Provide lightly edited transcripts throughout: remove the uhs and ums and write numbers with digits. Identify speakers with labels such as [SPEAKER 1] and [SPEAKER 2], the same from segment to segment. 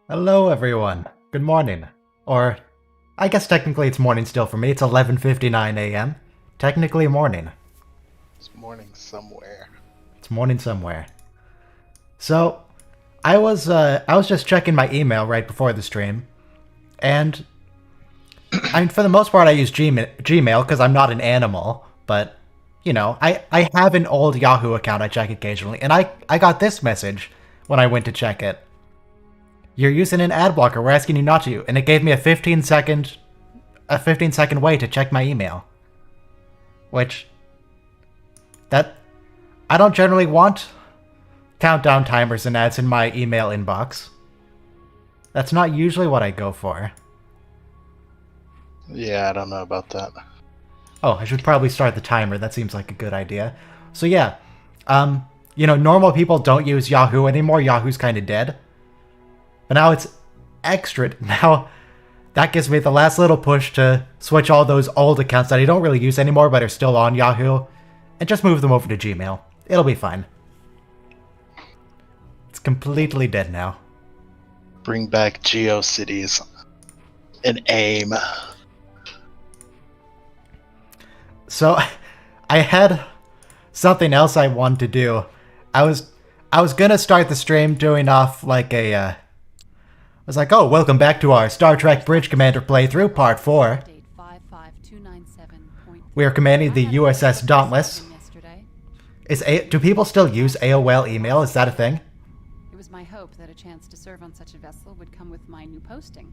[SPEAKER 1] Hello, everyone. Good morning. Or, I guess technically it's morning still for me. It's 11:59 a.m. Technically morning.
[SPEAKER 2] It's morning somewhere.
[SPEAKER 1] It's morning somewhere. So, I was just checking my email right before the stream, and I mean, for the most part, I use Gmail because I'm not an animal. But I have an old Yahoo account I check occasionally, and I got this message when I went to check it. You're using an ad blocker. We're asking you not to, and it gave me a 15-second wait to check my email. Which that I don't generally want countdown timers and ads in my email inbox. That's not usually what I go for.
[SPEAKER 2] Yeah, I don't know about that.
[SPEAKER 1] Oh, I should probably start the timer. That seems like a good idea. So yeah, normal people don't use Yahoo anymore. Yahoo's kind of dead. But now it's extra. Now that gives me the last little push to switch all those old accounts that I don't really use anymore but are still on Yahoo and just move them over to Gmail. It'll be fine. It's completely dead now.
[SPEAKER 2] Bring back GeoCities and AIM.
[SPEAKER 1] So I had something else I wanted to do. I was gonna start the stream doing off like I was like, oh, welcome back to our Star Trek Bridge Commander playthrough, Part 4. We are commanding the USS Dauntless. Do people still use AOL email? Is that a thing?
[SPEAKER 3] It was my hope that a chance to serve on such a vessel would come with my new posting.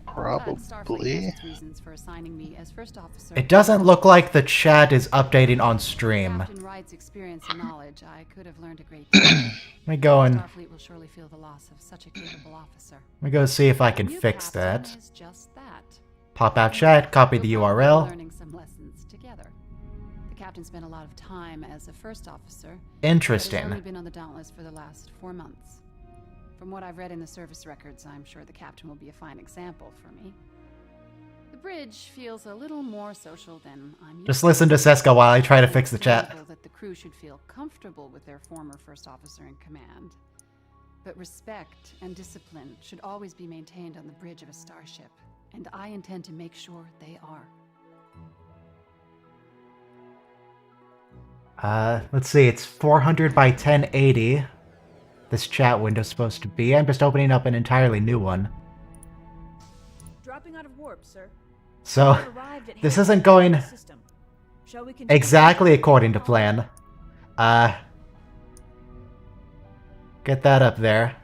[SPEAKER 2] Probably.
[SPEAKER 3] For assigning me as first officer.
[SPEAKER 1] It doesn't look like the chat is updating on stream.
[SPEAKER 3] Captain Wright's experience and knowledge, I could have learned a great deal.
[SPEAKER 1] Let me go and
[SPEAKER 3] Starfleet will surely feel the loss of such a capable officer.
[SPEAKER 1] let me go see if I can
[SPEAKER 3] New
[SPEAKER 1] fix
[SPEAKER 3] captain
[SPEAKER 1] that.
[SPEAKER 3] is just that.
[SPEAKER 1] Pop out chat, copy the
[SPEAKER 3] We'll probably be
[SPEAKER 1] URL.
[SPEAKER 3] learning some lessons together. The captain spent a lot of time as a first officer. But has only
[SPEAKER 1] Interesting.
[SPEAKER 3] been on the Dauntless for the last 4 months. From what I've read in the service records, I'm sure the captain will be a fine example for me. The bridge feels a little more social than I'm used
[SPEAKER 1] Just listen to Seska while I try to fix the chat.
[SPEAKER 3] It's that the crew should feel comfortable with their former first officer in command. But respect and discipline should always be maintained on the bridge of a starship, and I intend to make sure they are.
[SPEAKER 1] Let's see, it's 400 by 1080. This chat window's supposed to be. I'm just opening up an entirely new one.
[SPEAKER 4] Dropping out of warp, sir.
[SPEAKER 1] So, this isn't going exactly according to plan. Get that up there.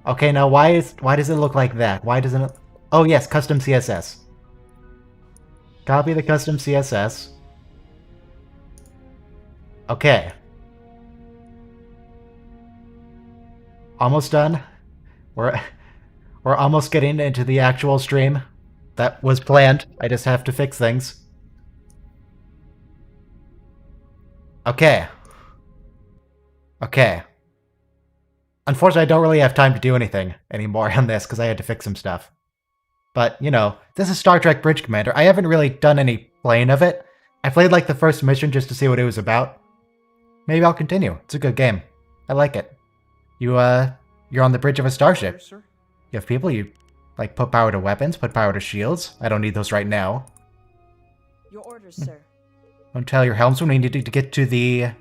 [SPEAKER 1] Okay, now why does it look like that? Why doesn't it... Oh yes, custom CSS. Copy the custom CSS. Okay. Almost done. We're almost getting into the actual stream. That was planned. I just have to fix things. Okay. Okay. Unfortunately, I don't really have time to do anything anymore on this because I had to fix some stuff. But, this is Star Trek Bridge Commander. I haven't really done any playing of it. I played like the first mission just to see what it was about. Maybe I'll continue. It's a good game. I like it. You're on the bridge of a starship. You have people, you put power to weapons, put power to shields. I don't need those right now.
[SPEAKER 4] Your orders, sir.
[SPEAKER 1] Don't tell your helmsman we need to get to the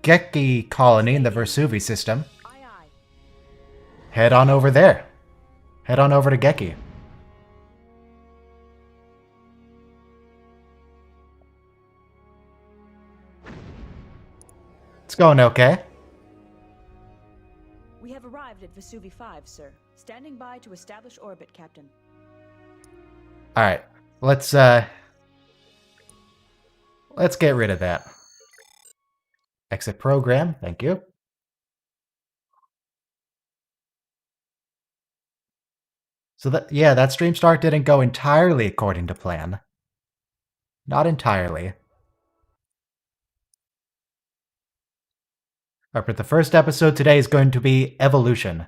[SPEAKER 1] Geki colony in the Vesuvi system.
[SPEAKER 4] Aye, aye.
[SPEAKER 1] Head on over there. Head on over to Geki. It's going okay.
[SPEAKER 4] We have arrived at Vesuvi 5, sir. Standing by to establish orbit, Captain.
[SPEAKER 1] Alright. Let's get rid of that. Exit program, thank you. So that stream start didn't go entirely according to plan. Not entirely. Alright, but the first episode today is going to be Evolution.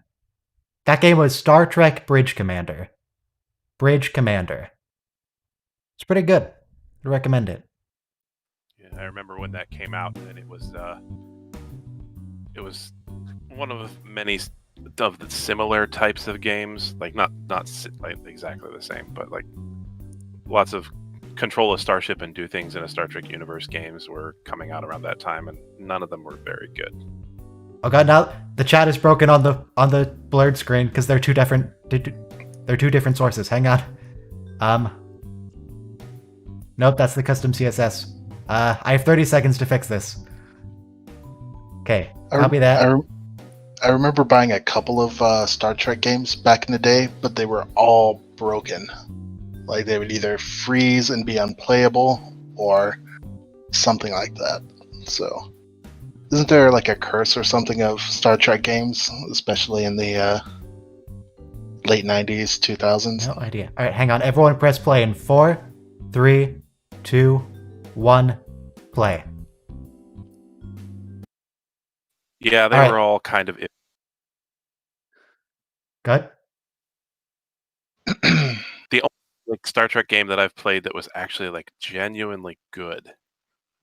[SPEAKER 1] That game was Star Trek Bridge Commander. Bridge Commander. It's pretty good. I recommend it.
[SPEAKER 5] Yeah, I remember when that came out, and it was one of many of the similar types of games, like not like exactly the same, but like lots of control a starship and do things in a Star Trek universe games were coming out around that time, and none of them were very good.
[SPEAKER 1] Oh god, now the chat is broken on the blurred screen because they're two different sources. Hang on. Nope, that's the custom CSS. I have 30 seconds to fix this. Okay, copy that.
[SPEAKER 2] I remember buying a couple of Star Trek games back in the day, but they were all broken. Like they would either freeze and be unplayable or something like that. So, isn't there like a curse or something of Star Trek games, especially in the late 90s, 2000s?
[SPEAKER 1] No idea. All right, hang on. Everyone press play in 4, 3, 2, 1, play.
[SPEAKER 5] Yeah, they were all kind of.
[SPEAKER 1] Good.
[SPEAKER 5] The only like Star Trek game that I've played that was actually like genuinely good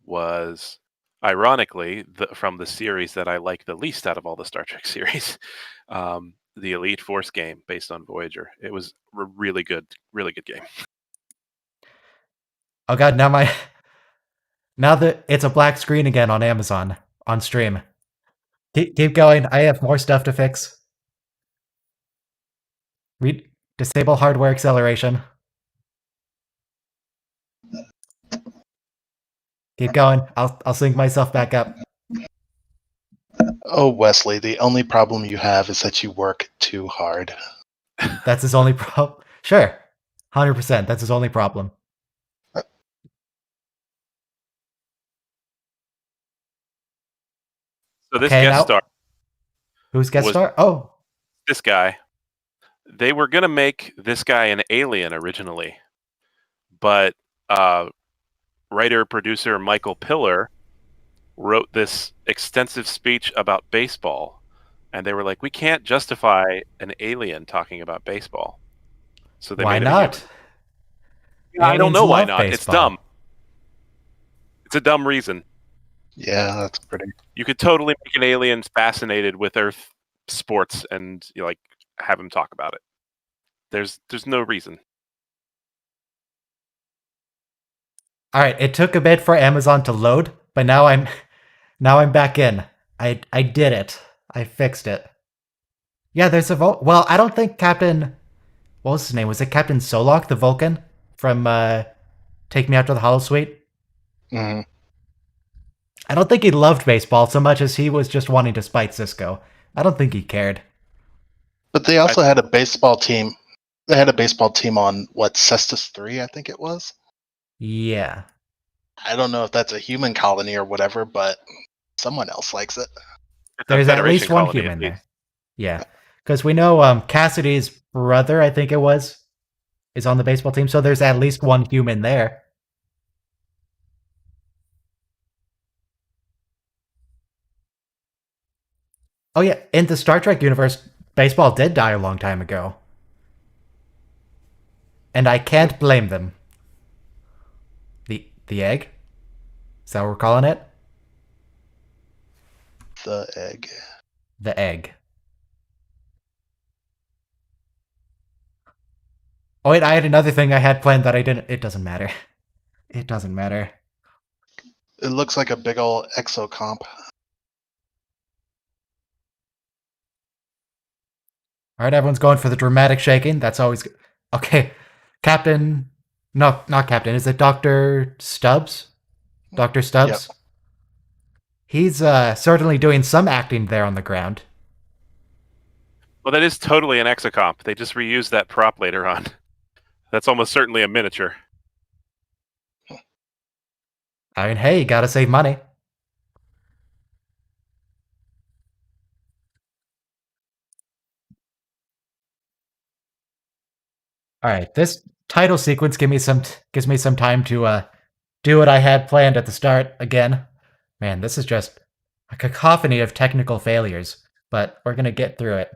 [SPEAKER 5] was, ironically, from the series that I like the least out of all the Star Trek series, the Elite Force game based on Voyager. It was a really good game.
[SPEAKER 1] Oh god, now that it's a black screen again on Amazon on stream. Keep going. I have more stuff to fix. Disable hardware acceleration. Keep going. I'll sync myself back up.
[SPEAKER 2] Oh, Wesley, the only problem you have is that you work too hard.
[SPEAKER 1] That's his only problem. Sure. 100%. That's his only problem.
[SPEAKER 5] So this guest star.
[SPEAKER 1] Who's guest star? Oh.
[SPEAKER 5] This guy. They were going to make this guy an alien originally, but writer-producer Michael Piller wrote this extensive speech about baseball, and they were like, we can't justify an alien talking about baseball. So they
[SPEAKER 1] why
[SPEAKER 5] made
[SPEAKER 1] not?
[SPEAKER 5] I don't know why not. Baseball. It's dumb. It's a dumb reason.
[SPEAKER 2] Yeah, that's pretty.
[SPEAKER 5] You could totally make an alien fascinated with Earth sports and like have him talk about it. There's no reason.
[SPEAKER 1] All right, it took a bit for Amazon to load, but now I'm back in. I did it. I fixed it. Yeah, there's a well, I don't think Captain, what was his name? Was it Captain Solok, the Vulcan from Take Me Out to the Holosuite?
[SPEAKER 2] Mm-hmm.
[SPEAKER 1] I don't think he loved baseball so much as he was just wanting to spite Cisco. I don't think he cared.
[SPEAKER 2] But they also had a baseball team. They had a baseball team on Cestus 3, I think it was.
[SPEAKER 1] Yeah.
[SPEAKER 2] I don't know if that's a human colony or whatever, but someone else likes it.
[SPEAKER 1] There's at least one human there. Yeah. Because we know Cassidy's brother, I think it was, is on the baseball team, so there's at least one human there. Oh yeah, in the Star Trek universe, baseball did die a long time ago. And I can't blame them. The egg? Is that what we're calling it?
[SPEAKER 2] The egg.
[SPEAKER 1] The egg. Oh wait, I had another thing I had planned that I didn't. It doesn't matter. It doesn't matter.
[SPEAKER 2] It looks like a big ol' exocomp.
[SPEAKER 1] Alright, everyone's going for the dramatic shaking. That's always good. Okay. Captain... No, not Captain. Is it Dr. Stubbs? Dr. Stubbs? Yep. He's certainly doing some acting there on the ground.
[SPEAKER 5] Well, that is totally an exocomp. They just reused that prop later on. That's almost certainly a miniature.
[SPEAKER 1] I mean, hey, you gotta save money. All right, this title sequence gives me some time to do what I had planned at the start again. Man, this is just a cacophony of technical failures, but we're gonna get through it.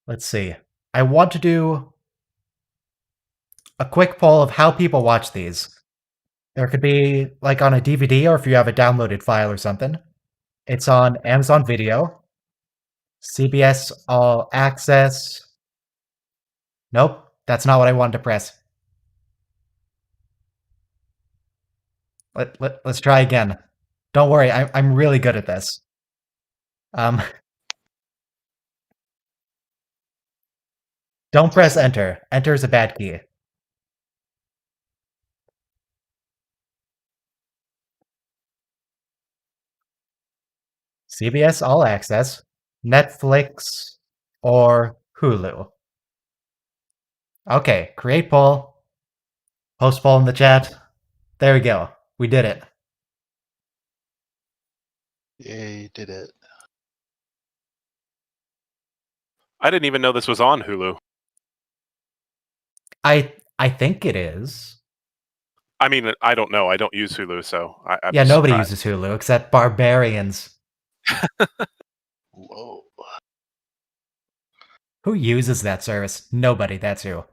[SPEAKER 1] Let's see. I want to do a quick poll of how people watch these. There could be like on a DVD or if you have a downloaded file or something. It's on Amazon Video, CBS All Access. Nope, that's not what I wanted to press. Let's try again. Don't worry, I'm really good at this. Don't press enter. Enter is a bad key. CBS All Access, Netflix, or Hulu. Okay, create poll. Post poll in the chat. There we go. We did it.
[SPEAKER 2] Yay, did it.
[SPEAKER 5] I didn't even know this was on Hulu.
[SPEAKER 1] I think it is.
[SPEAKER 5] I mean, I don't know. I don't use Hulu, so I'm
[SPEAKER 1] Yeah, nobody
[SPEAKER 5] surprised.
[SPEAKER 1] uses Hulu except barbarians.
[SPEAKER 2] Whoa.
[SPEAKER 1] Who uses that service? Nobody, that's who.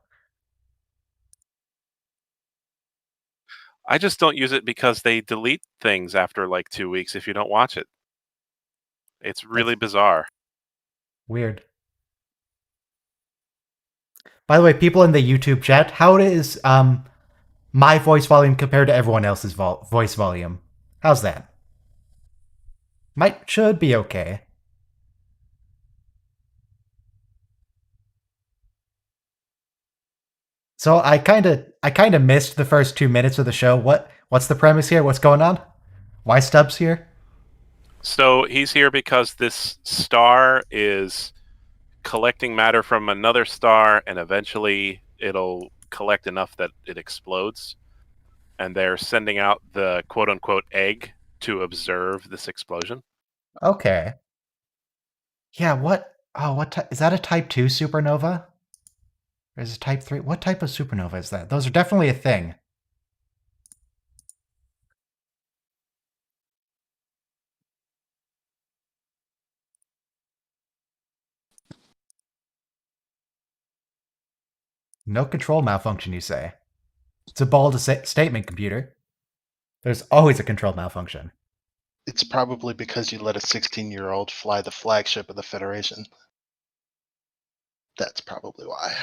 [SPEAKER 5] I just don't use it because they delete things after like 2 weeks if you don't watch it. It's really bizarre.
[SPEAKER 1] Weird. By the way, people in the YouTube chat, how is my voice volume compared to everyone else's voice volume? How's that? Should be okay. So I kind of missed the first 2 minutes of the show. What's the premise here? What's going on? Why Stubbs here?
[SPEAKER 5] So he's here because this star is collecting matter from another star, and eventually it'll collect enough that it explodes. And they're sending out the quote-unquote egg to observe this explosion.
[SPEAKER 1] Okay. Yeah, what? Oh, is that a Type 2 supernova? Or is it Type 3? What type of supernova is that? Those are definitely a thing. No control malfunction, you say? It's a bold statement, computer. There's always a control malfunction.
[SPEAKER 2] It's probably because you let a 16-year-old fly the flagship of the Federation. That's probably why.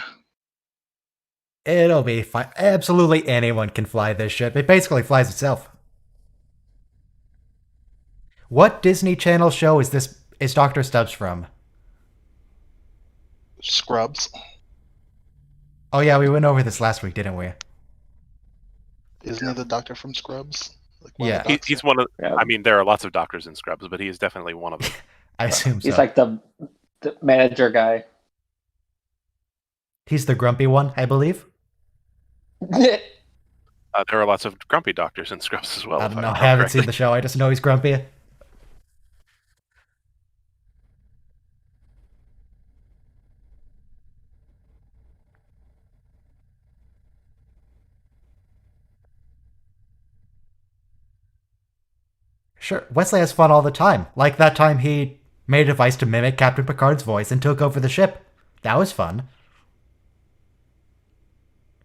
[SPEAKER 1] It'll be fine. Absolutely anyone can fly this ship. It basically flies itself. What Disney Channel show is Dr. Stubbs from?
[SPEAKER 2] Scrubs.
[SPEAKER 1] Oh yeah, we went over this last week, didn't we?
[SPEAKER 2] Isn't he the doctor from Scrubs? Like
[SPEAKER 1] Yeah.
[SPEAKER 5] He's one of.
[SPEAKER 6] Yeah.
[SPEAKER 5] I mean, there are lots of doctors in Scrubs, but he is definitely one of them.
[SPEAKER 1] I assume so.
[SPEAKER 6] He's like the manager guy.
[SPEAKER 1] He's the grumpy one, I believe.
[SPEAKER 5] There are lots of grumpy doctors in Scrubs as well.
[SPEAKER 1] I
[SPEAKER 5] if
[SPEAKER 1] don't know. I
[SPEAKER 5] recall
[SPEAKER 1] haven't
[SPEAKER 5] correctly.
[SPEAKER 1] seen the show. I just know he's grumpy. Sure, Wesley has fun all the time. Like that time he made a device to mimic Captain Picard's voice and took over the ship. That was fun.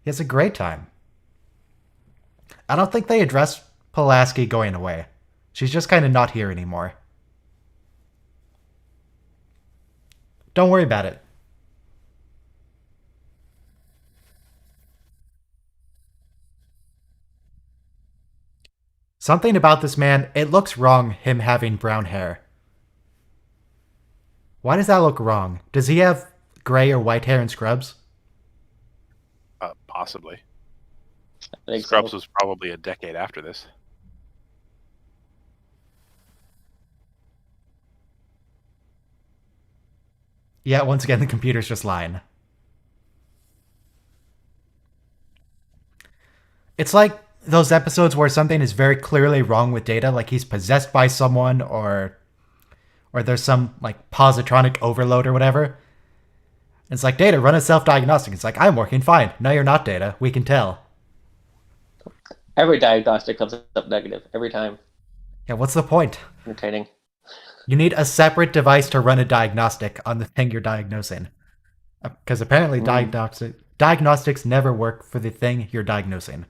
[SPEAKER 1] He has a great time. I don't think they addressed Pulaski going away. She's just kind of not here anymore. Don't worry about it. Something about this man, it looks wrong, him having brown hair. Why does that look wrong? Does he have gray or white hair in Scrubs?
[SPEAKER 5] Possibly.
[SPEAKER 6] I think
[SPEAKER 5] Scrubs
[SPEAKER 6] so.
[SPEAKER 5] was probably a decade after this.
[SPEAKER 1] Yeah, once again, the computer's just lying. It's like those episodes where something is very clearly wrong with Data, like he's possessed by someone or there's some like positronic overload or whatever. It's like, Data, run a self-diagnostic. It's like, I'm working fine. No, you're not, Data. We can tell.
[SPEAKER 6] Every diagnostic comes up negative every time.
[SPEAKER 1] Yeah, what's the point?
[SPEAKER 6] Entertaining.
[SPEAKER 1] You need a separate device to run a diagnostic on the thing you're diagnosing. Because apparently diagnostics never work for the thing you're diagnosing.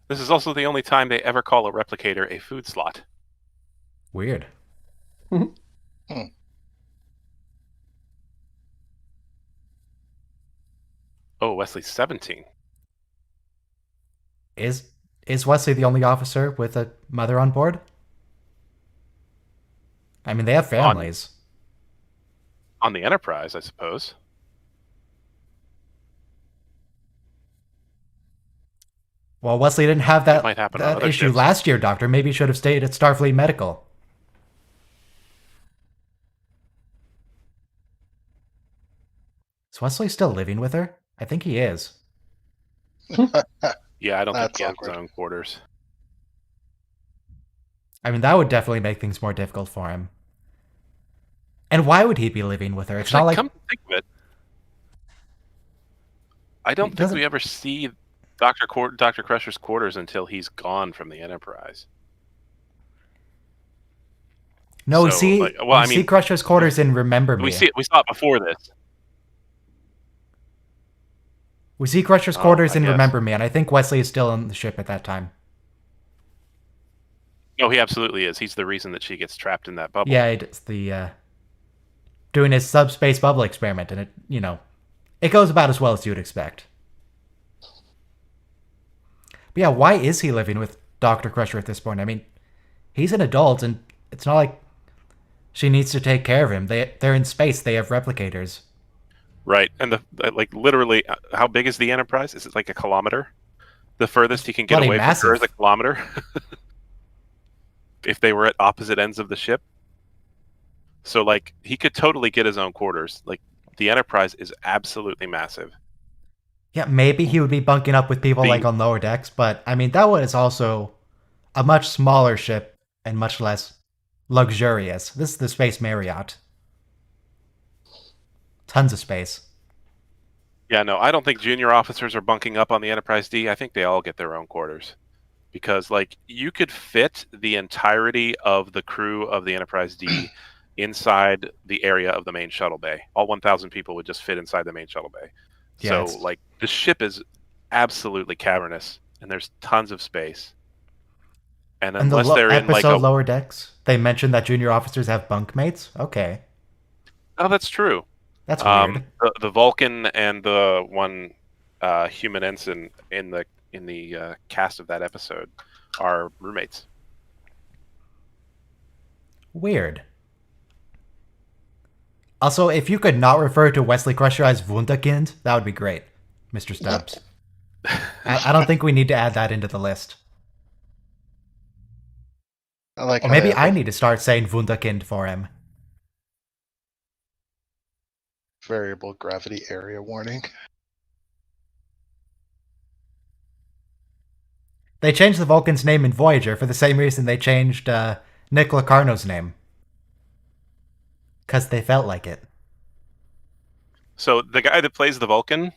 [SPEAKER 5] This is also the only time they ever call a replicator a food slot.
[SPEAKER 1] Weird.
[SPEAKER 5] Oh, Wesley's 17.
[SPEAKER 1] Is Wesley the only officer with a mother on board? I mean, they have families.
[SPEAKER 5] On the Enterprise, I suppose.
[SPEAKER 1] Well, Wesley didn't have that,
[SPEAKER 5] might happen on
[SPEAKER 1] that
[SPEAKER 5] other
[SPEAKER 1] issue
[SPEAKER 5] ships.
[SPEAKER 1] last year, Doctor. Maybe he should have stayed at Starfleet Medical. Is Wesley still living with her? I think he is.
[SPEAKER 5] Yeah, I don't think
[SPEAKER 2] That's
[SPEAKER 5] he has
[SPEAKER 2] awkward.
[SPEAKER 5] his own quarters.
[SPEAKER 1] I mean, that would definitely make things more difficult for him. And why would he be living with her? It's
[SPEAKER 5] Actually,
[SPEAKER 1] not like
[SPEAKER 5] come to think of it, I don't think
[SPEAKER 1] doesn't-
[SPEAKER 5] we ever see Dr. Crusher's quarters until he's gone from the Enterprise.
[SPEAKER 1] no. We
[SPEAKER 5] So,
[SPEAKER 1] see
[SPEAKER 5] like, well, I
[SPEAKER 1] see
[SPEAKER 5] mean,
[SPEAKER 1] Crusher's quarters in Remember Me.
[SPEAKER 5] We saw it before this.
[SPEAKER 1] We see Crusher's
[SPEAKER 5] Oh,
[SPEAKER 1] quarters
[SPEAKER 5] I
[SPEAKER 1] in
[SPEAKER 5] guess.
[SPEAKER 1] Remember Me, and I think Wesley is still on the ship at that time.
[SPEAKER 5] No, he absolutely is. He's the reason that she gets trapped in that bubble.
[SPEAKER 1] Yeah, it's the doing his subspace bubble experiment, and it goes about as well as you'd expect. But yeah, why is he living with Dr. Crusher at this point? I mean, he's an adult, and it's not like she needs to take care of him. They're in space. They have replicators.
[SPEAKER 5] Right, and literally, how big is the Enterprise? Is it like a kilometer? The furthest he can get
[SPEAKER 1] Bloody
[SPEAKER 5] away from her is a
[SPEAKER 1] massive.
[SPEAKER 5] kilometer. If they were at opposite ends of the ship, so like he could totally get his own quarters. Like the Enterprise is absolutely massive.
[SPEAKER 1] Yeah, maybe he would be bunking up with people
[SPEAKER 5] The-
[SPEAKER 1] like on lower decks, but I mean, that one is also a much smaller ship and much less luxurious. This is the Space Marriott. Tons of space.
[SPEAKER 5] Yeah, no, I don't think junior officers are bunking up on the Enterprise D. I think they all get their own quarters. Because, like, you could fit the entirety of the crew of the Enterprise D inside the area of the main shuttle bay. All 1,000 people would just fit inside the main shuttle bay.
[SPEAKER 1] Yeah,
[SPEAKER 5] So, like, the ship is absolutely cavernous, and there's tons of space. And
[SPEAKER 1] And the
[SPEAKER 5] unless they're in, like,
[SPEAKER 1] episode Lower Decks, they mentioned that junior officers have bunkmates? Okay.
[SPEAKER 5] Oh, that's true.
[SPEAKER 1] That's weird.
[SPEAKER 5] The Vulcan and the one human ensign in the cast of that episode are roommates.
[SPEAKER 1] Weird. Also, if you could not refer to Wesley Crusher as Wunderkind, that would be great, Mr. Stubbs. I don't think we need to add that into the list.
[SPEAKER 2] I like
[SPEAKER 1] Or
[SPEAKER 2] how
[SPEAKER 1] maybe
[SPEAKER 2] they have
[SPEAKER 1] I
[SPEAKER 2] a
[SPEAKER 1] need to start saying Wunderkind for him.
[SPEAKER 2] variable gravity area warning.
[SPEAKER 1] They changed the Vulcan's name in Voyager for the same reason they changed Nick Locarno's name. Because they felt like it.
[SPEAKER 5] So the guy that plays the Vulcan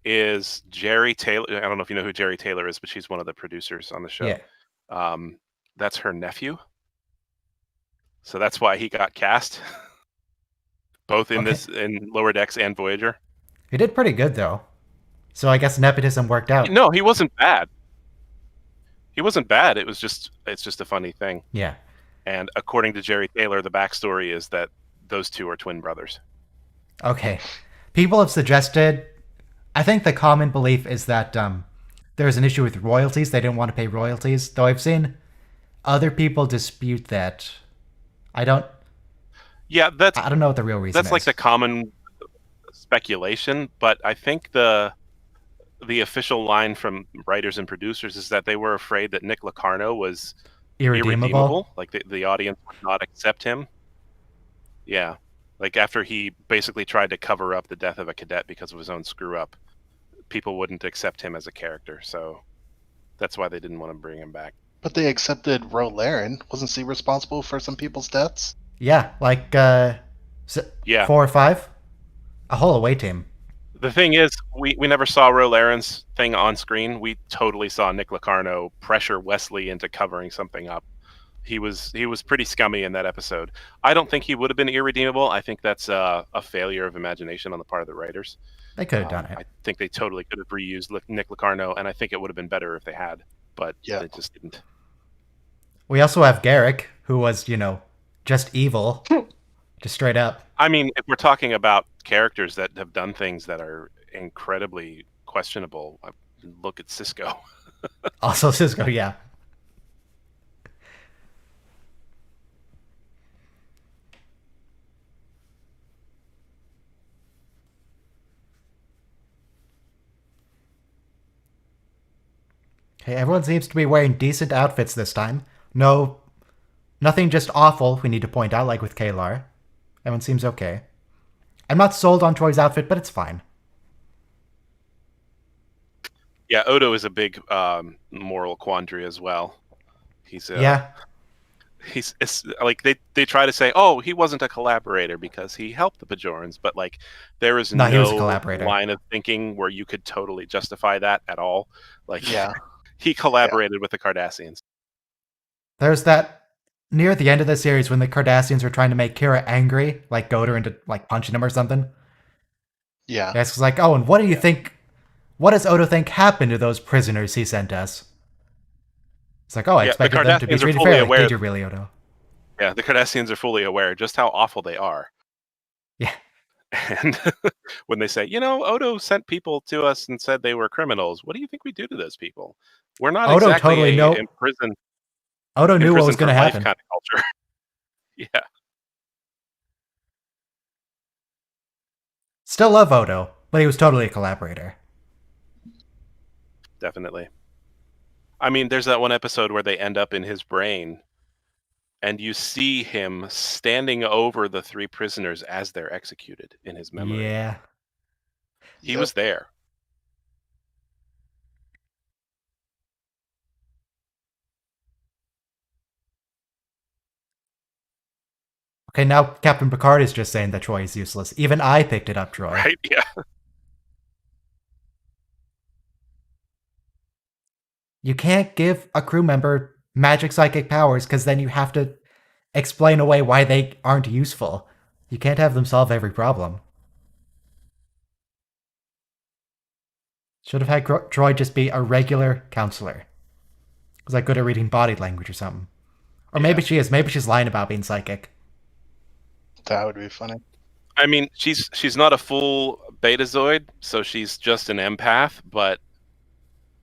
[SPEAKER 5] is Jerry Taylor. I don't know if you know who Jerry Taylor is, but she's one of the producers on the show.
[SPEAKER 1] Yeah.
[SPEAKER 5] That's her nephew. So that's why he got cast. Both in in Lower Decks and Voyager.
[SPEAKER 1] He did pretty good, though. So I guess nepotism worked out.
[SPEAKER 5] No, he wasn't bad. He wasn't bad. It's just a funny thing.
[SPEAKER 1] Yeah.
[SPEAKER 5] And according to Jerry Taylor, the backstory is that those two are twin brothers.
[SPEAKER 1] Okay. People have suggested, I think the common belief is that there's an issue with royalties. They didn't want to pay royalties, though I've seen other people dispute that. I don't know what the real reason is.
[SPEAKER 5] That's like the common speculation, but I think the official line from writers and producers is that they were afraid that Nick Locarno was irredeemable. Like the audience would not accept him. Yeah. Like after he basically tried to cover up the death of a cadet because of his own screw up, people wouldn't accept him as a character. So that's why they didn't want to bring him back.
[SPEAKER 2] But they accepted Ro Laren. Wasn't she responsible for some people's deaths?
[SPEAKER 1] Yeah, like 4 or 5? A whole away team.
[SPEAKER 5] The thing is, we never saw Ro Laren's thing on screen. We totally saw Nick Locarno pressure Wesley into covering something up. He was pretty scummy in that episode. I don't think he would have been irredeemable. I think that's a failure of imagination on the part of the writers.
[SPEAKER 1] They could have done it.
[SPEAKER 5] I think they totally could have reused Nick Locarno, and I think it would have been better if they had, but they just didn't.
[SPEAKER 1] We also have Garrick, who was, just evil. Just straight up.
[SPEAKER 5] I mean, if we're talking about characters that have done things that are incredibly questionable, look at Cisco.
[SPEAKER 1] Also Cisco, yeah. Okay, everyone seems to be wearing decent outfits this time. Nothing just awful, we need to point out, like with Kalar. Everyone seems okay. I'm not sold on Troy's outfit, but it's fine.
[SPEAKER 5] Yeah, Odo is a big moral quandary as well. He's it's like they try to say, oh, he wasn't a collaborator because he helped the Bajorans, but like there is no
[SPEAKER 1] he was a collaborator.
[SPEAKER 5] line of thinking where you could totally justify that at all. Like, he collaborated with the Cardassians.
[SPEAKER 1] There's that near the end of the series when the Cardassians were trying to make Kira angry, like goad her into like punching him or something.
[SPEAKER 2] Yeah.
[SPEAKER 1] It's like, oh, and what do you think? What does Odo think happened to those prisoners he sent us? It's like, oh, I expected them to be treated fairly. Did you really, Odo?
[SPEAKER 5] Yeah, the Cardassians are fully aware just how awful they are.
[SPEAKER 1] Yeah.
[SPEAKER 5] And when they say, Odo sent people to us and said they were criminals, what do you think we do to those people? We're not
[SPEAKER 1] Odo
[SPEAKER 5] exactly
[SPEAKER 1] totally
[SPEAKER 5] in prison.
[SPEAKER 1] Odo knew what was going to happen.
[SPEAKER 5] Kind of culture. Yeah.
[SPEAKER 1] Still love Odo, but he was totally a collaborator.
[SPEAKER 5] Definitely. I mean, there's that one episode where they end up in his brain, and you see him standing over the 3 prisoners as they're executed in his memory.
[SPEAKER 1] Yeah.
[SPEAKER 5] He was there.
[SPEAKER 1] Okay, now Captain Picard is just saying that Troy is useless. Even I picked it up, Troy.
[SPEAKER 5] Right, yeah.
[SPEAKER 1] You can't give a crew member magic psychic powers because then you have to explain away why they aren't useful. You can't have them solve every problem. Should have had Troy just be a regular counselor. Was like good at reading body language or something. Or maybe she is. Maybe she's lying about being psychic.
[SPEAKER 2] That would be funny.
[SPEAKER 5] I mean, she's not a full Betazoid, so she's just an empath, but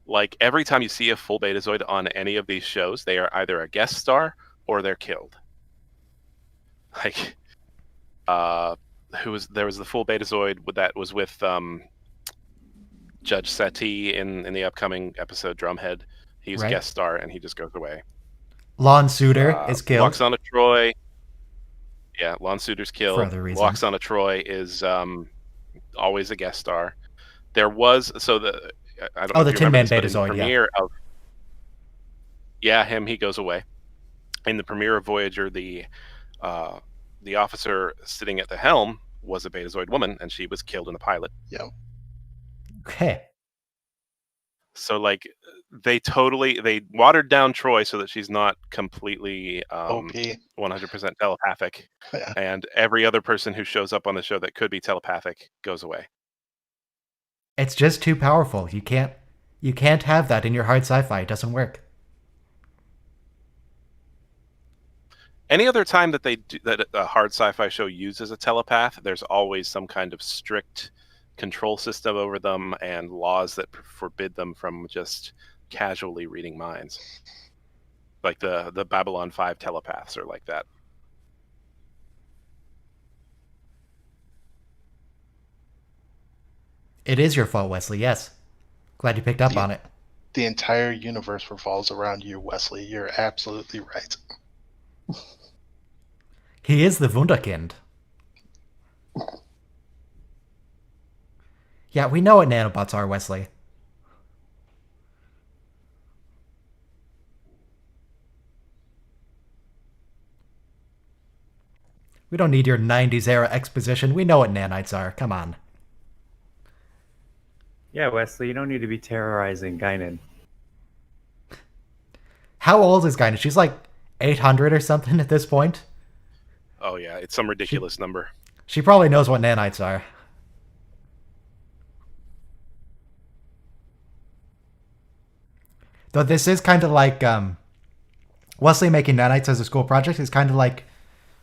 [SPEAKER 5] like every time you see a full Betazoid on any of these shows, they are either a guest star or they're killed. Like, there was the full Betazoid that was with Judge Sati in the upcoming episode Drumhead. He's a guest star and he just goes away.
[SPEAKER 1] Lon Suitor is killed.
[SPEAKER 5] Loxana Troy. Yeah, Lon Suitor's killed.
[SPEAKER 1] For other reasons.
[SPEAKER 5] Loxana Troy is always a guest star. There was I don't know
[SPEAKER 1] the
[SPEAKER 5] if you
[SPEAKER 1] Tin Man
[SPEAKER 5] remember this, but in the
[SPEAKER 1] Betazoid,
[SPEAKER 5] premiere of him, he goes away. In the premiere of Voyager, the officer sitting at the helm was a Betazoid woman, and she was killed in the pilot.
[SPEAKER 2] Yeah.
[SPEAKER 1] Okay.
[SPEAKER 5] So like they watered down Troy so that she's not completely
[SPEAKER 2] OP.
[SPEAKER 5] 100% telepathic.
[SPEAKER 2] Yeah.
[SPEAKER 5] And every other person who shows up on the show that could be telepathic goes away.
[SPEAKER 1] It's just too powerful. You can't have that in your hard sci-fi. It doesn't work.
[SPEAKER 5] Any other time that that a hard sci-fi show uses a telepath, there's always some kind of strict control system over them and laws that forbid them from just casually reading minds. Like the Babylon 5 telepaths are like that.
[SPEAKER 1] It is your fault, Wesley, yes. Glad you picked up on it.
[SPEAKER 2] The entire universe revolves around you, Wesley. You're absolutely right.
[SPEAKER 1] He is the Wunderkind. Yeah, we know what nanobots are, Wesley. We don't need your 90s era exposition. We know what nanites are. Come on.
[SPEAKER 7] Yeah, Wesley, you don't need to be terrorizing Guinan.
[SPEAKER 1] How old is Guinan? She's like 800 or something at this point.
[SPEAKER 5] Oh yeah, it's some ridiculous number.
[SPEAKER 1] She probably knows what nanites are. Though this is kind of like Wesley making nanites as a school project is kind of like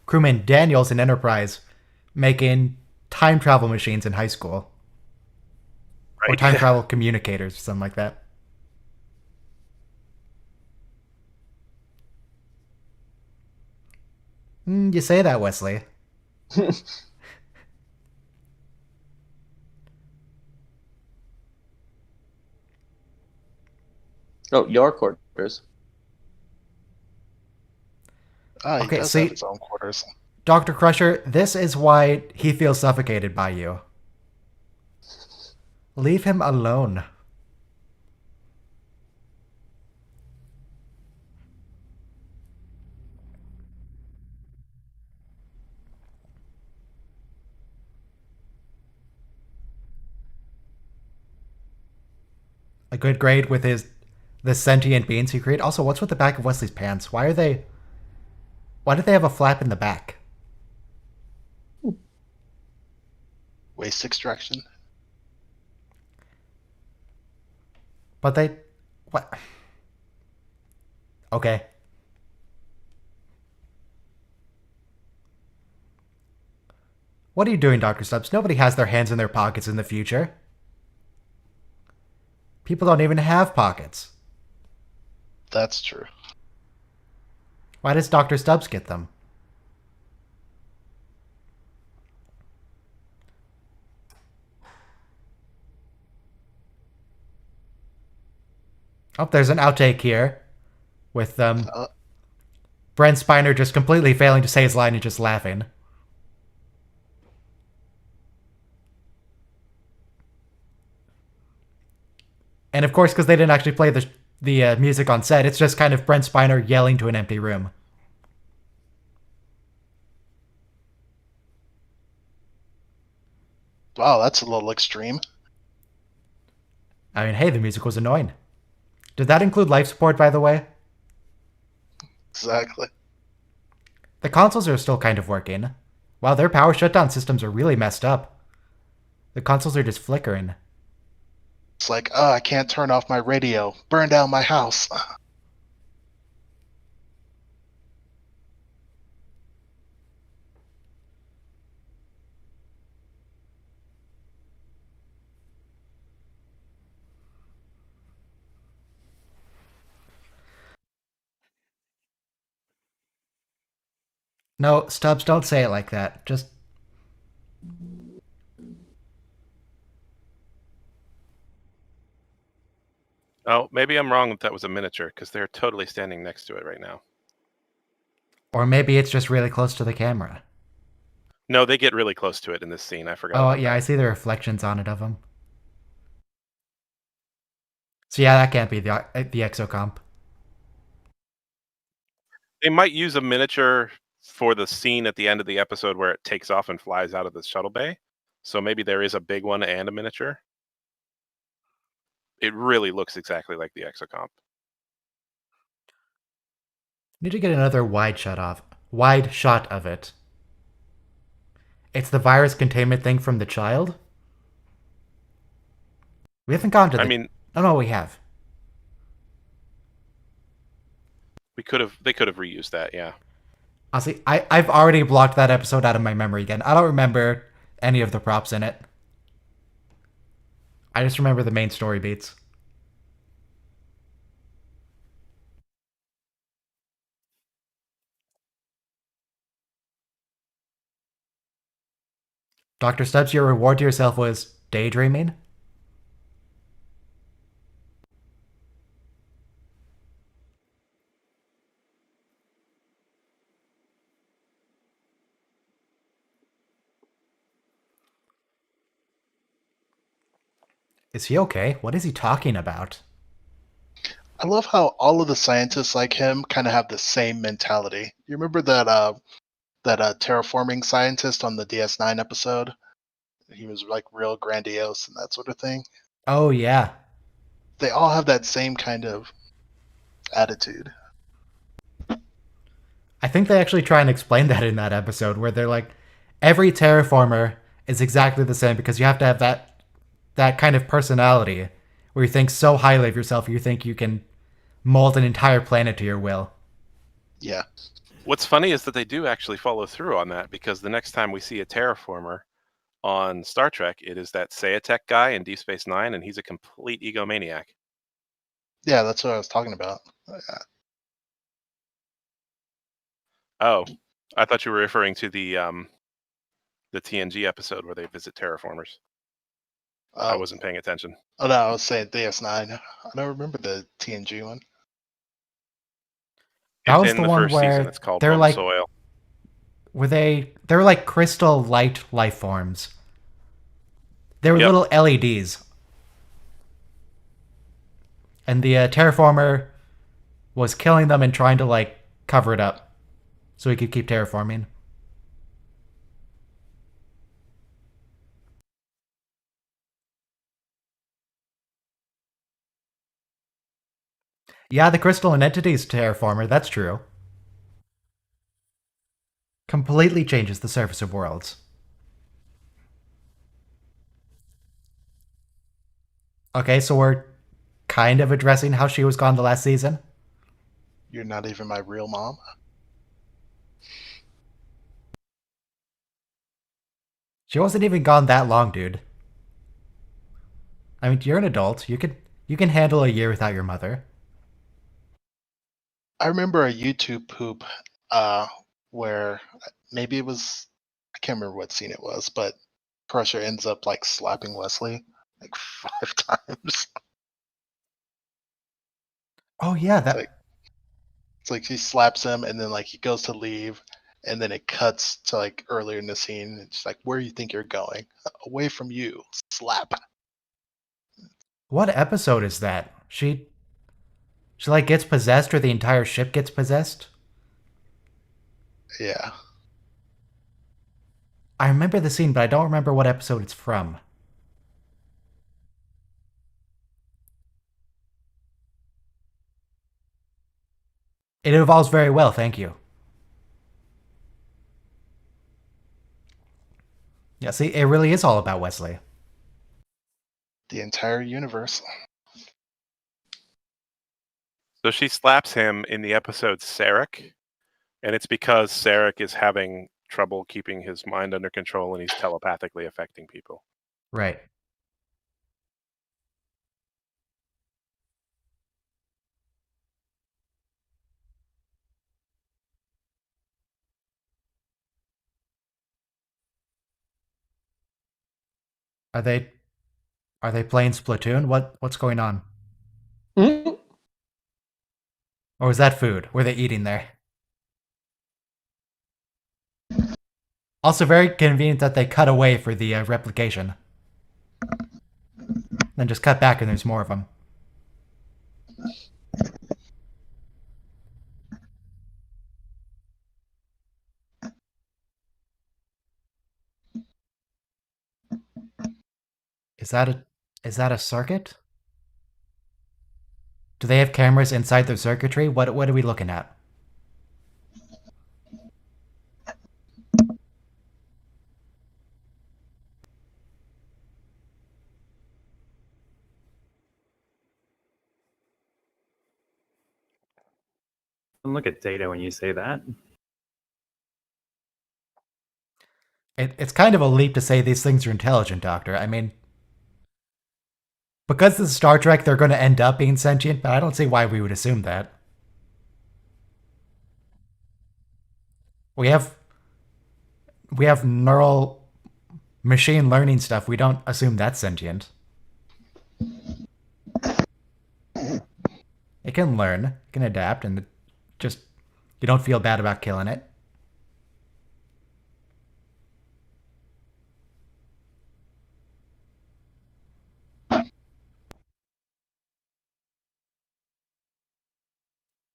[SPEAKER 1] crewman Daniels in Enterprise making time travel machines in high school.
[SPEAKER 5] Right?
[SPEAKER 1] Or time travel communicators or something like that. You say that, Wesley.
[SPEAKER 6] Oh, your quarters.
[SPEAKER 2] Ah, he
[SPEAKER 1] Okay,
[SPEAKER 2] does
[SPEAKER 1] see-
[SPEAKER 2] have his own quarters.
[SPEAKER 1] Dr. Crusher, this is why he feels suffocated by you. Leave him alone. A good grade with the sentient beings he created. Also, what's with the back of Wesley's pants? Why did they have a flap in the back?
[SPEAKER 2] Waste extraction.
[SPEAKER 1] But they what? Okay. What are you doing, Dr. Stubbs? Nobody has their hands in their pockets in the future. People don't even have pockets.
[SPEAKER 2] That's true.
[SPEAKER 1] Why does Dr. Stubbs get them? Oh, there's an outtake here with Brent Spiner just completely failing to say his line and just laughing. And of course, because they didn't actually play the music on set, it's just kind of Brent Spiner yelling to an empty room.
[SPEAKER 2] Wow, that's a little extreme.
[SPEAKER 1] I mean, hey, the music was annoying. Did that include life support, by the way?
[SPEAKER 2] Exactly.
[SPEAKER 1] The consoles are still kind of working. Wow, their power shutdown systems are really messed up. The consoles are just flickering.
[SPEAKER 2] It's like, oh, I can't turn off my radio. Burn down my house.
[SPEAKER 1] No, Stubbs, don't say it like that. Just...
[SPEAKER 5] Oh, maybe I'm wrong that that was a miniature because they're totally standing next to it right now.
[SPEAKER 1] Or maybe it's just really close to the camera.
[SPEAKER 5] No, they get really close to it in this scene. I forgot.
[SPEAKER 1] Oh,
[SPEAKER 5] about
[SPEAKER 1] yeah,
[SPEAKER 5] that.
[SPEAKER 1] I see the reflections on it of them. So yeah, that can't be the exocomp.
[SPEAKER 5] They might use a miniature for the scene at the end of the episode where it takes off and flies out of the shuttle bay. So maybe there is a big one and a miniature. It really looks exactly like the exocomp.
[SPEAKER 1] Need to get another wide shot of it. It's the virus containment thing from the child? We haven't gone to the...
[SPEAKER 5] I mean,
[SPEAKER 1] Oh, no, we have.
[SPEAKER 5] they could have reused that, yeah.
[SPEAKER 1] Honestly, I've already blocked that episode out of my memory again. I don't remember any of the props in it. I just remember the main story beats. Dr. Stubbs, your reward to yourself was daydreaming? Is he okay? What is he talking about?
[SPEAKER 2] I love how all of the scientists like him kind of have the same mentality. You remember that terraforming scientist on the DS9 episode? He was like real grandiose and that sort of thing.
[SPEAKER 1] Oh, yeah.
[SPEAKER 2] They all have that same kind of attitude.
[SPEAKER 1] I think they actually try and explain that in that episode where they're like, every terraformer is exactly the same because you have to have that kind of personality where you think so highly of yourself you think you can mold an entire planet to your will.
[SPEAKER 2] Yeah.
[SPEAKER 5] What's funny is that they do actually follow through on that, because the next time we see a terraformer on Star Trek, it is that Sayatech guy in Deep Space Nine, and he's a complete egomaniac.
[SPEAKER 2] Yeah, that's what I was talking about.
[SPEAKER 5] Oh, I thought you were referring to the TNG episode where they visit terraformers. I wasn't paying attention.
[SPEAKER 2] Oh no, I was saying DS9. I don't remember the TNG one.
[SPEAKER 1] That
[SPEAKER 5] It's
[SPEAKER 1] was
[SPEAKER 5] in
[SPEAKER 1] the
[SPEAKER 5] the
[SPEAKER 1] one
[SPEAKER 5] first season.
[SPEAKER 1] where
[SPEAKER 5] It's called
[SPEAKER 1] they're
[SPEAKER 5] Home
[SPEAKER 1] like,
[SPEAKER 5] Soil.
[SPEAKER 1] they were like crystal light life forms. They were
[SPEAKER 5] Yep.
[SPEAKER 1] little LEDs. And the terraformer was killing them and trying to like cover it up so he could keep terraforming. Yeah, the crystal and entities terraformer, that's true. Completely changes the surface of worlds. Okay, so we're kind of addressing how she was gone the last season.
[SPEAKER 2] You're not even my real mom.
[SPEAKER 1] She wasn't even gone that long, dude. I mean, you're an adult. You can handle a year without your mother.
[SPEAKER 2] I remember a YouTube poop where maybe it was, I can't remember what scene it was, but Crusher ends up like slapping Wesley like 5 times.
[SPEAKER 1] Oh yeah, that.
[SPEAKER 2] It's like she slaps him and then like he goes to leave and then it cuts to like earlier in the scene. It's like, where do you think you're going? Away from you. Slap.
[SPEAKER 1] What episode is that? She like gets possessed, or the entire ship gets possessed.
[SPEAKER 2] Yeah.
[SPEAKER 1] I remember the scene, but I don't remember what episode it's from. It evolves very well, thank you. Yeah, see, it really is all about Wesley.
[SPEAKER 2] The entire universe.
[SPEAKER 5] So she slaps him in the episode Sarek, and it's because Sarek is having trouble keeping his mind under control and he's telepathically affecting people.
[SPEAKER 1] Right. Are they playing Splatoon? What's going on?
[SPEAKER 6] Mhm.
[SPEAKER 1] Or was that food? Were they eating there? Also, very convenient that they cut away for the replication. Then just cut back and there's more of them. Is that a circuit? Do they have cameras inside their circuitry? What are we looking at?
[SPEAKER 7] Don't look at data when you say that.
[SPEAKER 1] It's kind of a leap to say these things are intelligent, Doctor. I mean, because this is Star Trek, they're going to end up being sentient, but I don't see why we would assume that. We have neural machine learning stuff. We don't assume that's sentient. It can learn, it can adapt, and just you don't feel bad about killing it.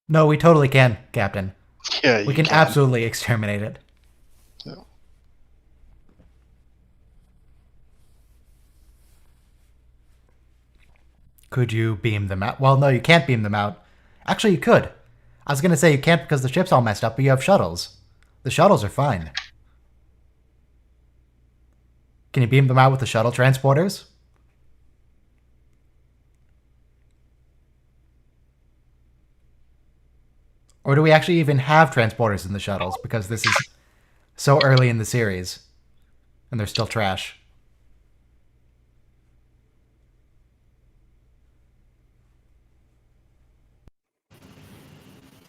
[SPEAKER 1] No, we totally can, Captain.
[SPEAKER 2] Yeah,
[SPEAKER 1] We can absolutely exterminate it.
[SPEAKER 2] Yeah.
[SPEAKER 1] Could you beam them out? Well, no, you can't beam them out. Actually, you could. I was gonna say you can't because the ship's all messed up, but you have shuttles. The shuttles are fine. Can you beam them out with the shuttle transporters? Or do we actually even have transporters in the shuttles because this is so early in the series and they're still trash?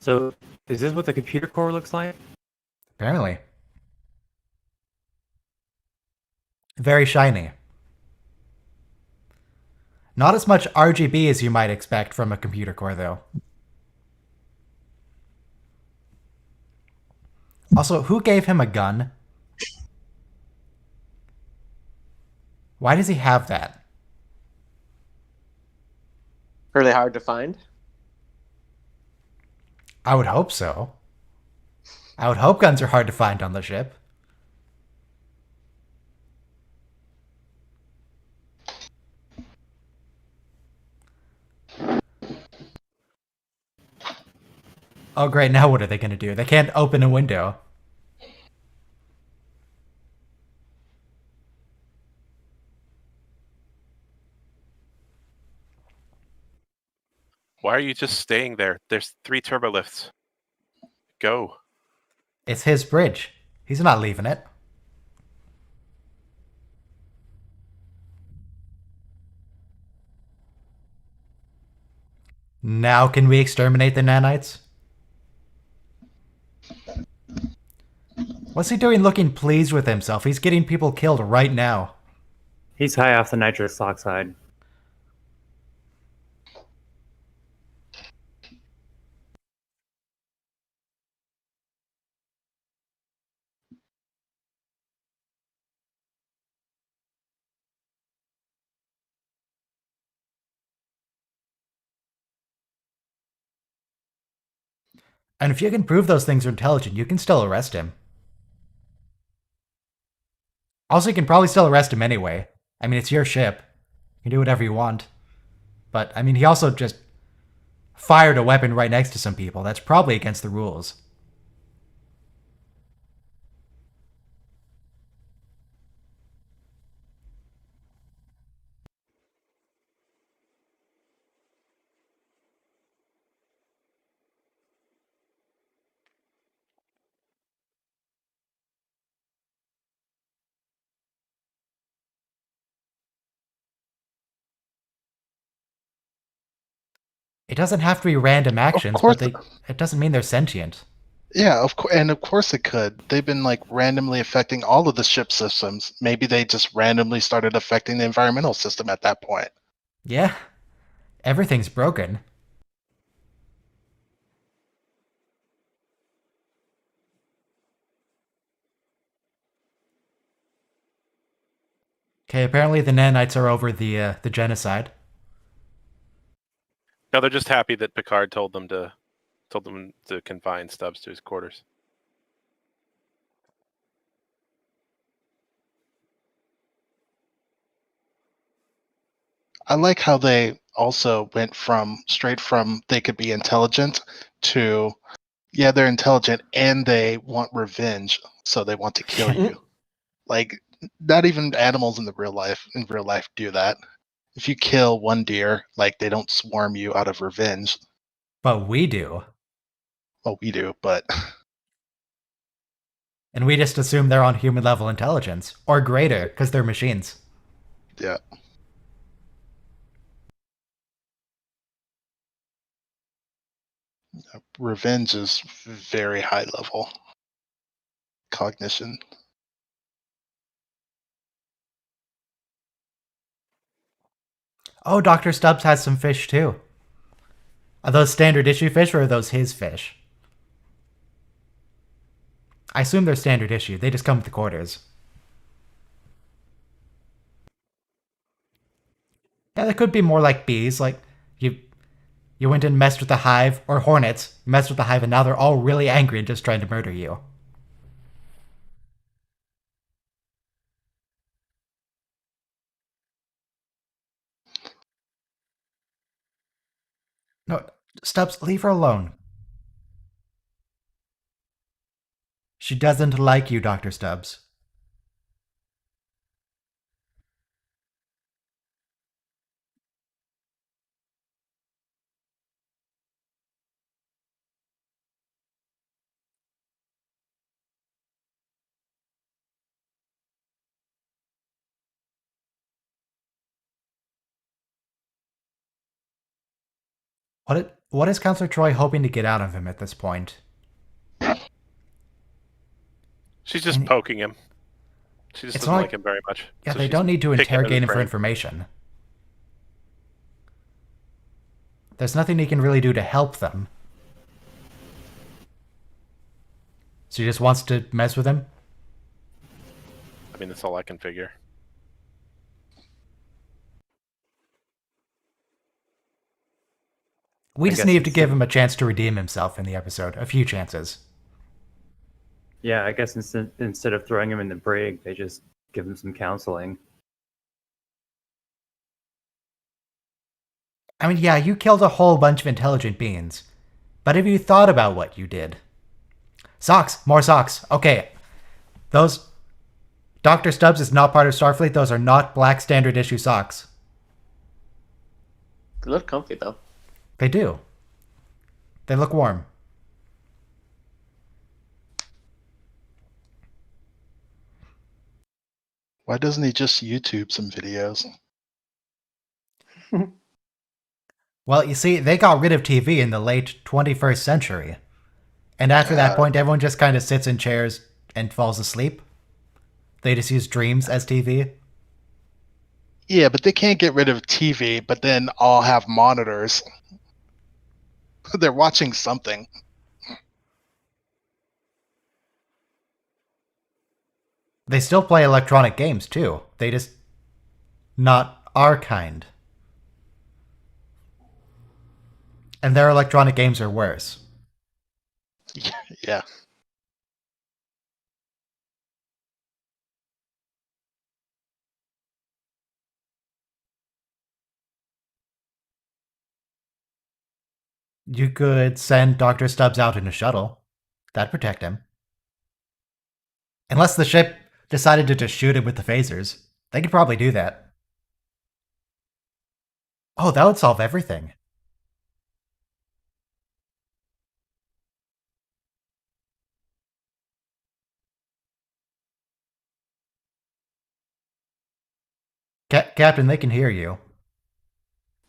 [SPEAKER 7] So, is this what the computer core looks like?
[SPEAKER 1] Apparently. Very shiny. Not as much RGB as you might expect from a computer core, though. Also, who gave him a gun? Why does he have that?
[SPEAKER 6] Really hard to find.
[SPEAKER 1] I would hope so. I would hope guns are hard to find on the ship. Oh great, now what are they going to do? They can't open a window.
[SPEAKER 5] Why are you just staying there? There's 3 turbo lifts. Go.
[SPEAKER 1] It's his bridge. He's not leaving it. Now can we exterminate the nanites? What's he doing looking pleased with himself? He's getting people killed right now.
[SPEAKER 7] He's high off the nitrous oxide.
[SPEAKER 1] And if you can prove those things are intelligent, you can still arrest him. Also, you can probably still arrest him anyway. I mean, it's your ship. You can do whatever you want. But, I mean, he also just fired a weapon right next to some people. That's probably against the rules. It doesn't have to be random actions,
[SPEAKER 2] course-
[SPEAKER 1] but it doesn't mean they're sentient.
[SPEAKER 2] Yeah, of course it could. They've been like randomly affecting all of the ship systems. Maybe they just randomly started affecting the environmental system at that point.
[SPEAKER 1] Yeah, everything's broken. Okay, apparently the nanites are over the genocide.
[SPEAKER 5] No, they're just happy that Picard told them to confine Stubbs to his quarters.
[SPEAKER 2] I like how they also went straight from they could be intelligent to yeah, they're intelligent and they want revenge, so they want to kill you. Like not even animals in real life do that. If you kill one deer, like they don't swarm you out of revenge.
[SPEAKER 1] But we do.
[SPEAKER 2] Well, we do, but
[SPEAKER 1] And we just assume they're on human level intelligence. Or greater, because they're machines.
[SPEAKER 2] yeah. Revenge is very high level cognition.
[SPEAKER 1] Oh, Dr. Stubbs has some fish too. Are those standard issue fish or are those his fish? I assume they're standard issue. They just come with the quarters. Yeah, they could be more like bees. Like, you went and messed with the hive, or hornets, messed with the hive, and now they're all really angry and just trying to murder you. No, Stubbs, leave her alone. She doesn't like you, Dr. Stubbs. What is Counselor Troy hoping to get out of him at this point?
[SPEAKER 5] She's just poking him. She just
[SPEAKER 1] It's
[SPEAKER 5] doesn't
[SPEAKER 1] not
[SPEAKER 5] like him very much.
[SPEAKER 1] Yeah,
[SPEAKER 5] so
[SPEAKER 1] they
[SPEAKER 5] she's
[SPEAKER 1] don't need to
[SPEAKER 5] picking at
[SPEAKER 1] interrogate
[SPEAKER 5] his
[SPEAKER 1] him for
[SPEAKER 5] brain.
[SPEAKER 1] information. There's nothing he can really do to help them. So he just wants to mess with him?
[SPEAKER 5] I mean, that's all I can figure.
[SPEAKER 1] We
[SPEAKER 7] I
[SPEAKER 1] just
[SPEAKER 7] guess
[SPEAKER 1] need to
[SPEAKER 7] it's
[SPEAKER 1] give him a chance to redeem himself in the episode. A few chances.
[SPEAKER 7] Yeah, I guess instead of throwing him in the brig, they just give him some counseling.
[SPEAKER 1] I mean, yeah, you killed a whole bunch of intelligent beings. But have you thought about what you did? Socks! More socks! Okay. Those... Dr. Stubbs is not part of Starfleet. Those are not black standard issue socks.
[SPEAKER 6] They look comfy though.
[SPEAKER 1] They do. They look warm.
[SPEAKER 2] Why doesn't he just YouTube some videos?
[SPEAKER 1] Well, you see, they got rid of TV in the late 21st century. And after that point, everyone just kind of sits in chairs and falls asleep. They just use dreams as TV.
[SPEAKER 2] Yeah, but they can't get rid of TV, but then all have monitors. They're watching something.
[SPEAKER 1] They still play electronic games, too. They just... not our kind. And their electronic games are worse.
[SPEAKER 2] Yeah.
[SPEAKER 1] You could send Dr. Stubbs out in a shuttle. That'd protect him. Unless the ship decided to just shoot him with the phasers. They could probably do that. Oh, that would solve everything. Captain, they can hear you.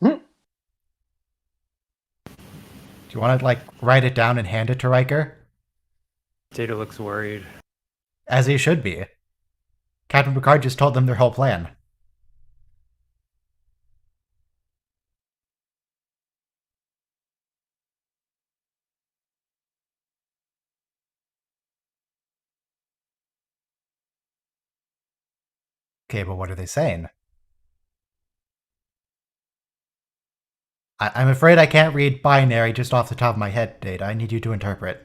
[SPEAKER 6] Hmm.
[SPEAKER 1] Do you want to, write it down and hand it to Riker?
[SPEAKER 7] Data looks worried.
[SPEAKER 1] As he should be. Captain Picard just told them their whole plan. Okay, but what are they saying? I'm afraid I can't read binary just off the top of my head, Data. I need you to interpret.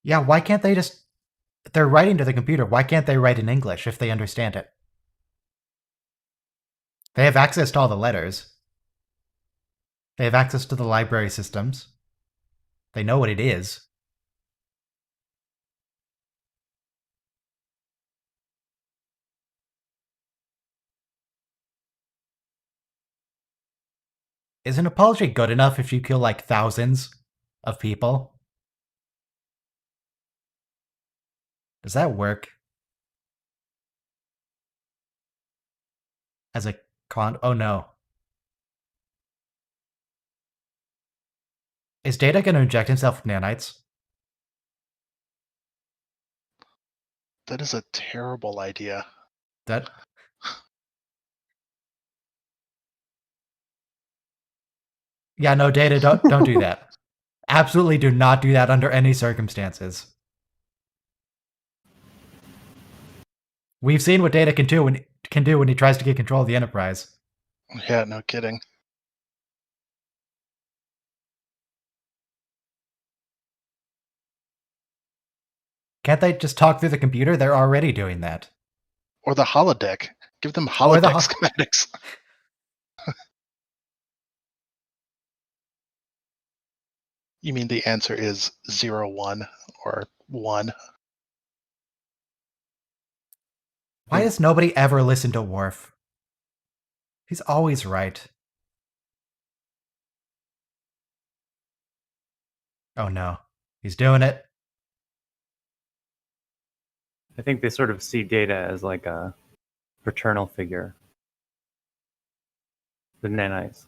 [SPEAKER 1] Yeah, why can't they just... They're writing to the computer. Why can't they write in English if they understand it? They have access to all the letters. They have access to the library systems. They know what it is. Is an apology good enough if you kill thousands of people? Does that work? As a con... Oh no. Is Data going to inject himself with nanites?
[SPEAKER 2] That is a terrible idea.
[SPEAKER 1] That... Yeah, no, Data, don't do that. Absolutely do not do that under any circumstances. We've seen what Data can do when he tries to get control of the Enterprise.
[SPEAKER 2] Yeah, no kidding.
[SPEAKER 1] Can't they just talk through the computer? They're already doing that.
[SPEAKER 2] Or the holodeck. Give them
[SPEAKER 1] Or the
[SPEAKER 2] holodeck schematics. You mean the answer is 0-1 or 1?
[SPEAKER 1] Why does nobody ever listen to Worf? He's always right. Oh no. He's doing it.
[SPEAKER 7] I think they sort of see Data as like a paternal figure. The nanites.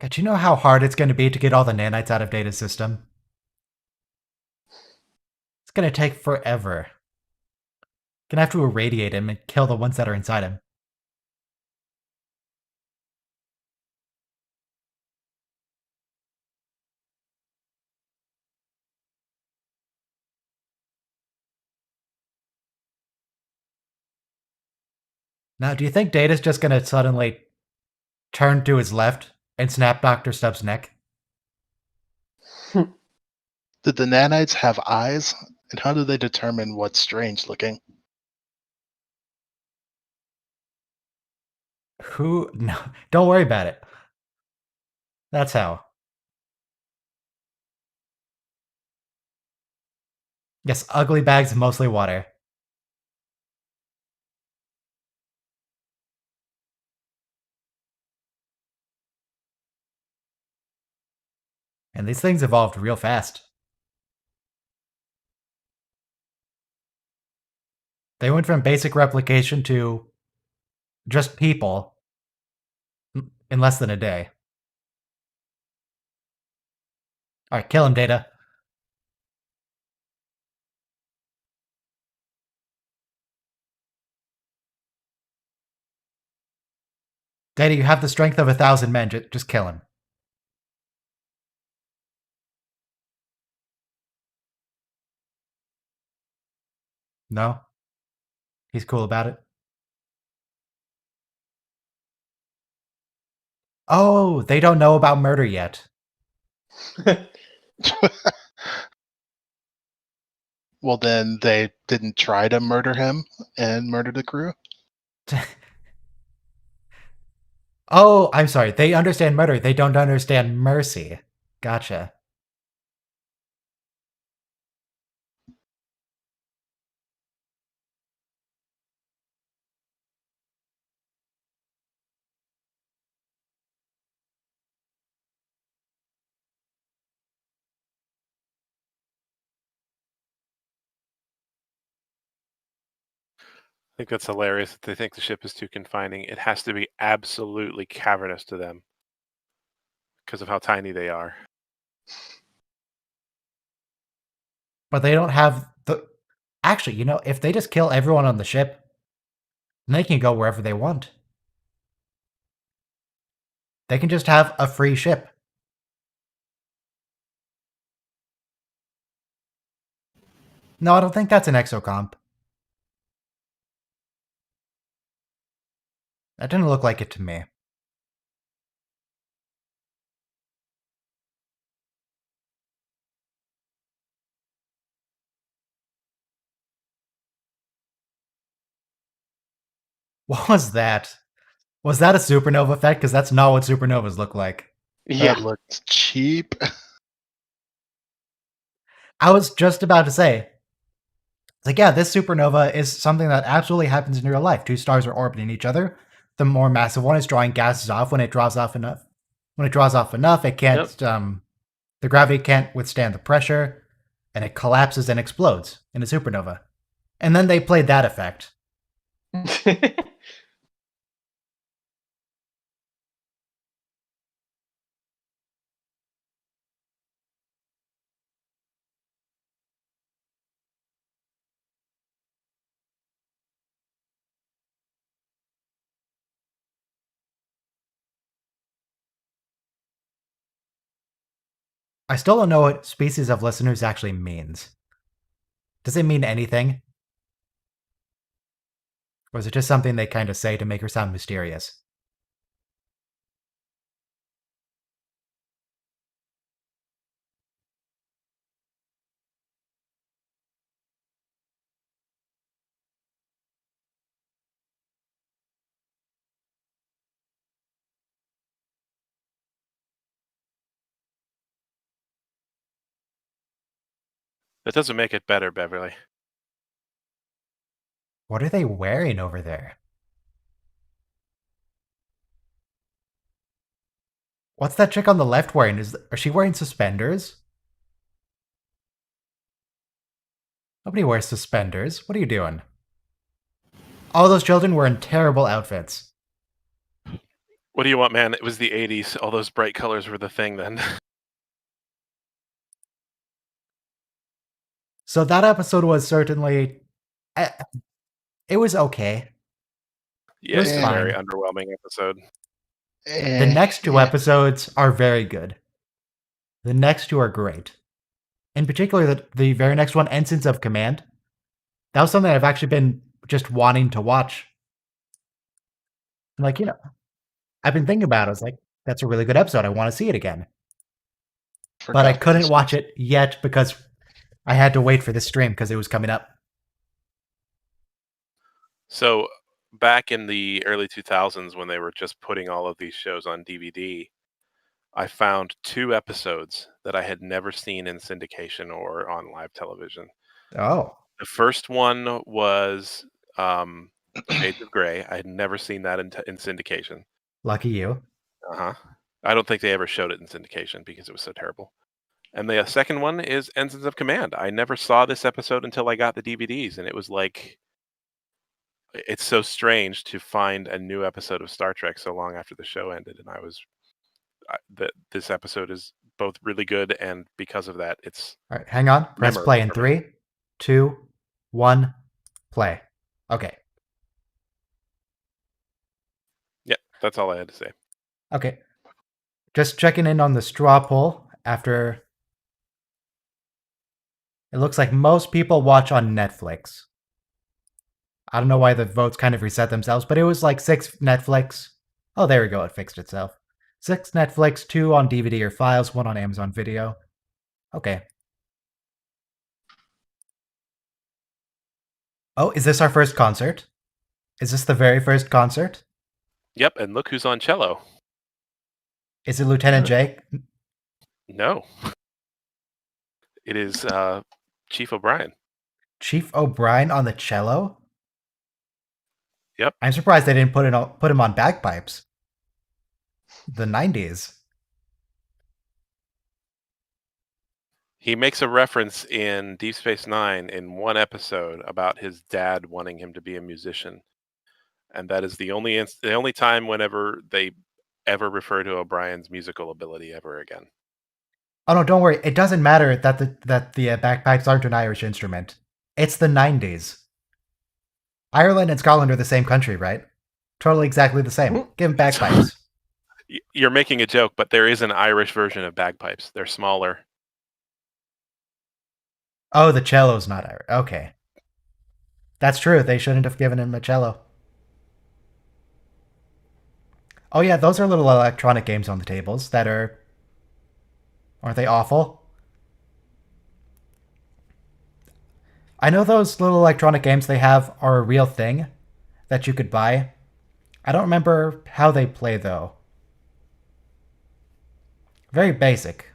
[SPEAKER 1] God, you know how hard it's going to be to get all the nanites out of Data's system? It's going to take forever. Gonna have to irradiate him and kill the ones that are inside him. Now, do you think Data's just gonna suddenly turn to his left and snap Dr. Stubbs' neck?
[SPEAKER 2] Did the nanites have eyes? And how do they determine what's strange looking?
[SPEAKER 1] Who? No, don't worry about it. That's how. Yes, ugly bags, mostly water. And these things evolved real fast. They went from basic replication to just people in less than a day. Alright, kill him, Data. Data, you have the strength of 1,000 men. Just kill him. No? He's cool about it? Oh, they don't know about murder yet.
[SPEAKER 2] Well, then they didn't try to murder him and murder the crew?
[SPEAKER 1] Oh, I'm sorry. They understand murder. They don't understand mercy. Gotcha.
[SPEAKER 5] I think that's hilarious that they think the ship is too confining. It has to be absolutely cavernous to them because of how tiny they are.
[SPEAKER 1] But they don't have the... Actually, you know, if they just kill everyone on the ship, then they can go wherever they want. They can just have a free ship. No, I don't think that's an exocomp. That didn't look like it to me. What was that? Was that a supernova effect? Because that's not what supernovas look like.
[SPEAKER 6] Yeah.
[SPEAKER 2] That looked cheap.
[SPEAKER 1] I was just about to say, like, yeah, this supernova is something that absolutely happens in real life. Two stars are orbiting each other. The more massive one is drawing gases off. When it draws off enough, it can't. The gravity can't withstand the pressure, and it collapses and explodes in a supernova. And then they played that effect. I still don't know what species of listeners actually means. Does it mean anything? Or is it just something they kind of say to make her sound mysterious?
[SPEAKER 5] That doesn't make it better, Beverly.
[SPEAKER 1] What are they wearing over there? What's that chick on the left wearing? Is she wearing suspenders? Nobody wears suspenders. What are you doing? All those children were in terrible outfits.
[SPEAKER 5] What do you want, man? It was the 80s. All those bright colors were the thing then.
[SPEAKER 1] So that episode was certainly... it was okay.
[SPEAKER 5] Yeah,
[SPEAKER 1] was
[SPEAKER 5] it's a
[SPEAKER 1] fine.
[SPEAKER 5] very underwhelming episode.
[SPEAKER 1] The next two episodes are very good. The next two are great. In particular, the very next one, Ensigns of Command. That was something I've actually been just wanting to watch. Like, I've been thinking about it. I was like, that's a really good episode. I want to see it again. But I couldn't watch it yet because I had to wait for the stream because it was coming up.
[SPEAKER 5] So back in the early 2000s when they were just putting all of these shows on DVD, I found 2 episodes that I had never seen in syndication or on live television.
[SPEAKER 1] Oh.
[SPEAKER 5] The first one was Shades of Grey. I had never seen that in syndication.
[SPEAKER 1] Lucky you.
[SPEAKER 5] Uh-huh. I don't think they ever showed it in syndication because it was so terrible. And the second one is Ensigns of Command. I never saw this episode until I got the DVDs, and it was like, it's so strange to find a new episode of Star Trek so long after the show ended, and this episode is both really good, and because of that, it's...
[SPEAKER 1] All right, hang on. Press play in 3, 2, 1, play. Okay.
[SPEAKER 5] Yeah, that's all I had to say.
[SPEAKER 1] Okay. Just checking in on the straw poll after... It looks like most people watch on Netflix. I don't know why the votes kind of reset themselves, but it was like 6 Netflix. Oh, there we go. It fixed itself. 6 Netflix, 2 on DVD or files, 1 on Amazon Video. Okay. Oh, is this our first concert? Is this the very first concert?
[SPEAKER 5] Yep, and look who's on cello.
[SPEAKER 1] Is it Lieutenant Jake?
[SPEAKER 5] No. It is Chief O'Brien.
[SPEAKER 1] Chief O'Brien on the cello?
[SPEAKER 5] Yep.
[SPEAKER 1] I'm surprised they didn't put him on bagpipes. The 90s.
[SPEAKER 5] He makes a reference in Deep Space Nine in one episode about his dad wanting him to be a musician, and that is the only time whenever they ever refer to O'Brien's musical ability ever again.
[SPEAKER 1] Oh no, don't worry. It doesn't matter that the bagpipes aren't an Irish instrument. It's the 90s. Ireland and Scotland are the same country, right? Totally exactly the same. Give them bagpipes.
[SPEAKER 5] You're making a joke, but there is an Irish version of bagpipes. They're smaller.
[SPEAKER 1] Oh, the cello's not Irish. Okay. That's true. They shouldn't have given him a cello. Oh yeah, those are little electronic games on the tables that are... Aren't they awful? I know those little electronic games they have are a real thing that you could buy. I don't remember how they play, though. Very basic.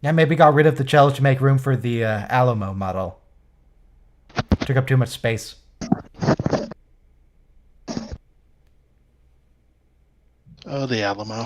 [SPEAKER 1] Yeah, maybe got rid of the cello to make room for the Alamo model. Took up too much space.
[SPEAKER 2] Oh, the Alamo.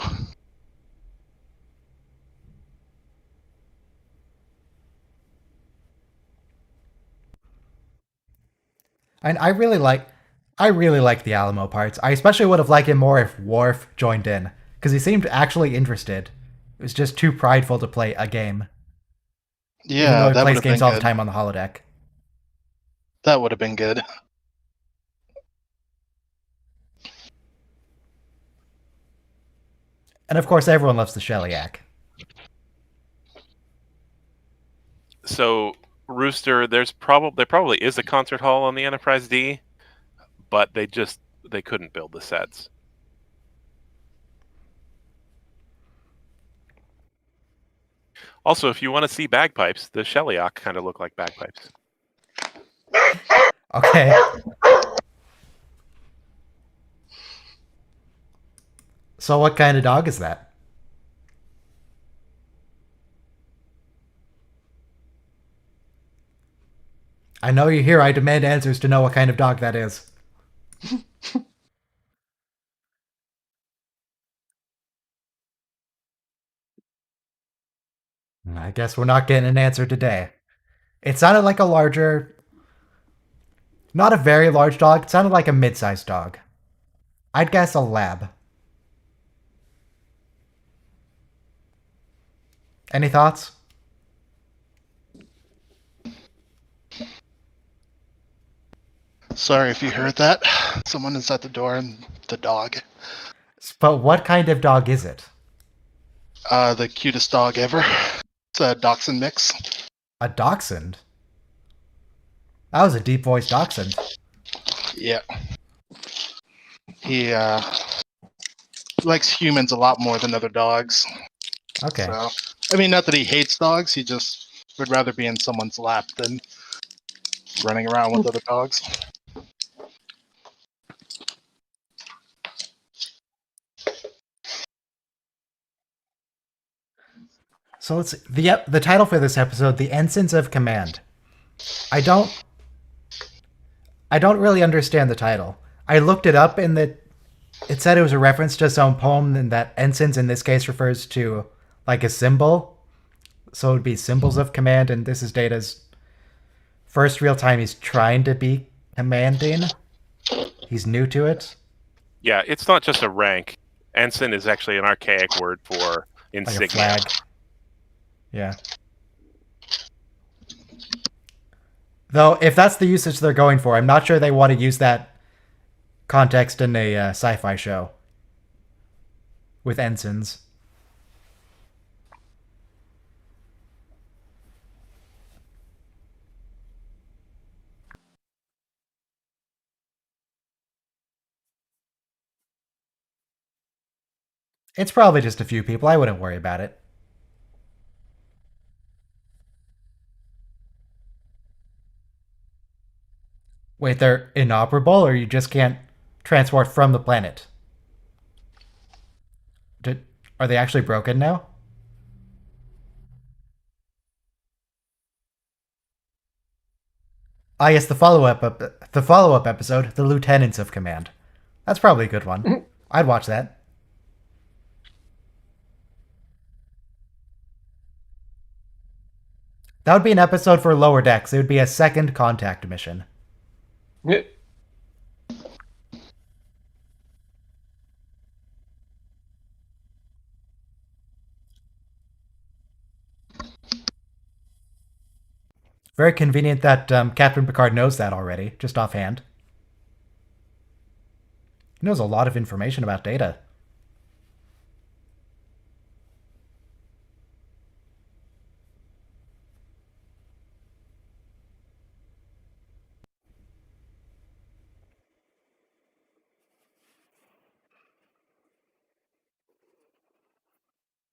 [SPEAKER 1] And I really like the Alamo parts. I especially would have liked it more if Worf joined in, because he seemed actually interested. It was just too prideful to play a game.
[SPEAKER 2] Yeah,
[SPEAKER 1] even though he
[SPEAKER 2] that
[SPEAKER 1] plays
[SPEAKER 2] would have
[SPEAKER 1] games
[SPEAKER 2] been
[SPEAKER 1] all
[SPEAKER 2] good.
[SPEAKER 1] the time on the holodeck.
[SPEAKER 2] That would have been good.
[SPEAKER 1] And of course, everyone loves the Shellyak.
[SPEAKER 5] So, Rooster, there probably is a concert hall on the Enterprise D, but they couldn't build the sets. Also, if you want to see bagpipes, the Shellyak kind of look like bagpipes.
[SPEAKER 1] Okay. So what kind of dog is that? I know you're here. I demand answers to know what kind of dog that is. I guess we're not getting an answer today. It sounded like a larger, not a very large dog. It sounded like a mid-sized dog. I'd guess a lab. Any thoughts?
[SPEAKER 2] Sorry if you heard that. Someone is at the door and the dog.
[SPEAKER 1] But what kind of dog is it?
[SPEAKER 2] The cutest dog ever. It's a dachshund mix.
[SPEAKER 1] A dachshund? That was a deep-voiced dachshund.
[SPEAKER 2] Yeah. He likes humans a lot more than other dogs.
[SPEAKER 1] Okay.
[SPEAKER 2] So, I mean, not that he hates dogs, he just would rather be in someone's lap than running around with other dogs.
[SPEAKER 1] So let's the title for this episode, The Ensigns of Command. I don't really understand the title. I looked it up and it said it was a reference to some poem, and that ensigns in this case refers to like a symbol. So it would be symbols of command, and this is Data's first real time he's trying to be commanding. He's new to it.
[SPEAKER 5] Yeah, it's not just a rank. Ensign is actually an archaic word for insignia.
[SPEAKER 1] Like a flag. Yeah. Though, if that's the usage they're going for, I'm not sure they want to use that context in a sci-fi show with ensigns. It's probably just a few people. I wouldn't worry about it. Wait, they're inoperable, or you just can't transport from the planet? Are they actually broken now? Ah, yes, the follow-up episode, The Lieutenants of Command. That's probably a good one. I'd watch that. That would be an episode for Lower Decks. It would be a second contact mission. Very convenient that Captain Picard knows that already, just offhand. He knows a lot of information about Data.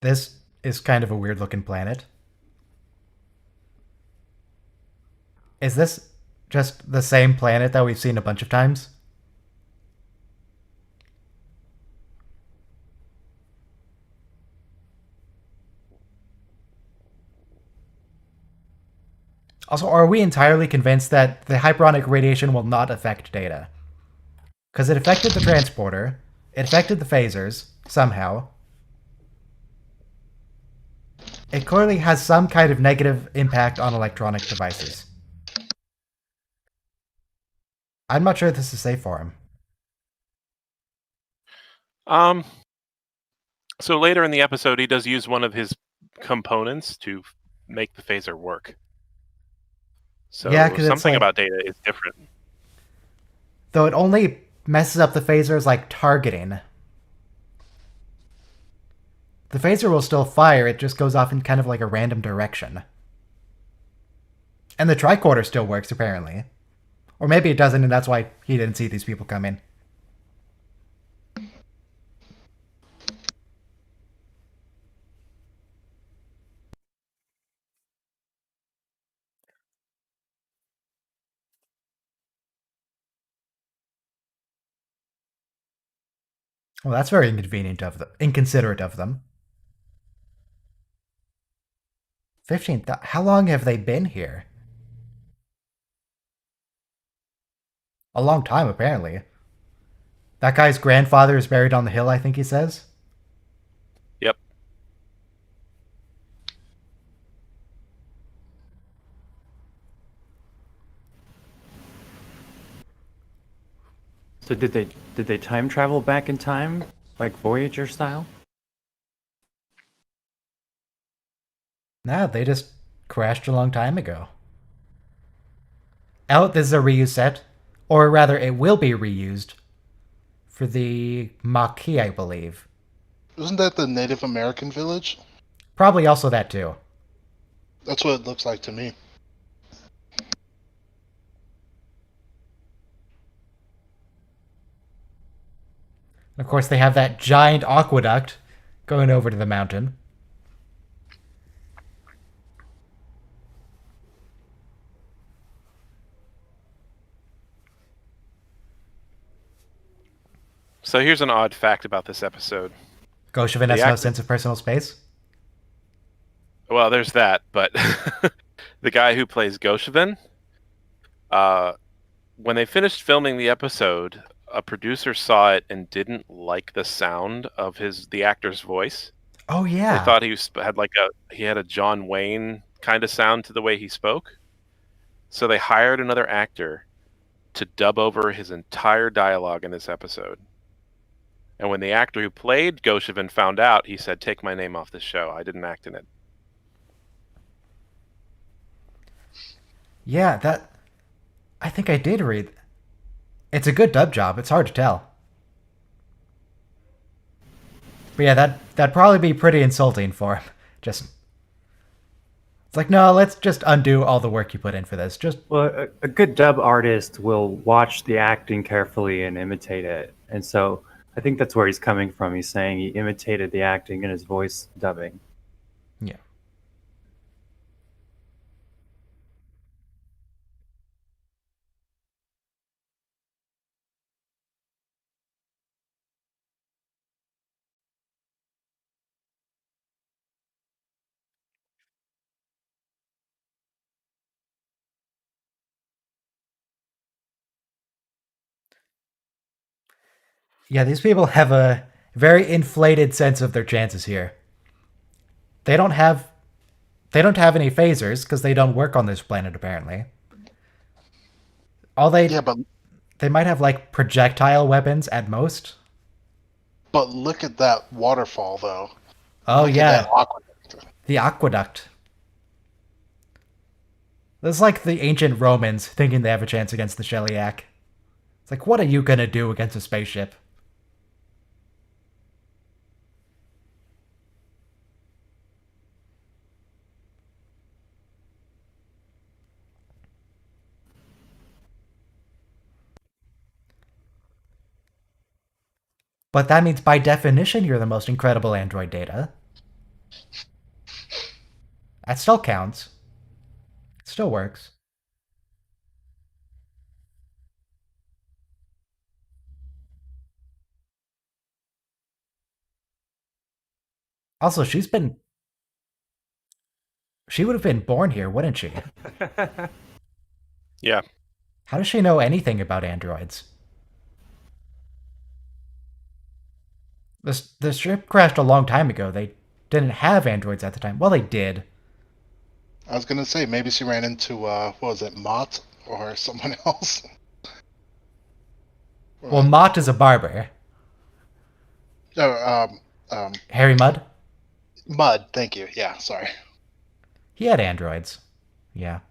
[SPEAKER 1] This is kind of a weird looking planet. Is this just the same planet that we've seen a bunch of times? Also, are we entirely convinced that the hyperonic radiation will not affect Data? Because it affected the transporter, it affected the phasers, somehow. It clearly has some kind of negative impact on electronic devices. I'm not sure this is safe for him.
[SPEAKER 5] So later in the episode, he does use one of his components to make the phaser work. So
[SPEAKER 1] yeah, because
[SPEAKER 5] something about Data is different.
[SPEAKER 1] Though it only messes up the phaser's like targeting. The phaser will still fire, it just goes off in kind of like a random direction. And the tricorder still works, apparently. Or maybe it doesn't, and that's why he didn't see these people come in. Well, that's very inconsiderate of them. 15th. How long have they been here? A long time, apparently. That guy's grandfather is buried on the hill, I think he says.
[SPEAKER 5] Yep.
[SPEAKER 7] So did they time travel back in time, like Voyager style?
[SPEAKER 1] Nah, they just crashed a long time ago. Oh, this is a reused set. Or rather, it will be reused for the Maquis, I believe.
[SPEAKER 2] Isn't that the Native American village?
[SPEAKER 1] Probably also that too.
[SPEAKER 2] That's what it looks like to me.
[SPEAKER 1] Of course, they have that giant aqueduct going over to the mountain.
[SPEAKER 5] So here's an odd fact about this episode.
[SPEAKER 1] Goshevin has no sense of personal space.
[SPEAKER 5] Well, there's that, but the guy who plays Goshevin, when they finished filming the episode, a producer saw it and didn't like the sound of the actor's voice.
[SPEAKER 1] Oh yeah.
[SPEAKER 5] They thought he had a John Wayne kind of sound to the way he spoke. So they hired another actor to dub over his entire dialogue in this episode. And when the actor who played Goshevin found out, he said, "Take my name off this show. I didn't act in it."
[SPEAKER 1] Yeah, I think I did read. It's a good dub job. It's hard to tell. But yeah, that'd probably be pretty insulting for him. It's like, no, let's just undo all the work you put in for this.
[SPEAKER 7] Well, a good dub artist will watch the acting carefully and imitate it. And so I think that's where he's coming from. He's saying he imitated the acting in his voice dubbing.
[SPEAKER 1] Yeah. Yeah, these people have a very inflated sense of their chances here. They don't have any phasers because they don't work on this planet apparently. They might have like projectile weapons at most.
[SPEAKER 2] But look at that waterfall, though.
[SPEAKER 1] Oh
[SPEAKER 2] Look
[SPEAKER 1] yeah,
[SPEAKER 2] at that aqueduct.
[SPEAKER 1] the aqueduct. This is like the ancient Romans thinking they have a chance against the Shellyak. It's like, what are you gonna do against a spaceship? But that means by definition you're the most incredible android, Data. That still counts. It still works. Also, she would have been born here, wouldn't she?
[SPEAKER 5] Yeah.
[SPEAKER 1] How does she know anything about androids? The ship crashed a long time ago. They didn't have androids at the time. Well, they did.
[SPEAKER 2] I was gonna say maybe she ran into what was it, Mott or someone else.
[SPEAKER 1] Well, Mott is a barber. Harry Mudd?
[SPEAKER 2] Mudd, thank you. Yeah, sorry.
[SPEAKER 1] He had androids. Yeah.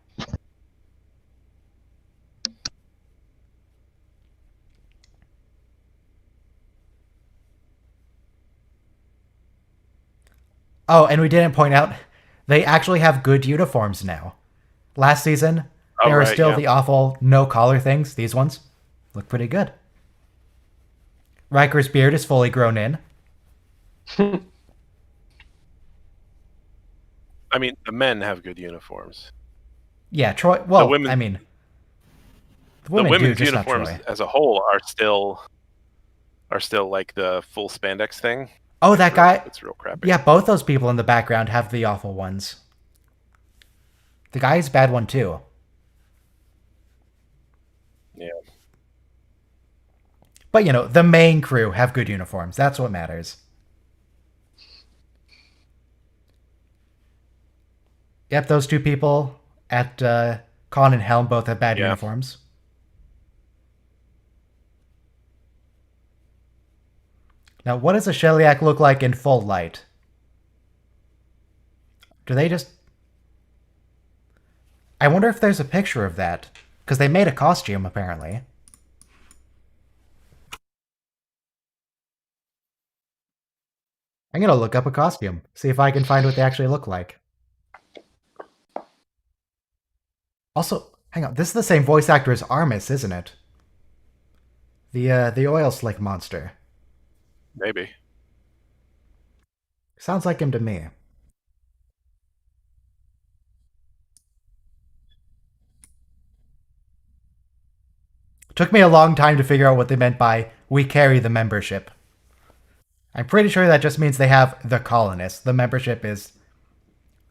[SPEAKER 1] Oh, and we didn't point out, they actually have good uniforms now. Last season, there were still the awful no-collar things. These ones look pretty good. Riker's beard is fully grown in.
[SPEAKER 5] I mean, the men have good uniforms.
[SPEAKER 1] Yeah, Troy. Well,
[SPEAKER 5] the women's uniforms as a whole are still like the full spandex thing.
[SPEAKER 1] Oh, that guy.
[SPEAKER 5] It's real crappy.
[SPEAKER 1] Yeah, both those people in the background have the awful ones. The guy's bad one too.
[SPEAKER 5] Yeah.
[SPEAKER 1] But, the main crew have good uniforms. That's what matters. Yep, those two people at Con and Helm both have bad
[SPEAKER 5] Yeah.
[SPEAKER 1] uniforms. Now, what does a Shellyak look like in full light? Do they just... I wonder if there's a picture of that. Because they made a costume, apparently. I'm gonna look up a costume. See if I can find what they actually look like. Also, hang on. This is the same voice actor as Armis, isn't it? The oil slick monster.
[SPEAKER 5] Maybe.
[SPEAKER 1] Sounds like him to me. Took me a long time to figure out what they meant by "we carry the membership." I'm pretty sure that just means they have the colonists. The membership is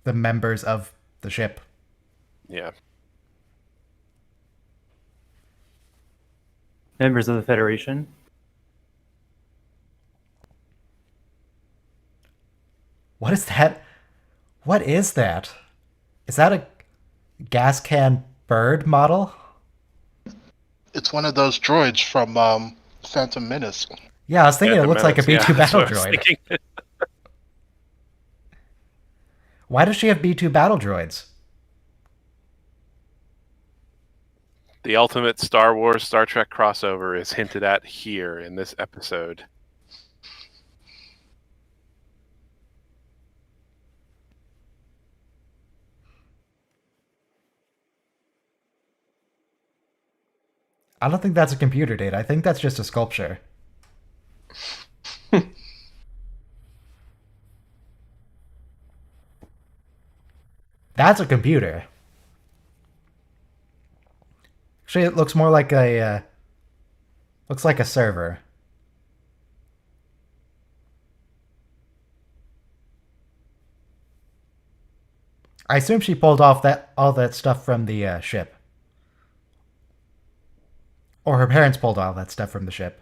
[SPEAKER 1] the members of the ship.
[SPEAKER 5] Yeah.
[SPEAKER 7] Members of the Federation.
[SPEAKER 1] What is that? What is that? Is that a gas can bird model?
[SPEAKER 2] It's one of those droids from Phantom Menace.
[SPEAKER 1] Yeah, I was thinking it looks like a B2
[SPEAKER 5] Yeah, that's
[SPEAKER 1] battle
[SPEAKER 5] what I was
[SPEAKER 1] droid.
[SPEAKER 5] thinking.
[SPEAKER 1] Why does she have B2 battle droids?
[SPEAKER 5] The ultimate Star Wars Star Trek crossover is hinted at here in this episode.
[SPEAKER 1] I don't think that's a computer data. I think that's just a sculpture. That's a computer. Actually, it looks more like a... looks like a server. I assume she pulled off all that stuff from the ship. Or her parents pulled all that stuff from the ship.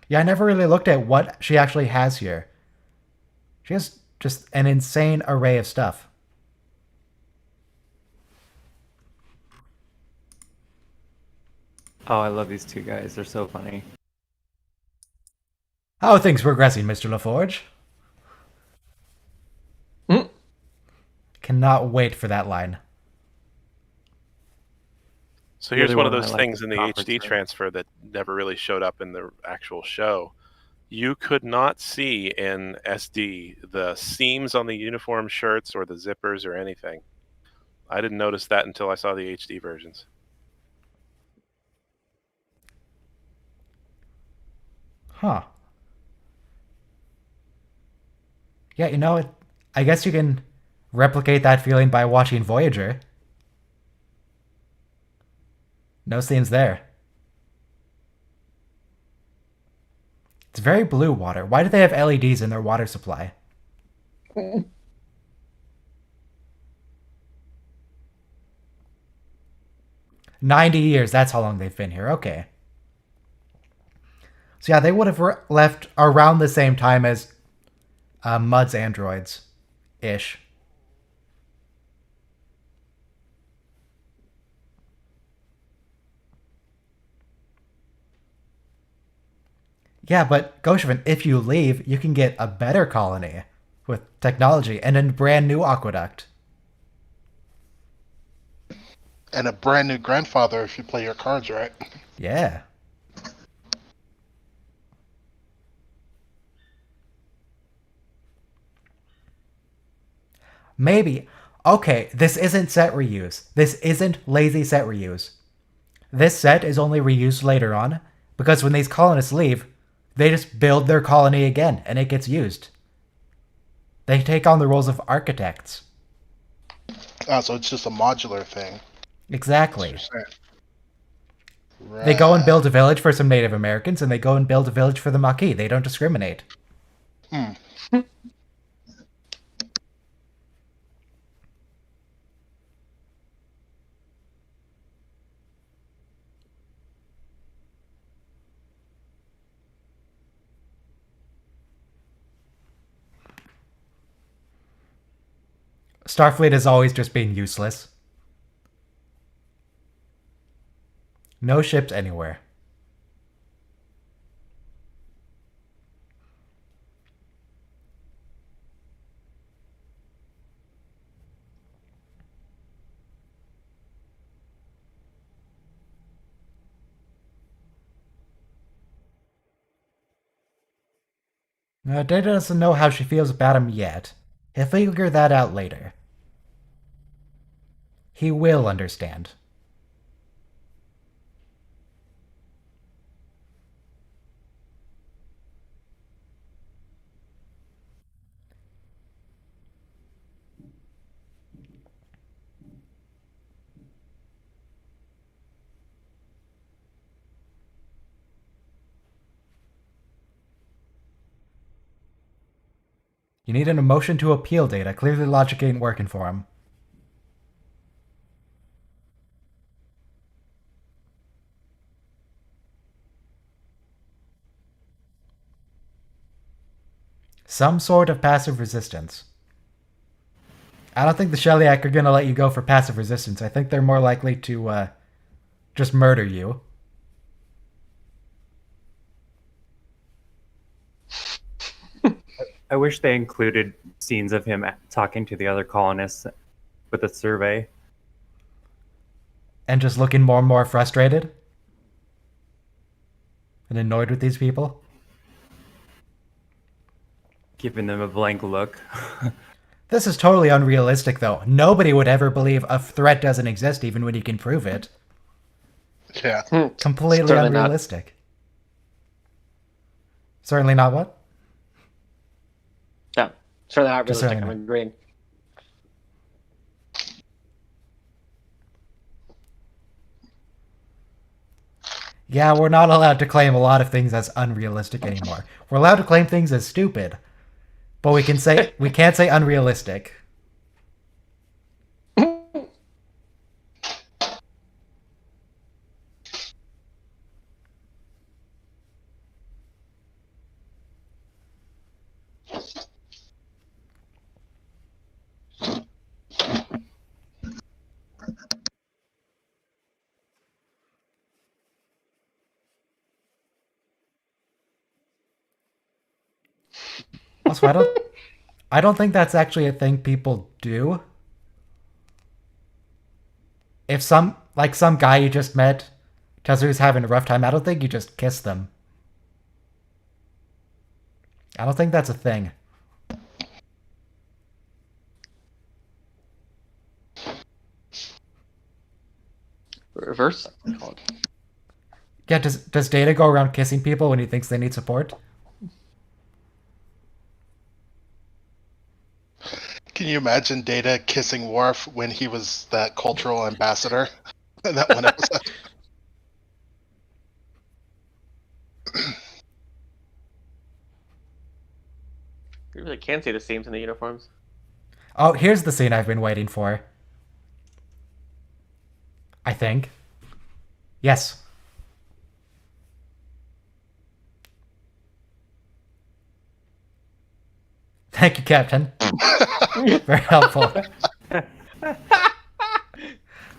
[SPEAKER 1] Yeah, I never really looked at what she actually has here. She has just an insane array of stuff.
[SPEAKER 7] Oh, I love these two guys. They're so funny.
[SPEAKER 1] How are things progressing, Mr. LaForge? Cannot wait for that line.
[SPEAKER 5] So here's
[SPEAKER 7] Really
[SPEAKER 5] one of
[SPEAKER 7] one
[SPEAKER 5] those
[SPEAKER 7] I like
[SPEAKER 5] things
[SPEAKER 7] is
[SPEAKER 5] in the
[SPEAKER 7] conference
[SPEAKER 5] HD
[SPEAKER 7] room.
[SPEAKER 5] transfer that never really showed up in the actual show. You could not see in SD the seams on the uniform shirts or the zippers or anything. I didn't notice that until I saw the HD versions.
[SPEAKER 1] Huh. Yeah, I guess you can replicate that feeling by watching Voyager. No scenes there. It's very blue water. Why do they have LEDs in their water supply? 90 years, that's how long they've been here. Okay. So yeah, they would have left around the same time as Mudd's androids. Ish. Yeah, but Goshevin, if you leave, you can get a better colony with technology and a brand new aqueduct.
[SPEAKER 2] And a brand new grandfather if you play your cards right.
[SPEAKER 1] Yeah. Maybe. Okay, this isn't set reuse. This isn't lazy set reuse. This set is only reused later on, because when these colonists leave, they just build their colony again, and it gets used. They take on the roles of architects.
[SPEAKER 2] So it's just a modular thing.
[SPEAKER 1] Exactly.
[SPEAKER 2] Right.
[SPEAKER 1] They go and build a village for some Native Americans, and they go and build a village for the Maquis. They don't discriminate. Starfleet has always just been useless. No ships anywhere. Data doesn't know how she feels about him yet. He'll figure that out later. He will understand. You need an emotion to appeal, Data. Clearly logic ain't working for him. Some sort of passive resistance. I don't think the Shellyak are gonna let you go for passive resistance. I think they're more likely to, just murder you.
[SPEAKER 7] I wish they included scenes of him talking to the other colonists with a survey.
[SPEAKER 1] And just looking more and more frustrated. And annoyed with these people.
[SPEAKER 7] Giving them a blank look.
[SPEAKER 1] This is totally unrealistic, though. Nobody would ever believe a threat doesn't exist even when you can prove it.
[SPEAKER 2] Yeah.
[SPEAKER 1] Completely
[SPEAKER 6] Certainly
[SPEAKER 1] unrealistic. Certainly not what?
[SPEAKER 6] Yeah, certainly not
[SPEAKER 1] Just
[SPEAKER 6] realistic.
[SPEAKER 1] certainly
[SPEAKER 6] I'm agreeing.
[SPEAKER 1] Yeah, we're not allowed to claim a lot of things as unrealistic anymore. We're allowed to claim things as stupid. But we can't say unrealistic. Also, I don't think that's actually a thing people do. If some guy you just met tells you he's having a rough time, I don't think you just kiss them. I don't think that's a thing.
[SPEAKER 6] Reverse.
[SPEAKER 1] Yeah, does Data go around kissing people when he thinks they need support?
[SPEAKER 2] Can you imagine Data kissing Worf when he was that cultural ambassador? In that one episode.
[SPEAKER 6] You really can see the seams in the uniforms.
[SPEAKER 1] Oh, here's the scene I've been waiting for. I think. Yes. Thank you, Captain. Very helpful.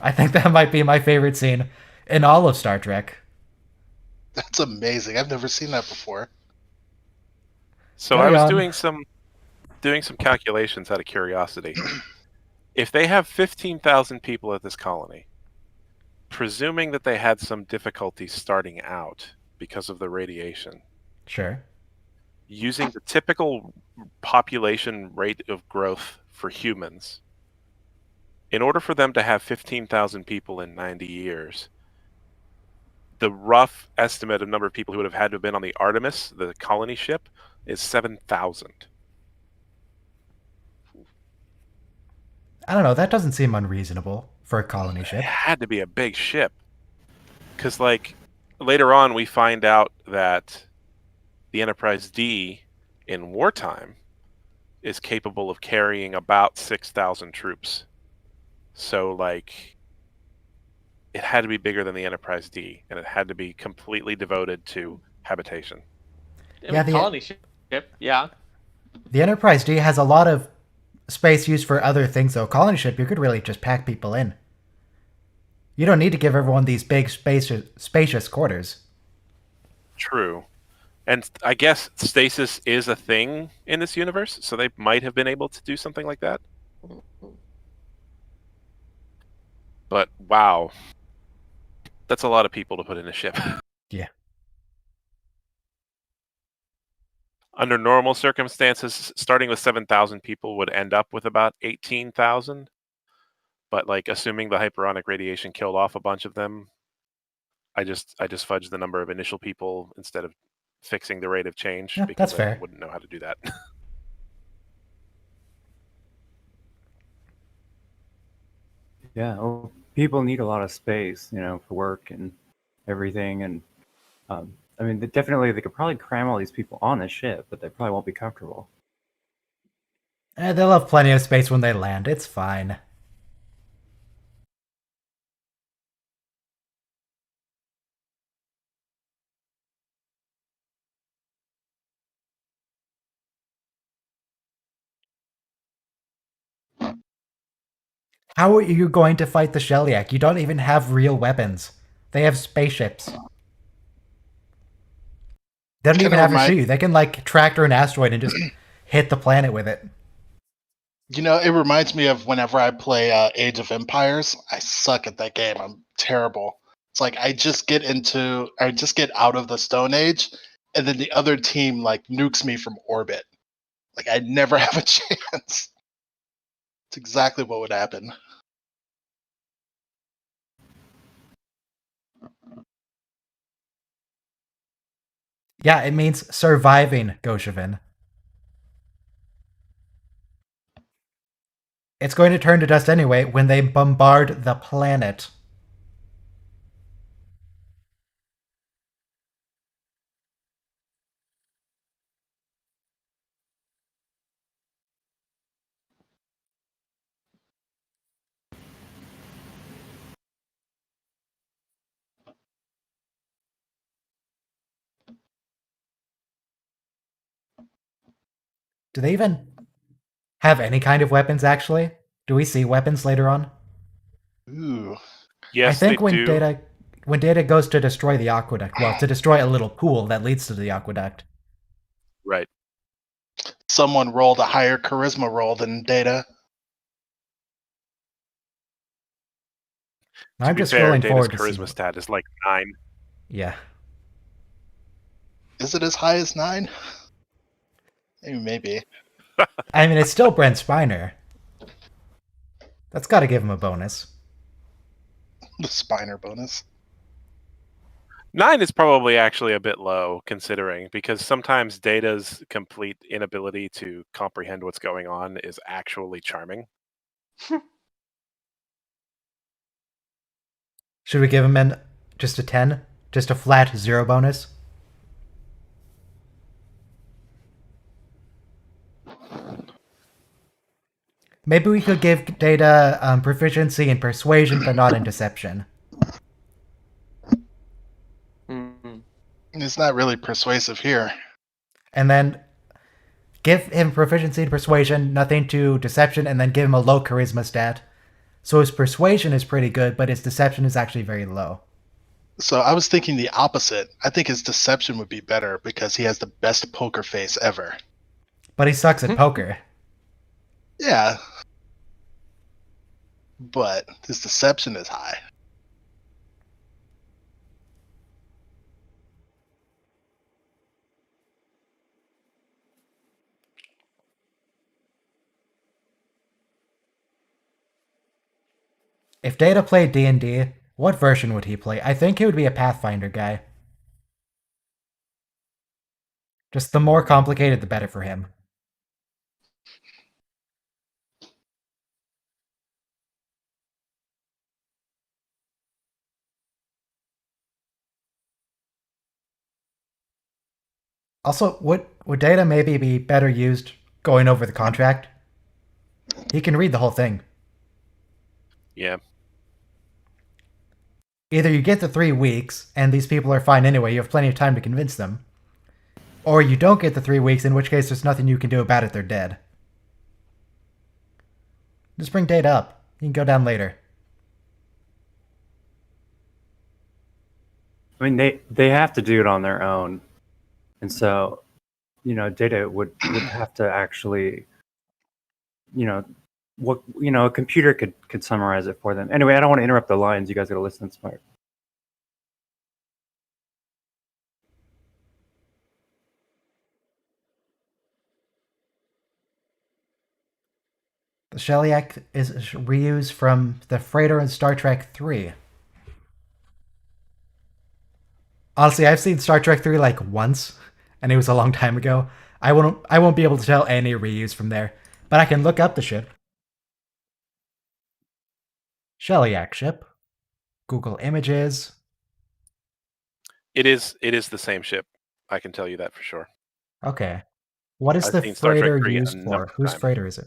[SPEAKER 1] I think that might be my favorite scene in all of Star Trek.
[SPEAKER 2] That's amazing. I've never seen that before.
[SPEAKER 5] So
[SPEAKER 1] Carry
[SPEAKER 5] I was
[SPEAKER 1] on.
[SPEAKER 5] doing some calculations out of curiosity. If they have 15,000 people at this colony, presuming that they had some difficulties starting out because of the radiation,
[SPEAKER 1] Sure.
[SPEAKER 5] using the typical population rate of growth for humans, in order for them to have 15,000 people in 90 years, the rough estimate of number of people who would have had to have been on the Artemis, the colony ship, is 7,000.
[SPEAKER 1] I don't know, that doesn't seem unreasonable for a colony ship.
[SPEAKER 5] It had to be a big ship. Because, like, later on we find out that the Enterprise D in wartime is capable of carrying about 6,000 troops. So, like, it had to be bigger than the Enterprise D, and it had to be completely devoted to habitation.
[SPEAKER 1] Yeah,
[SPEAKER 6] Colony ship. Yeah.
[SPEAKER 1] The Enterprise D has a lot of space used for other things, though. Colony ship, you could really just pack people in. You don't need to give everyone these big, spacious quarters.
[SPEAKER 5] True. And I guess stasis is a thing in this universe, so they might have been able to do something like that. But wow. That's a lot of people to put in a ship.
[SPEAKER 1] Yeah.
[SPEAKER 5] Under normal circumstances, starting with 7,000 people would end up with about 18,000. But like assuming the hyperonic radiation killed off a bunch of them, I just fudged the number of initial people instead of fixing the rate of change,
[SPEAKER 1] Yeah,
[SPEAKER 5] because
[SPEAKER 1] that's fair.
[SPEAKER 5] I wouldn't know how to do that.
[SPEAKER 7] Yeah, well, people need a lot of space, for work and everything. And I mean, definitely they could probably cram all these people on the ship, but they probably won't be comfortable.
[SPEAKER 1] They'll have plenty of space when they land. It's fine. How are you going to fight the Shellyak? You don't even have real weapons. They have spaceships. They don't even have to shoot you. They can, tractor an asteroid and just hit the planet with it.
[SPEAKER 2] It reminds me of whenever I play Age of Empires. I suck at that game. I'm terrible. It's like I just get out of the Stone Age, and then the other team nukes me from orbit. I never have a chance. It's exactly what would happen.
[SPEAKER 1] Yeah, it means surviving, Goshevin. It's going to turn to dust anyway when they bombard the planet. Do they even have any kind of weapons, actually? Do we see weapons later on?
[SPEAKER 2] Ooh.
[SPEAKER 5] Yes,
[SPEAKER 1] I think
[SPEAKER 5] they do.
[SPEAKER 1] when Data goes to destroy the aqueduct, to destroy a little pool that leads to the aqueduct.
[SPEAKER 5] Right.
[SPEAKER 2] Someone rolled a higher charisma roll than Data.
[SPEAKER 1] I'm
[SPEAKER 5] To be
[SPEAKER 1] just
[SPEAKER 5] fair,
[SPEAKER 1] rolling
[SPEAKER 5] Data's
[SPEAKER 1] forward to
[SPEAKER 5] charisma
[SPEAKER 1] see.
[SPEAKER 5] stat is 9.
[SPEAKER 1] Yeah.
[SPEAKER 2] Is it as high as 9? Maybe.
[SPEAKER 1] I mean, it's still Brent Spiner. That's got to give him a bonus.
[SPEAKER 2] The Spiner bonus.
[SPEAKER 5] 9 is probably actually a bit low, considering, because sometimes Data's complete inability to comprehend what's going on is actually charming.
[SPEAKER 1] Should we give him just a 10? Just a flat 0 bonus? Maybe we could give Data proficiency in persuasion, but not in deception.
[SPEAKER 2] It's not really persuasive here.
[SPEAKER 1] And then give him proficiency in persuasion, nothing to deception, and then give him a low charisma stat. So his persuasion is pretty good, but his deception is actually very low.
[SPEAKER 2] So I was thinking the opposite. I think his deception would be better because he has the best poker face ever.
[SPEAKER 1] But he sucks at poker.
[SPEAKER 2] Yeah. But his deception is high.
[SPEAKER 1] If Data played D&D, what version would he play? I think he would be a Pathfinder guy. Just the more complicated, the better for him. Also, would Data maybe be better used going over the contract? He can read the whole thing.
[SPEAKER 5] Yeah.
[SPEAKER 1] Either you get the 3 weeks, and these people are fine anyway, you have plenty of time to convince them. Or you don't get the 3 weeks, in which case there's nothing you can do about it, they're dead. Just bring Data up. You can go down later.
[SPEAKER 7] I mean, they have to do it on their own, and so, Data would have to actually, a computer could summarize it for them. Anyway, I don't want to interrupt the lines. You guys got to listen smart.
[SPEAKER 1] The Shellyak is reused from the freighter in Star Trek 3. Honestly, I've seen Star Trek 3 like once, and it was a long time ago. I won't be able to tell any reuse from there, but I can look up the ship. Shellyak ship. Google Images.
[SPEAKER 5] It is the same ship. I can tell you that for sure.
[SPEAKER 1] Okay. What is
[SPEAKER 5] I've
[SPEAKER 1] the
[SPEAKER 5] seen Star Trek
[SPEAKER 1] freighter
[SPEAKER 5] 3 a
[SPEAKER 1] used
[SPEAKER 5] number
[SPEAKER 1] for?
[SPEAKER 5] of
[SPEAKER 1] Whose
[SPEAKER 5] times.
[SPEAKER 1] freighter is it?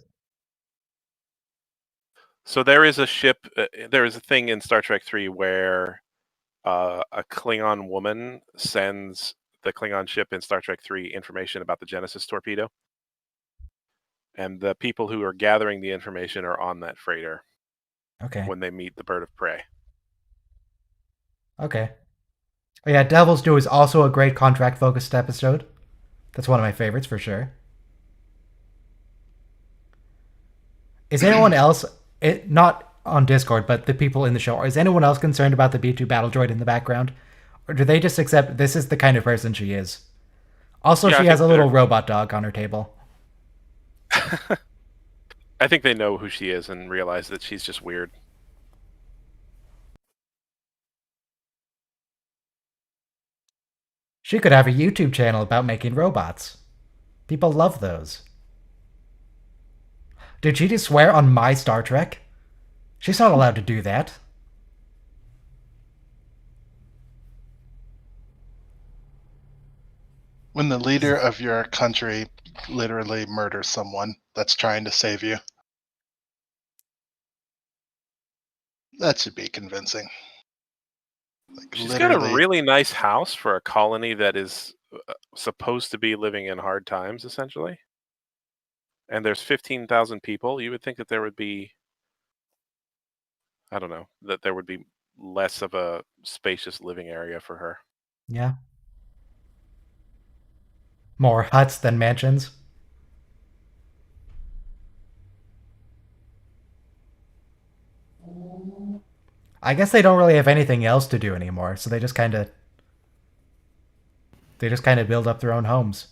[SPEAKER 5] So there is a ship. There is a thing in Star Trek 3 where a Klingon woman sends the Klingon ship in Star Trek 3 information about the Genesis torpedo. And the people who are gathering the information are on that freighter.
[SPEAKER 1] Okay.
[SPEAKER 5] When they meet the bird of prey.
[SPEAKER 1] Okay. Oh yeah, Devil's Due is also a great contract-focused episode. That's one of my favorites for sure. Is anyone else, not on Discord, but the people in the show, is anyone else concerned about the B2 battle droid in the background? Or do they just accept this is the kind of person she is? Also,
[SPEAKER 5] Yeah,
[SPEAKER 1] she has a little robot dog on her table.
[SPEAKER 5] I think they know who she is and realize that she's just weird.
[SPEAKER 1] She could have a YouTube channel about making robots. People love those. Did she just swear on my Star Trek? She's not allowed to do that.
[SPEAKER 2] When the leader of your country literally murders someone that's trying to save you, that should be convincing. Like,
[SPEAKER 5] She's got a really nice house for a colony that is supposed to be living in hard times, essentially. And there's 15,000 people. You would think that there would be, I don't know, that there would be less of a spacious living area for her.
[SPEAKER 1] Yeah. More huts than mansions. I guess they don't really have anything else to do anymore, so they just kind of build up their own homes.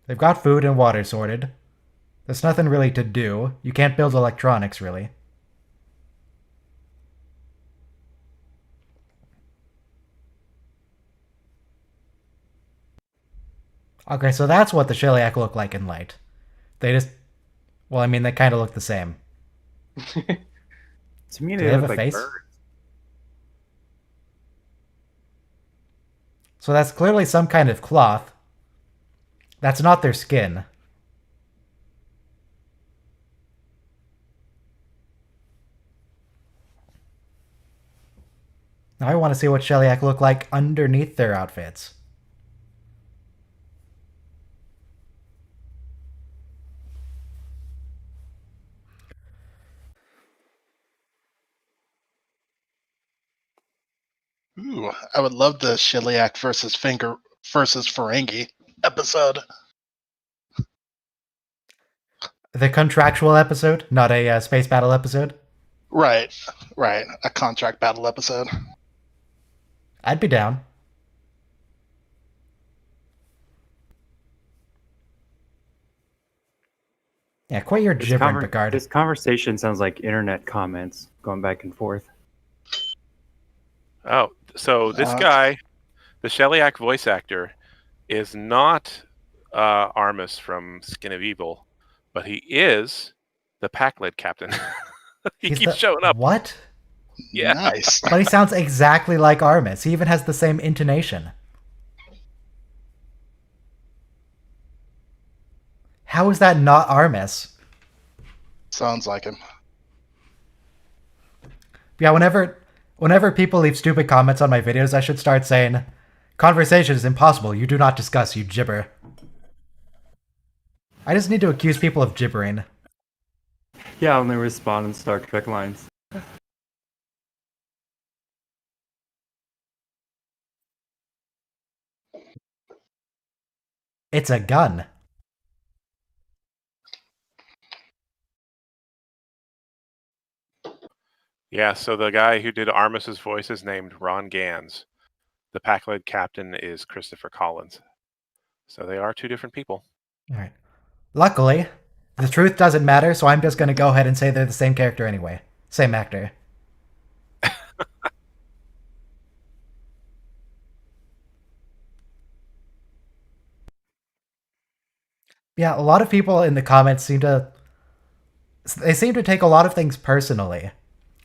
[SPEAKER 1] They've got food and water sorted. There's nothing really to do. You can't build electronics, really. Okay, so that's what the Shellyak look like in light. They just... Well, I mean, they kind of look the same.
[SPEAKER 7] To me,
[SPEAKER 1] Do
[SPEAKER 7] they
[SPEAKER 1] have
[SPEAKER 7] look
[SPEAKER 1] a
[SPEAKER 7] like
[SPEAKER 1] face?
[SPEAKER 7] birds.
[SPEAKER 1] So that's clearly some kind of cloth. That's not their skin. Now I want to see what Shellyak look like underneath their outfits.
[SPEAKER 2] Ooh, I would love the Shellyak versus Ferengi episode.
[SPEAKER 1] The contractual episode, not a space battle episode.
[SPEAKER 2] Right. A contract battle episode.
[SPEAKER 1] I'd be down. Yeah, quit your gibbering, Picard.
[SPEAKER 7] This conversation sounds like internet comments going back and forth.
[SPEAKER 5] Oh, so this guy, the Shellyak voice actor, is not Armus from Skin of Evil, but he is the MacLeod captain. He keeps showing up.
[SPEAKER 1] What?
[SPEAKER 5] Yeah.
[SPEAKER 2] Nice.
[SPEAKER 1] But he sounds exactly like Armus. He even has the same intonation. How is that not Armus?
[SPEAKER 2] Sounds like him.
[SPEAKER 1] Yeah, whenever people leave stupid comments on my videos, I should start saying, "Conversation is impossible. You do not discuss, you gibber." I just need to accuse people of gibbering.
[SPEAKER 7] Yeah, I only respond in Star Trek lines.
[SPEAKER 1] It's a gun.
[SPEAKER 5] Yeah, so the guy who did Armis's voice is named Ron Gans. The MacLeod captain is Christopher Collins. So they are two different people.
[SPEAKER 1] All right. Luckily, the truth doesn't matter, so I'm just going to go ahead and say they're the same character anyway. Same actor. Yeah, a lot of people in the comments seem to take a lot of things personally.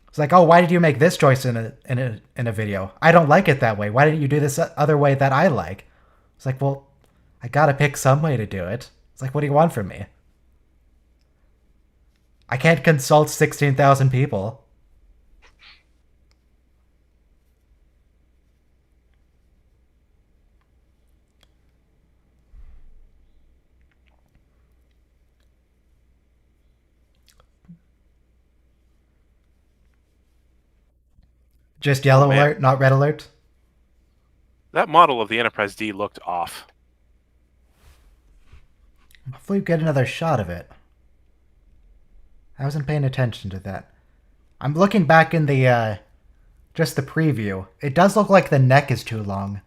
[SPEAKER 1] It's like, oh, why did you make this choice in a video? I don't like it that way. Why didn't you do this other way that I like? It's like, well, I gotta pick some way to do it. It's like, what do you want from me? I can't consult 16,000 people. Just yellow alert, not red alert?
[SPEAKER 5] That model of the Enterprise D looked off.
[SPEAKER 1] Hopefully we get another shot of it. I wasn't paying attention to that. I'm looking back in the, just the preview. It does look like the neck is too long.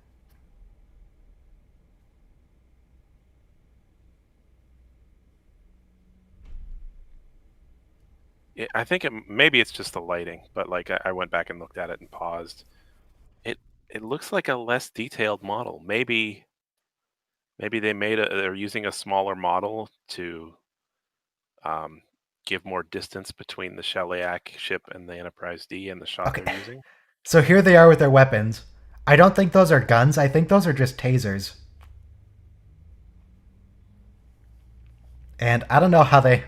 [SPEAKER 5] I think maybe it's just the lighting, but like I went back and looked at it and paused. It looks like a less detailed model. Maybe they're using a smaller model to give more distance between the Sheliak ship and the Enterprise D and the shot they're using.
[SPEAKER 1] So here they are with their weapons. I don't think those are guns. I think those are just tasers. And I don't know how they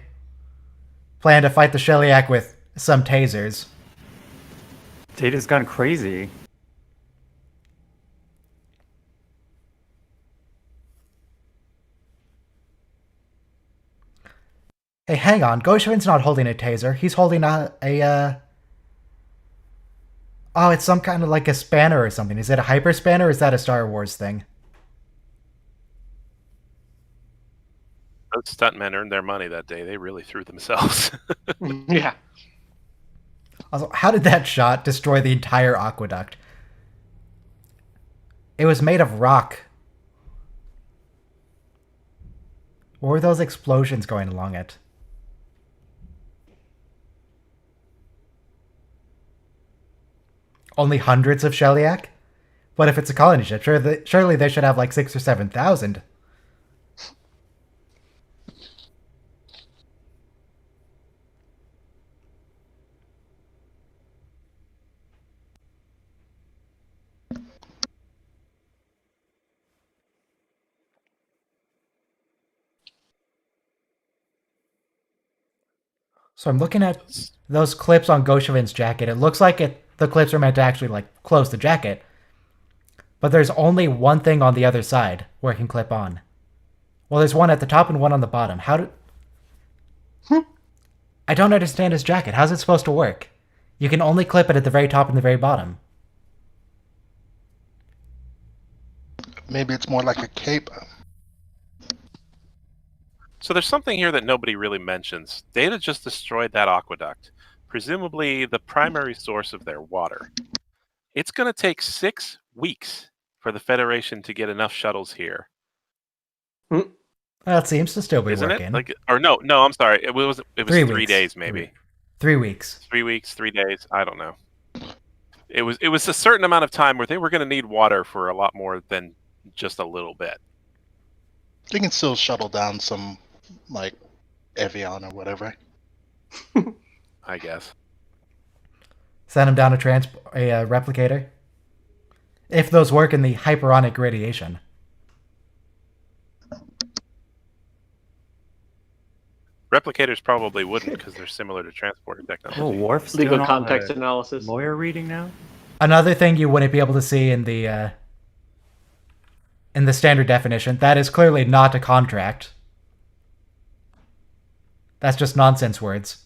[SPEAKER 1] plan to fight the Sheliak with some tasers.
[SPEAKER 7] Data's gone crazy.
[SPEAKER 1] Hey, hang on. Goshavin's not holding a taser. He's holding oh, it's some kind of like a spanner or something. Is it a hyper spanner or is that a Star Wars thing?
[SPEAKER 5] Those stuntmen earned their money that day. They really threw themselves.
[SPEAKER 6] Yeah.
[SPEAKER 1] Also, how did that shot destroy the entire aqueduct? It was made of rock. What were those explosions going along it? Only hundreds of Sheliak? But if it's a colony ship, surely they should have like 6,000 or 7,000. So I'm looking at those clips on Goshavin's jacket. It looks like the clips are meant to actually like close the jacket. But there's only one thing on the other side where it can clip on. Well, there's one at the top and one on the bottom. I don't understand his jacket. How's it supposed to work? You can only clip it at the very top and the very bottom.
[SPEAKER 2] Maybe it's more like a cape.
[SPEAKER 5] So there's something here that nobody really mentions. Data just destroyed that aqueduct, presumably the primary source of their water. It's going to take 6 weeks for the Federation to get enough shuttles here.
[SPEAKER 1] Well, it seems to still be
[SPEAKER 5] Isn't
[SPEAKER 1] working.
[SPEAKER 5] it? Like, or no, I'm sorry. It was 3 days, maybe.
[SPEAKER 1] 3 weeks.
[SPEAKER 5] 3 weeks, 3 days. I don't know. It was a certain amount of time where they were going to need water for a lot more than just a little bit.
[SPEAKER 2] They can still shuttle down some, like, Evian or whatever.
[SPEAKER 5] I guess.
[SPEAKER 1] Send him down a replicator. If those work in the hyperonic radiation.
[SPEAKER 5] Replicators probably wouldn't because they're similar to transporter technology.
[SPEAKER 7] Oh, Worf's
[SPEAKER 6] Legal
[SPEAKER 7] doing all
[SPEAKER 6] context
[SPEAKER 7] the
[SPEAKER 6] analysis.
[SPEAKER 7] lawyer reading now?
[SPEAKER 1] Another thing you wouldn't be able to see in the standard definition, that is clearly not a contract. That's just nonsense words.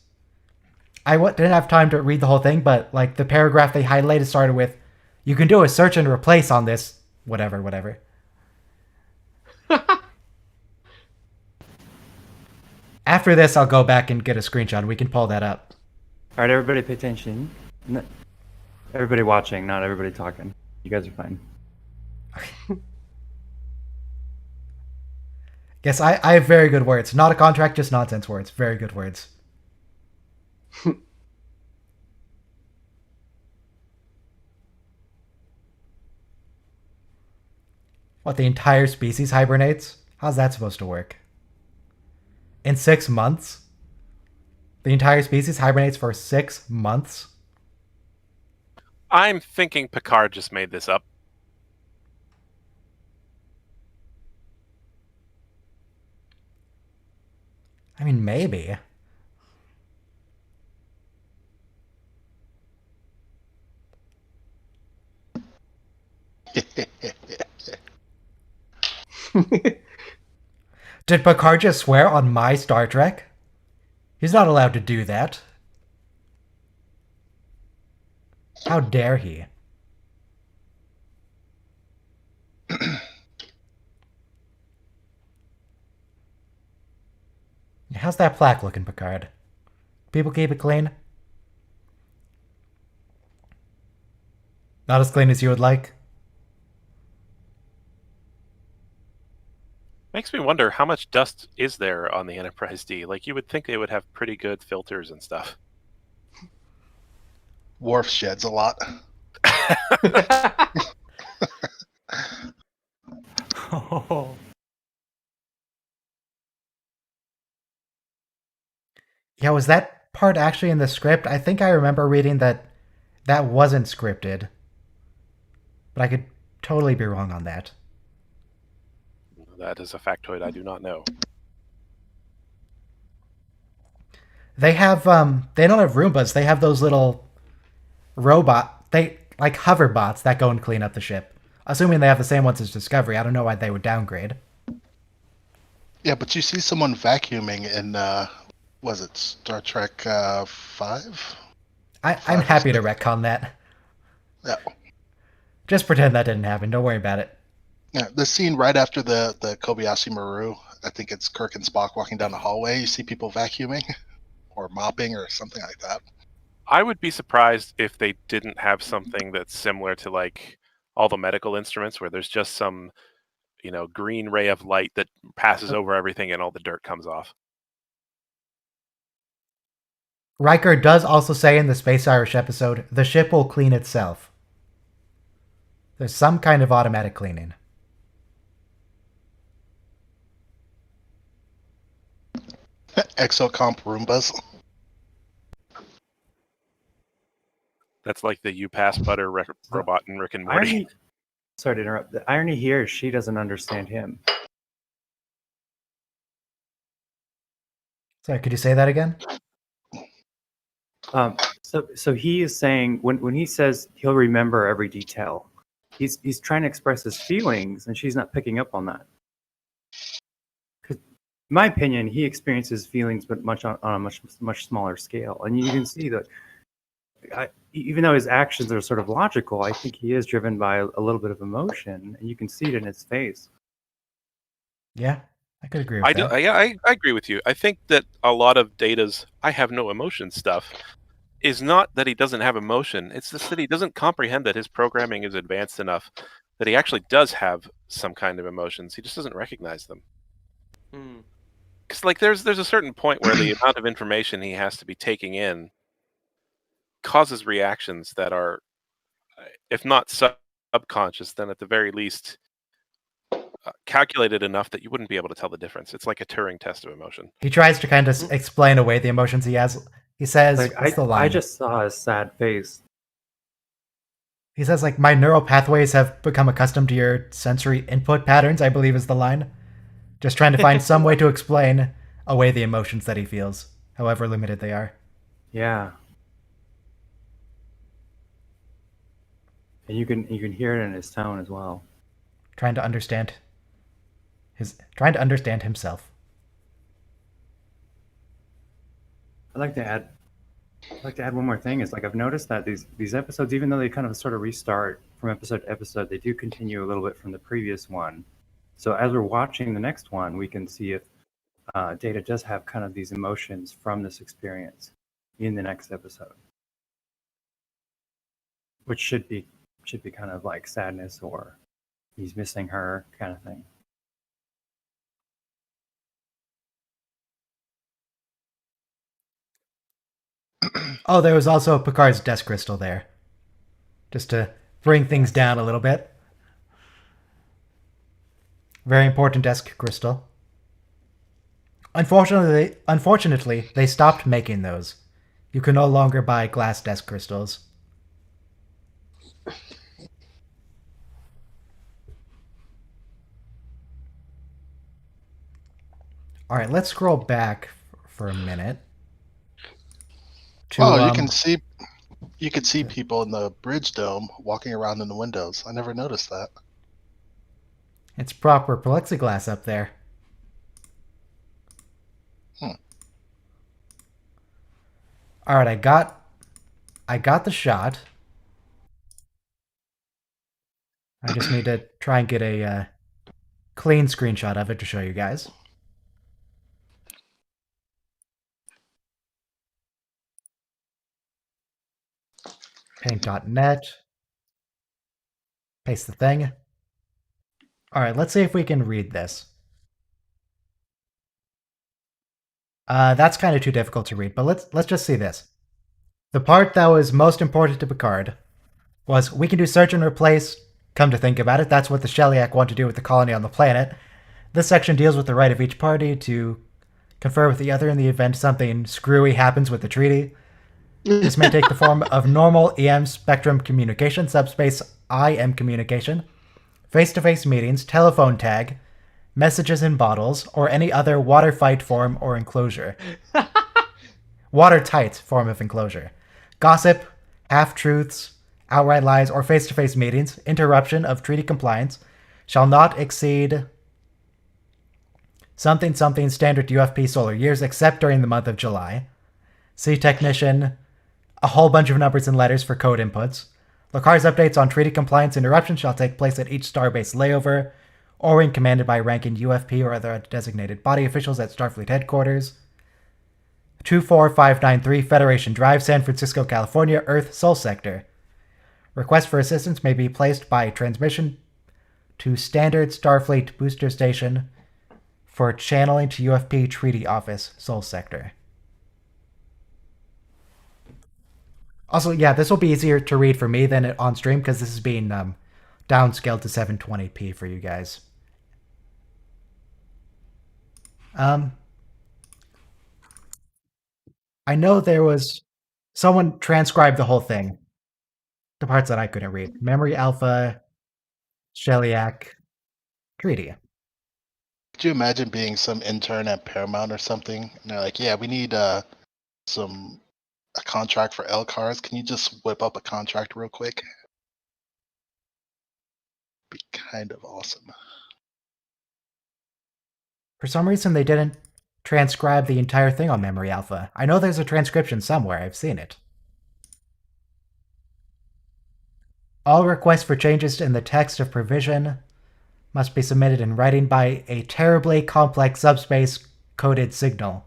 [SPEAKER 1] I didn't have time to read the whole thing, but like the paragraph they highlighted started with, "You can do a search and replace on this, whatever." After this, I'll go back and get a screenshot, and we can pull that up.
[SPEAKER 7] All right, everybody pay attention. Everybody watching, not everybody talking. You guys are fine.
[SPEAKER 1] Yes, I have very good words. Not a contract, just nonsense words. Very good words. What, the entire species hibernates? How's that supposed to work? In 6 months? The entire species hibernates for 6 months?
[SPEAKER 5] I'm thinking Picard just made this up.
[SPEAKER 1] I mean, maybe. Did Picard just swear on my Star Trek? He's not allowed to do that. How dare he? How's that plaque looking, Picard? People keep it clean? Not as clean as you would like?
[SPEAKER 5] Makes me wonder how much dust is there on the Enterprise D. Like, you would think they would have pretty good filters and stuff.
[SPEAKER 2] Worf sheds a lot.
[SPEAKER 7] Oh.
[SPEAKER 1] Yeah, was that part actually in the script? I think I remember reading that that wasn't scripted. But I could totally be wrong on that.
[SPEAKER 5] That is a factoid I do not know.
[SPEAKER 1] They have, they don't have Roombas. They have those little like hover bots that go and clean up the ship. Assuming they have the same ones as Discovery. I don't know why they would downgrade.
[SPEAKER 2] Yeah, but you see someone vacuuming in, was it Star Trek 5?
[SPEAKER 1] I'm happy to retcon that.
[SPEAKER 2] Yeah.
[SPEAKER 1] Just pretend that didn't happen. Don't worry about it.
[SPEAKER 2] Yeah, the scene right after the Kobayashi Maru, I think it's Kirk and Spock walking down the hallway. You see people vacuuming or mopping or something like that.
[SPEAKER 5] I would be surprised if they didn't have something that's similar to like all the medical instruments where there's just some, green ray of light that passes over everything and all the dirt comes off.
[SPEAKER 1] Riker does also say in the Space Irish episode, the ship will clean itself. There's some kind of automatic cleaning.
[SPEAKER 2] Exocomp Roombas.
[SPEAKER 5] That's like the You Pass Butter robot in Rick and Morty.
[SPEAKER 7] Sorry to interrupt. The irony here is she doesn't understand him.
[SPEAKER 1] Sorry, could you say that again?
[SPEAKER 7] So he is saying when he says he'll remember every detail, he's trying to express his feelings, and she's not picking up on that. Because, in my opinion, he experiences feelings, but on a much smaller scale, and you can see that. Even though his actions are sort of logical, I think he is driven by a little bit of emotion, and you can see it in his face.
[SPEAKER 1] Yeah, I could agree with that.
[SPEAKER 5] I agree with you. I think that a lot of Data's "I have no emotion" stuff is not that he doesn't have emotion. It's just that he doesn't comprehend that his programming is advanced enough that he actually does have some kind of emotions. He just doesn't recognize them. Because like there's a certain point where the amount of information he has to be taking in causes reactions that are, if not subconscious, then at the very least calculated enough that you wouldn't be able to tell the difference. It's like a Turing test of emotion.
[SPEAKER 1] He tries to kind of explain away the emotions he has. He says, what's the line?
[SPEAKER 7] I just saw his sad face.
[SPEAKER 1] He says, like, my neural pathways have become accustomed to your sensory input patterns, I believe is the line. Just trying to find some way to explain away the emotions that he feels, however limited they are.
[SPEAKER 7] Yeah. And you can hear it in his tone as well.
[SPEAKER 1] Trying to understand himself.
[SPEAKER 7] I'd like to add one more thing. Is like I've noticed that these episodes, even though they kind of sort of restart from episode to episode, they do continue a little bit from the previous one. So as we're watching the next one, we can see if Data does have kind of these emotions from this experience in the next episode, which should be kind of like sadness or he's missing her kind of thing.
[SPEAKER 1] Oh, there was also Picard's desk crystal there. Just to bring things down a little bit. Very important desk crystal. Unfortunately, they stopped making those. You can no longer buy glass desk crystals. All right, let's scroll back for a minute.
[SPEAKER 2] Oh, you can see people in the bridge dome walking around in the windows. I never noticed that.
[SPEAKER 1] It's proper plexiglass up there. All right, I got the shot. I just need to try and get a clean screenshot of it to show you guys. Paint.net. Paste the thing. All right, let's see if we can read this. That's kind of too difficult to read, but let's just see this. The part that was most important to Picard was we can do search and replace. Come to think about it, that's what the Shellyak want to do with the colony on the planet. This section deals with the right of each party to confer with the other in the event something screwy happens with the treaty. This may take the form of normal EM spectrum communication, subspace IM communication, face-to-face meetings, telephone tag, messages in bottles, or any other watertight form or enclosure. Watertight form of enclosure. Gossip, half-truths, outright lies, or face-to-face meetings, interruption of treaty compliance, shall not exceed something standard UFP solar years except during the month of July. See technician, a whole bunch of numbers and letters for code inputs. Lacar's updates on treaty compliance interruption shall take place at each starbase layover, or when commanded by ranking UFP or other designated body officials at Starfleet headquarters. 24593 Federation Drive, San Francisco, California, Earth, Sol Sector. Request for assistance may be placed by transmission to Standard Starfleet Booster Station for channeling to UFP Treaty Office, Sol Sector. Also, yeah, this will be easier to read for me than on stream because this is being downscaled to 720p for you guys. I know there was someone transcribed the whole thing. The parts that I couldn't read. Memory Alpha, Shellyak, Treaty.
[SPEAKER 2] Could you imagine being some intern at Paramount or something? And they're like, yeah, we need a contract for L cars. Can you just whip up a contract real quick? Be kind of awesome.
[SPEAKER 1] For some reason, they didn't transcribe the entire thing on Memory Alpha. I know there's a transcription somewhere. I've seen it. All requests for changes in the text of provision must be submitted in writing by a terribly complex subspace coded signal.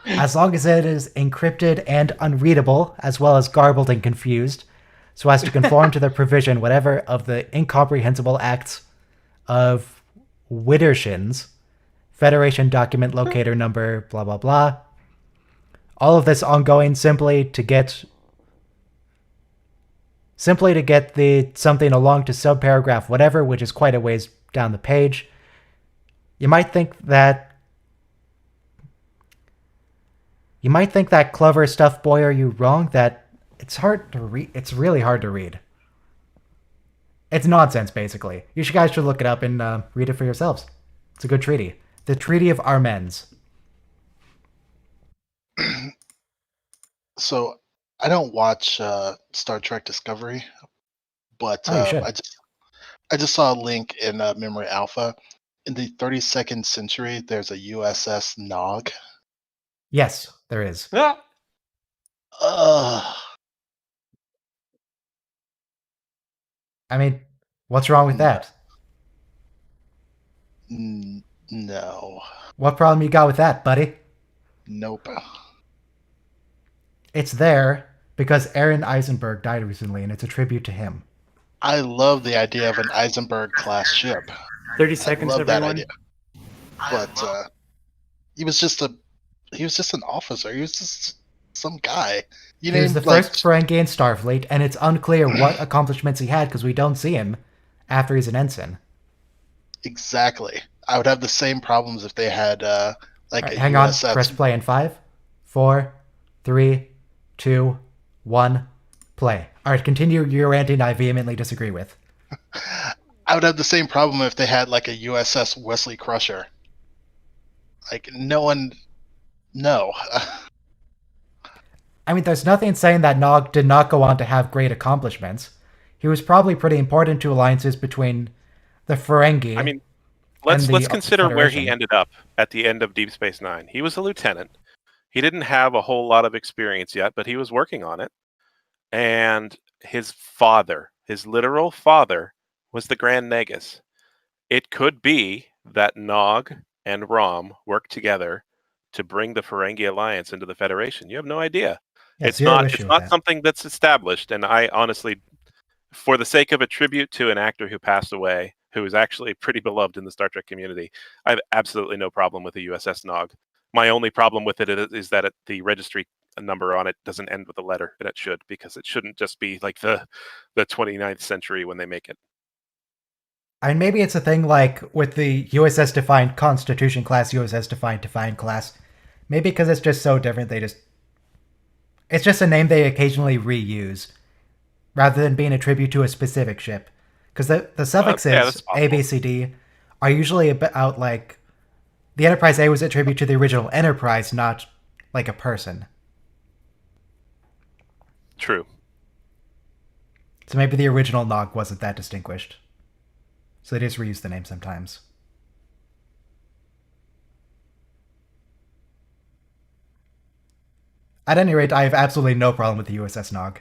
[SPEAKER 1] As long as it is encrypted and unreadable, as well as garbled and confused, so as to conform to the provision whatever of the incomprehensible acts of Widdershins, Federation document locator number, blah, blah, blah. All of this ongoing simply to get the something along to subparagraph whatever, which is quite a ways down the page. You might think that clever stuff, boy, are you wrong, that it's hard to read. It's really hard to read. It's nonsense, basically. You guys should look it up and read it for yourselves. It's a good treaty. The Treaty of Armenz.
[SPEAKER 2] So, I don't watch Star Trek Discovery, but I just saw a link in Memory Alpha. In the 32nd century, there's a USS Nog.
[SPEAKER 1] Yes, there is.
[SPEAKER 6] Ah!
[SPEAKER 1] I mean, what's wrong with that?
[SPEAKER 2] No.
[SPEAKER 1] What problem you got with that, buddy?
[SPEAKER 2] Nope.
[SPEAKER 1] It's there because Aaron Eisenberg died recently, and it's a tribute to him.
[SPEAKER 2] I love the idea of an Eisenberg class ship.
[SPEAKER 7] 30
[SPEAKER 2] I
[SPEAKER 7] seconds,
[SPEAKER 2] love that
[SPEAKER 7] everyone.
[SPEAKER 2] idea. But he was just an officer. He was just some guy.
[SPEAKER 1] He was the first Ferengi in Starfleet, and it's unclear what accomplishments he had because we don't see him after he's an ensign.
[SPEAKER 2] Exactly. I would have the same problems if they had like
[SPEAKER 1] Right,
[SPEAKER 2] a
[SPEAKER 1] hang
[SPEAKER 2] USS.
[SPEAKER 1] on, press play in 5, 4, 3, 2, 1, play. Alright, continue your ranting I vehemently disagree with.
[SPEAKER 2] I would have the same problem if they had like a USS Wesley Crusher. Like no.
[SPEAKER 1] I mean, there's nothing saying that Nog did not go on to have great accomplishments. He was probably pretty important to alliances between the Ferengi.
[SPEAKER 5] I mean, let's consider where he
[SPEAKER 1] Federation.
[SPEAKER 5] ended up at the end of Deep Space Nine. He was a lieutenant. He didn't have a whole lot of experience yet, but he was working on it. And his father, his literal father, was the Grand Nagus. It could be that Nog and Rom worked together to bring the Ferengi alliance into the Federation. You have no idea.
[SPEAKER 1] Yeah,
[SPEAKER 5] It's
[SPEAKER 1] zero
[SPEAKER 5] not
[SPEAKER 1] issue with that.
[SPEAKER 5] something that's established, and I honestly, for the sake of a tribute to an actor who passed away, who is actually pretty beloved in the Star Trek community, I have absolutely no problem with the USS Nog. My only problem with it is that the registry number on it doesn't end with a letter, and it should, because it shouldn't just be like the 29th century when they make it.
[SPEAKER 1] And maybe it's a thing like with the USS Defiant Constitution class, USS Defiant class. Maybe because it's just so different, it's just a name they occasionally reuse, rather than being a tribute to a specific ship. Because the suffixes
[SPEAKER 5] that's possible.
[SPEAKER 1] A, B, C, D are usually about like the Enterprise A was a tribute to the original Enterprise, not like a person.
[SPEAKER 5] True.
[SPEAKER 1] So maybe the original Nog wasn't that distinguished. So they just reuse the name sometimes. At any rate, I have absolutely no problem with the USS Nog.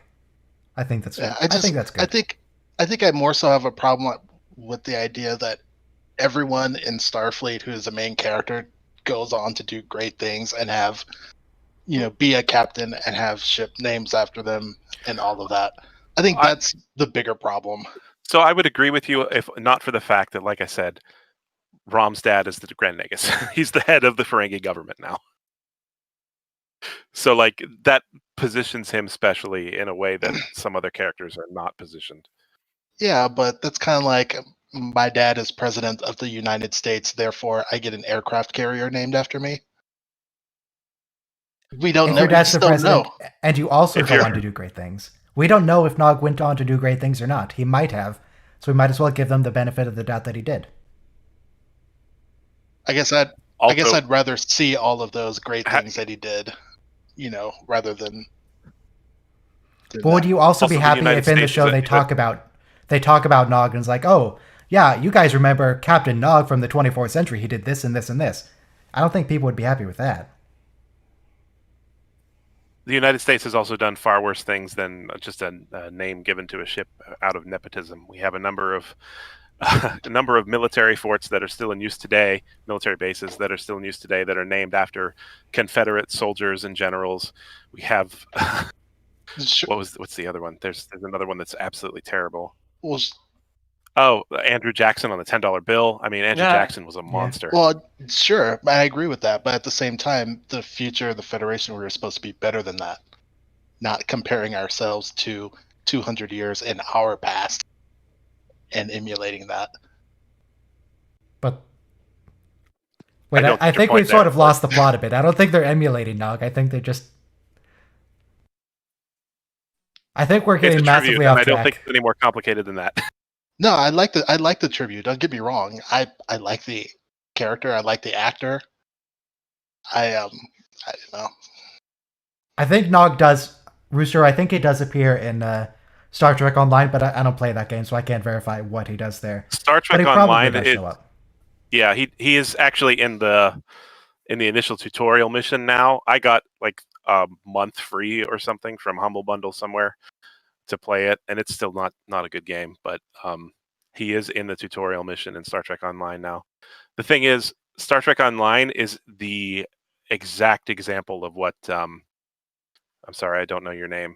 [SPEAKER 1] I think that's
[SPEAKER 2] Yeah,
[SPEAKER 1] I think that's good.
[SPEAKER 2] I think I more so have a problem with the idea that everyone in Starfleet who is the main character goes on to do great things and have, be a captain and have ship names after them and all of that. I think that's the bigger problem.
[SPEAKER 5] So I would agree with you if not for the fact that, like I said, Rom's dad is the Grand Nagus. He's the head of the Ferengi government now. So like that positions him specially in a way that some other characters are not positioned.
[SPEAKER 2] Yeah, but that's kind of like my dad is president of the United States, therefore I get an aircraft carrier named after me. We don't
[SPEAKER 1] If
[SPEAKER 2] know.
[SPEAKER 1] your dad's the
[SPEAKER 2] We still
[SPEAKER 1] president,
[SPEAKER 2] know.
[SPEAKER 1] and you also
[SPEAKER 5] If
[SPEAKER 1] go
[SPEAKER 5] you're-
[SPEAKER 1] on to do great things. We don't know if Nog went on to do great things or not. He might have, so we might as well give them the benefit of the doubt that he did.
[SPEAKER 2] I guess I'd rather see all of those great things that he did, rather than.
[SPEAKER 1] But would you also be
[SPEAKER 5] the
[SPEAKER 1] happy
[SPEAKER 5] United
[SPEAKER 1] if in the
[SPEAKER 5] States
[SPEAKER 1] show
[SPEAKER 5] is
[SPEAKER 1] they talk about Nog and it's like, oh yeah, you guys remember Captain Nog from the 24th century? He did this and this and this. I don't think people would be happy with that.
[SPEAKER 5] The United States has also done far worse things than just a name given to a ship out of nepotism. We have a number of military forts that are still in use today, military bases that are still in use today that are named after Confederate soldiers and generals. We have what's the other one? There's another one that's absolutely terrible. Andrew Jackson on the $10 bill. I mean, Andrew Jackson was a monster.
[SPEAKER 2] Well, sure, I agree with that. But at the same time, the future of the Federation, we were supposed to be better than that. Not comparing ourselves to 200 years in our past and emulating that.
[SPEAKER 1] But wait, I think we've sort of lost the plot a bit. I don't think they're emulating Nog. I think we're getting massively off track.
[SPEAKER 5] I don't think it's any more complicated than that.
[SPEAKER 2] No, I like the tribute. Don't get me wrong. I like the character. I like the actor. I don't know.
[SPEAKER 1] I think Nog does, Rooster. I think he does appear in Star Trek Online, but I don't play that game, so I can't verify what he does there.
[SPEAKER 5] Star Trek
[SPEAKER 1] but he
[SPEAKER 5] Online.
[SPEAKER 1] Does show up.
[SPEAKER 5] Yeah, he is actually in the in the initial tutorial mission now. I got like a month free or something from Humble Bundle somewhere to play it, and it's still not a good game, but he is in the tutorial mission in Star Trek Online now. The thing is, Star Trek Online is the exact example of what I'm sorry, I don't know your name.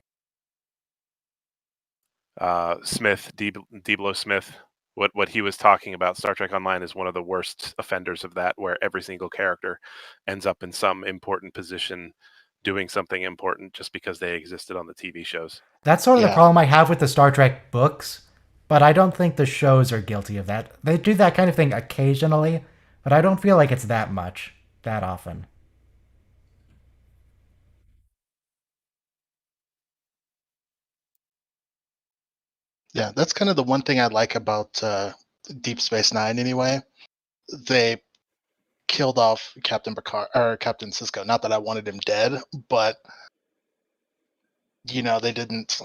[SPEAKER 5] Smith, Deeblo Smith, what he was talking about. Star Trek Online is one of the worst offenders of that, where every single character ends up in some important position doing something important just because they existed on the TV shows.
[SPEAKER 1] That's sort of the
[SPEAKER 2] Yeah.
[SPEAKER 1] problem I have with the Star Trek books, but I don't think the shows are guilty of that. They do that kind of thing occasionally, but I don't feel like it's that much, that often.
[SPEAKER 2] Yeah, that's kind of the one thing I like about Deep Space Nine. Anyway, they killed off Captain Picard or Captain Sisko. Not that I wanted him dead, but they didn't.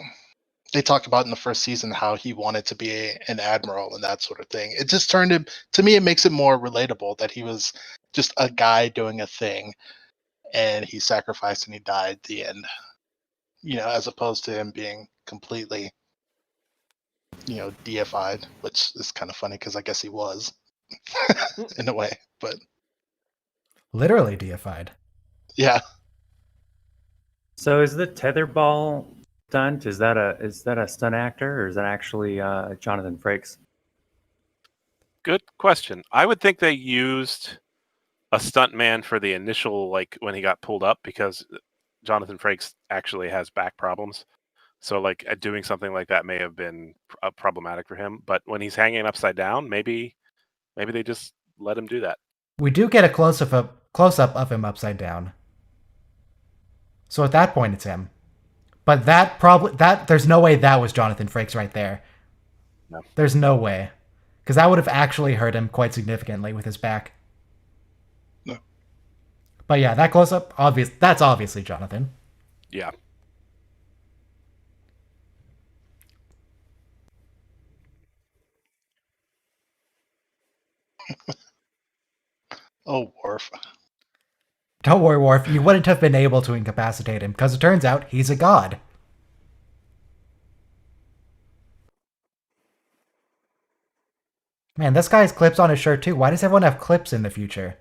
[SPEAKER 2] They talked about in the first season how he wanted to be an admiral and that sort of thing. It just turned him, to me, it makes it more relatable that he was just a guy doing a thing and he sacrificed and he died at the end. As opposed to him being completely, deified, which is kind of funny because I guess he was in a way, but
[SPEAKER 1] Literally deified.
[SPEAKER 2] yeah.
[SPEAKER 7] So is the tetherball stunt? Is that a stunt actor, or is that actually Jonathan Frakes?
[SPEAKER 5] Good question. I would think they used a stuntman for the initial, like when he got pulled up, because Jonathan Frakes actually has back problems. So like doing something like that may have been problematic for him. But when he's hanging upside down, maybe they just let him do that.
[SPEAKER 1] We do get a close-up of him upside down. So at that point, it's him. But there's no way that was Jonathan Frakes right there.
[SPEAKER 5] No.
[SPEAKER 1] There's no way. Because that would have actually hurt him quite significantly with his back.
[SPEAKER 2] No.
[SPEAKER 1] But yeah, that close-up, that's obviously Jonathan.
[SPEAKER 5] Yeah.
[SPEAKER 2] Oh, Worf.
[SPEAKER 1] Don't worry, Worf, you wouldn't have been able to incapacitate him, because it turns out he's a god. Man, this guy has clips on his shirt too. Why does everyone have clips in the future?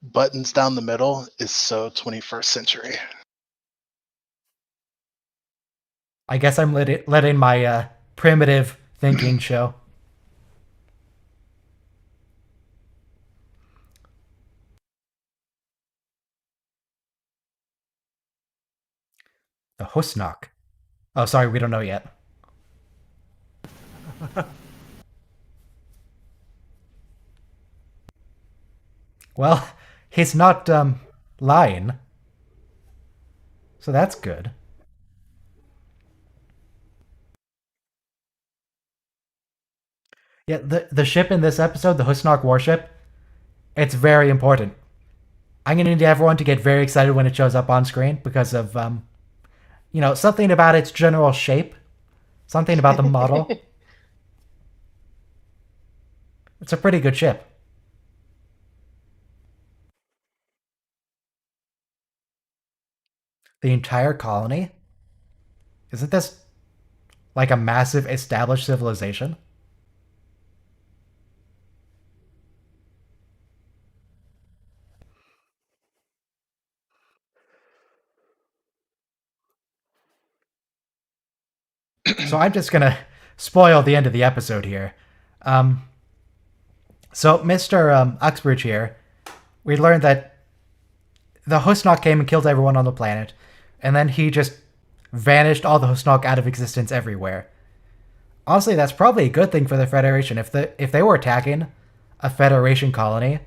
[SPEAKER 2] Buttons down the middle is so 21st century.
[SPEAKER 1] I guess I'm letting my primitive thinking show. The Husnock. Oh, sorry, we don't know yet. Well, he's not lying. So that's good. Yeah, the ship in this episode, the Husnock warship, it's very important. I'm going to need everyone to get very excited when it shows up on screen because of, something about its general shape. Something about the model. It's a pretty good ship. The entire colony? Isn't this like a massive established civilization? So I'm just gonna spoil the end of the episode here. So Mr. Uxbridge here, we learned that the Husnock came and killed everyone on the planet, and then he just vanished all the Husnock out of existence everywhere. Honestly, that's probably a good thing for the Federation. If they were attacking a Federation colony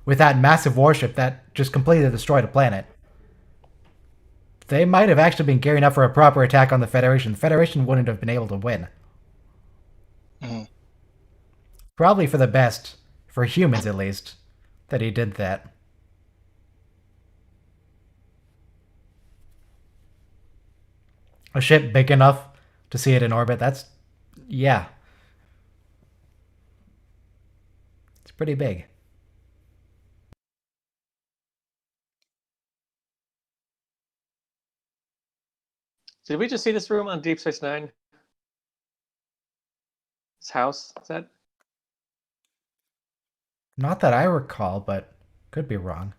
[SPEAKER 1] with that massive warship that just completely destroyed a planet, they might have actually been gearing up for a proper attack on the Federation. The Federation wouldn't have been able to win.
[SPEAKER 2] Mm-hmm.
[SPEAKER 1] Probably for the best, for humans at least, that he did that. A ship big enough to see it in orbit, yeah. pretty big.
[SPEAKER 6] Did we just see this room on Deep Space Nine? This house? Is that?
[SPEAKER 1] Not that I recall, but could be wrong.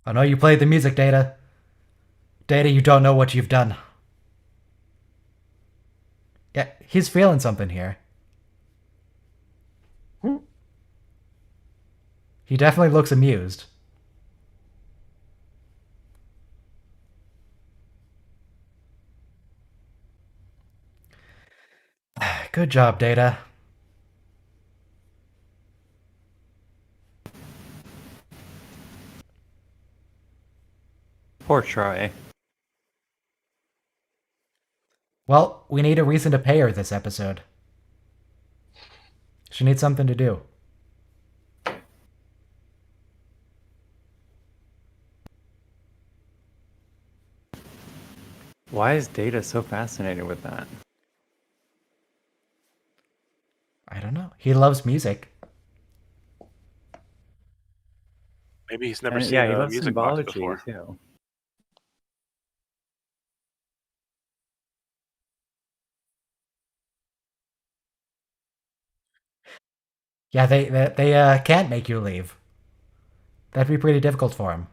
[SPEAKER 1] I know you played the music, Data. Data, you don't know what you've done. Yeah, he's feeling something here. He definitely looks amused. Good job, Data.
[SPEAKER 7] Poor Troy.
[SPEAKER 1] Well, we need a reason to pay her this episode. She needs something to do.
[SPEAKER 7] Why is Data so fascinated with that?
[SPEAKER 1] I don't know. He loves music.
[SPEAKER 5] Maybe he's never
[SPEAKER 7] And,
[SPEAKER 5] seen
[SPEAKER 7] yeah, he
[SPEAKER 5] a
[SPEAKER 7] loves
[SPEAKER 5] music box
[SPEAKER 7] symbology
[SPEAKER 5] before.
[SPEAKER 7] too.
[SPEAKER 1] Yeah, they can't make you leave. That'd be pretty difficult for him.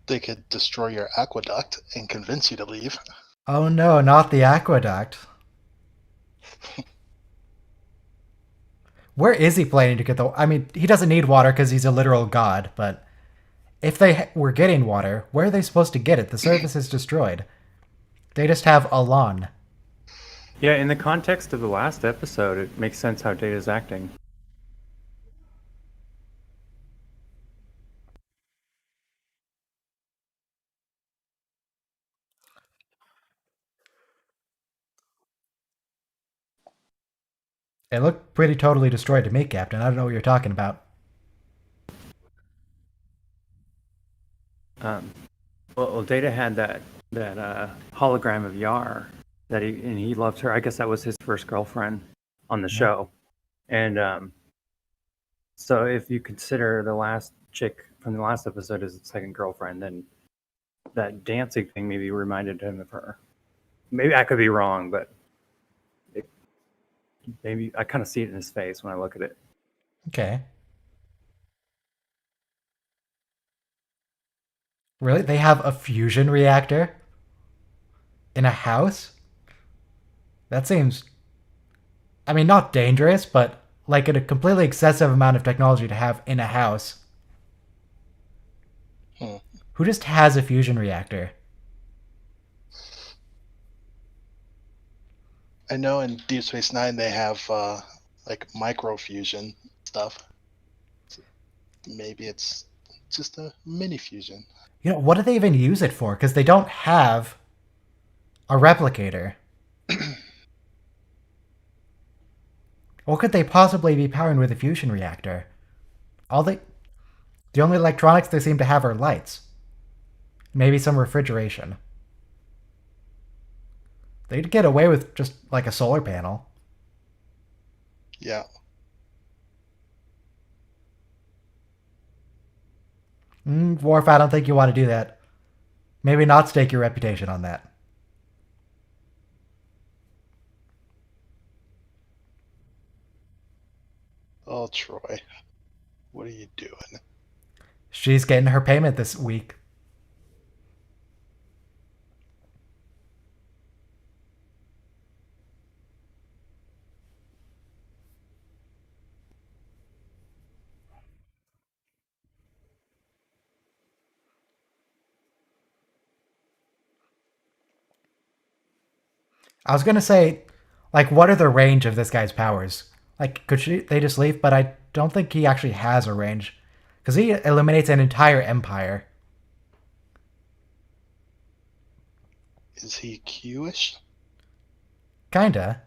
[SPEAKER 2] They could destroy your aqueduct and convince you to leave.
[SPEAKER 1] Oh no, not the aqueduct. Where is he planning to get the... I mean, he doesn't need water because he's a literal god, but if they were getting water, where are they supposed to get it? The surface is destroyed. They just have a lawn.
[SPEAKER 7] Yeah, in the context of the last episode, it makes sense how Data's acting.
[SPEAKER 1] It looked pretty totally destroyed to me, Captain. I don't know what you're talking about.
[SPEAKER 7] Well, Data had that hologram of Yar and he loved her. I guess that was his first girlfriend on the show, and so if you consider the last chick from the last episode as his second girlfriend, then that dancing thing maybe reminded him of her. Maybe I could be wrong, but maybe I kind of see it in his face when I look at it.
[SPEAKER 1] Okay. Really? They have a fusion reactor? In a house? That seems... I mean, not dangerous, but like a completely excessive amount of technology to have in a house. Who just has a fusion reactor?
[SPEAKER 2] I know in Deep Space Nine they have like microfusion stuff. So maybe it's just a mini fusion.
[SPEAKER 1] You know, what do they even use it for? Because they don't have a replicator. What could they possibly be powering with a fusion reactor? The only electronics they seem to have are lights. Maybe some refrigeration. They'd get away with just like a solar panel.
[SPEAKER 2] Yeah.
[SPEAKER 1] Worf, I don't think you want to do that. Maybe not stake your reputation on that.
[SPEAKER 2] Oh, Troy. What are you doing?
[SPEAKER 1] She's getting her payment this week. I was gonna say, like, what are the range of this guy's powers? Like, they just leave? But I don't think he actually has a range. Because he eliminates an entire empire.
[SPEAKER 2] Is he Q-ish?
[SPEAKER 1] Kinda.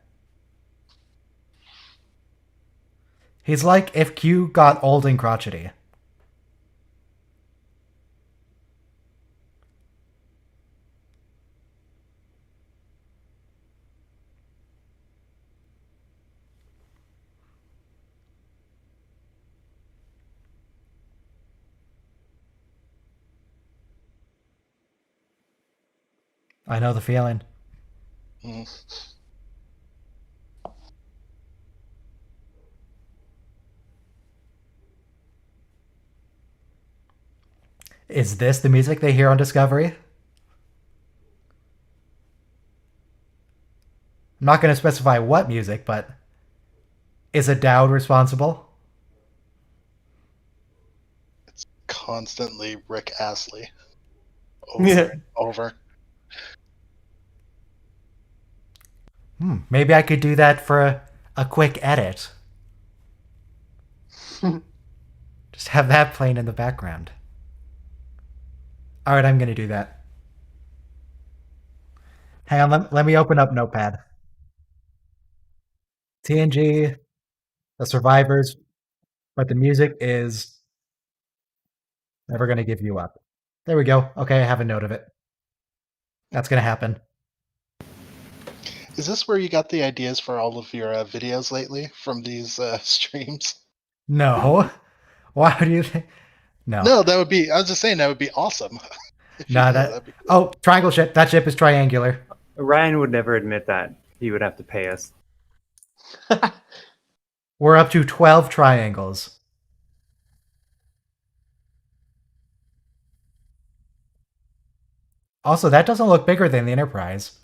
[SPEAKER 1] He's like if Q got old and crotchety. I know the feeling.
[SPEAKER 2] Mm.
[SPEAKER 1] Is this the music they hear on Discovery? I'm not going to specify what music, but is a Dowd responsible?
[SPEAKER 2] Constantly Rick Astley. Over and over.
[SPEAKER 1] Maybe I could do that for a quick edit. Just have that playing in the background. All right, I'm going to do that. Hang on, let me open up Notepad. TNG, the survivors, but the music is never going to give you up. There we go. Okay, I have a note of it. That's going to happen.
[SPEAKER 2] Is this where you got the ideas for all of your videos lately from these streams?
[SPEAKER 1] No. Why do you think? No.
[SPEAKER 2] No, that would be. I was just saying that would be awesome. If you
[SPEAKER 1] Nah,
[SPEAKER 2] did,
[SPEAKER 1] that.
[SPEAKER 2] that'd be cool.
[SPEAKER 1] Oh, triangle ship. That ship is triangular.
[SPEAKER 7] Ryan would never admit that. He would have to pay us.
[SPEAKER 1] We're up to 12 triangles. Also, that doesn't look bigger than the Enterprise.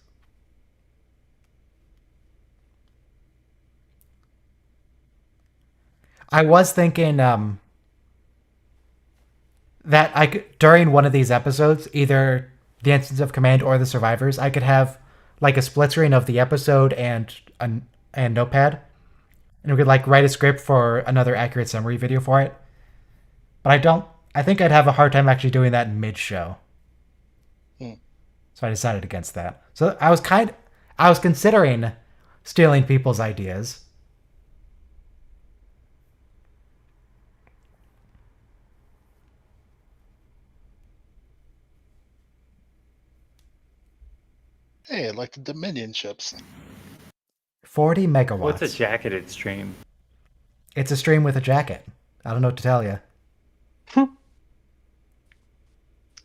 [SPEAKER 1] I was thinking that I could, during one of these episodes, either the Instance of Command or the Survivors, I could have like a split screen of the episode and Notepad, and we could like write a script for another accurate summary video for it. But I don't. I think I'd have a hard time actually doing that mid-show. So I decided against that. So I was considering stealing people's ideas.
[SPEAKER 2] Hey, like the Dominion ships.
[SPEAKER 1] 40 megawatts.
[SPEAKER 7] What's a jacketed stream?
[SPEAKER 1] It's a stream with a jacket. I don't know what to tell you.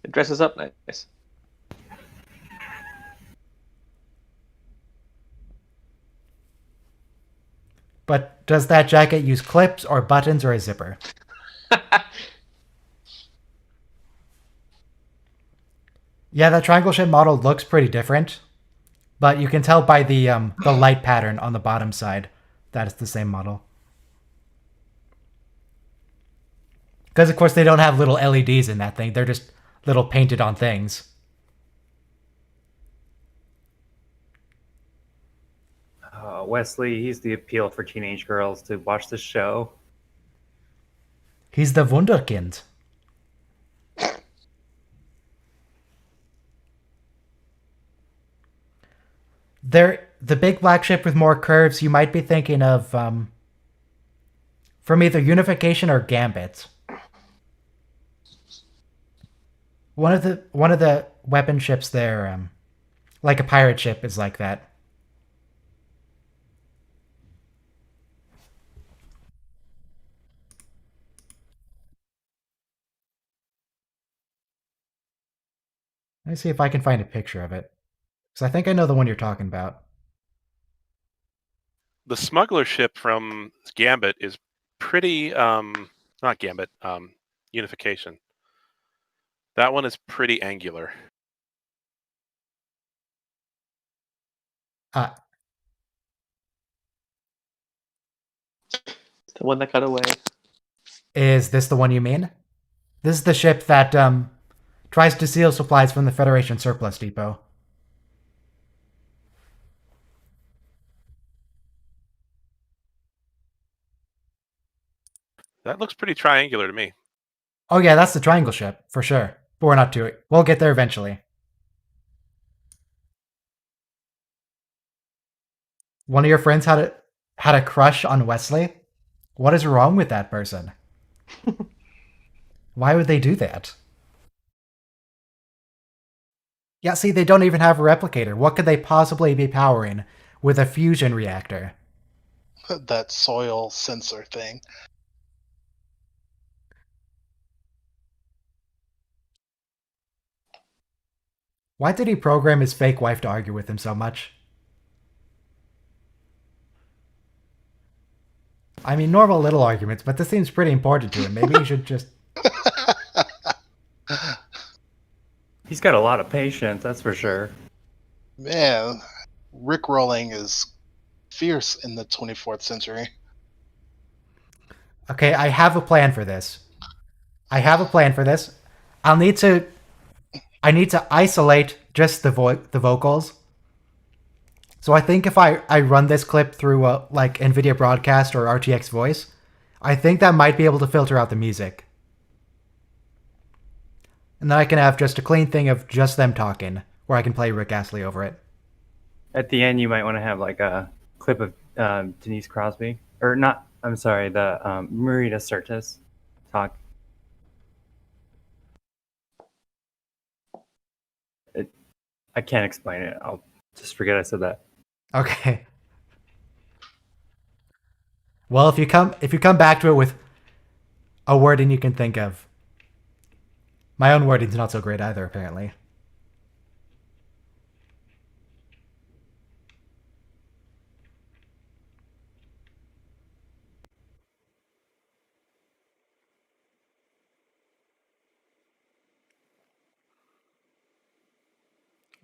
[SPEAKER 6] It dresses up nice.
[SPEAKER 1] But does that jacket use clips or buttons or a zipper? Yeah, that triangle ship model looks pretty different, but you can tell by the light pattern on the bottom side that it's the same model. Because of course they don't have little LEDs in that thing; they're just little painted on things.
[SPEAKER 7] Wesley, he's the appeal for teenage girls to watch the show.
[SPEAKER 1] He's the Wunderkind. The big black ship with more curves. You might be thinking of from either Unification or Gambit. One of the weapon ships there, like a pirate ship, is like that. Let me see if I can find a picture of it, because I think I know the one you're talking about.
[SPEAKER 5] The smuggler ship from Gambit is pretty not Gambit, Unification. That one is pretty angular.
[SPEAKER 6] The one that got away.
[SPEAKER 1] Is this the one you mean? This is the ship that tries to steal supplies from the Federation surplus depot.
[SPEAKER 5] That looks pretty triangular to me.
[SPEAKER 1] Oh yeah, that's the triangle ship, for sure. But we're not to it. We'll get there eventually. One of your friends had a crush on Wesley? What is wrong with that person? Why would they do that? Yeah, see, they don't even have a replicator. What could they possibly be powering with a fusion reactor?
[SPEAKER 2] That soil sensor thing.
[SPEAKER 1] Why did he program his fake wife to argue with him so much? I mean, normal little arguments, but this seems pretty important to him. Maybe he should just...
[SPEAKER 7] He's got a lot of patience, that's for sure.
[SPEAKER 2] Man, rickrolling is fierce in the 24th century.
[SPEAKER 1] Okay, I have a plan for this. I need to isolate just the vocals. So I think if I run this clip through like NVIDIA Broadcast or RTX Voice, I think that might be able to filter out the music. And then I can have just a clean thing of just them talking, where I can play Rick Astley over it.
[SPEAKER 7] At the end, you might want to have like a clip of Denise Crosby, or not. I'm sorry, the Marita Sirtis talk. I can't explain it. I'll just forget I said that.
[SPEAKER 1] Okay. Well, if you come back to it with a wording you can think of. My own wording's not so great either, apparently.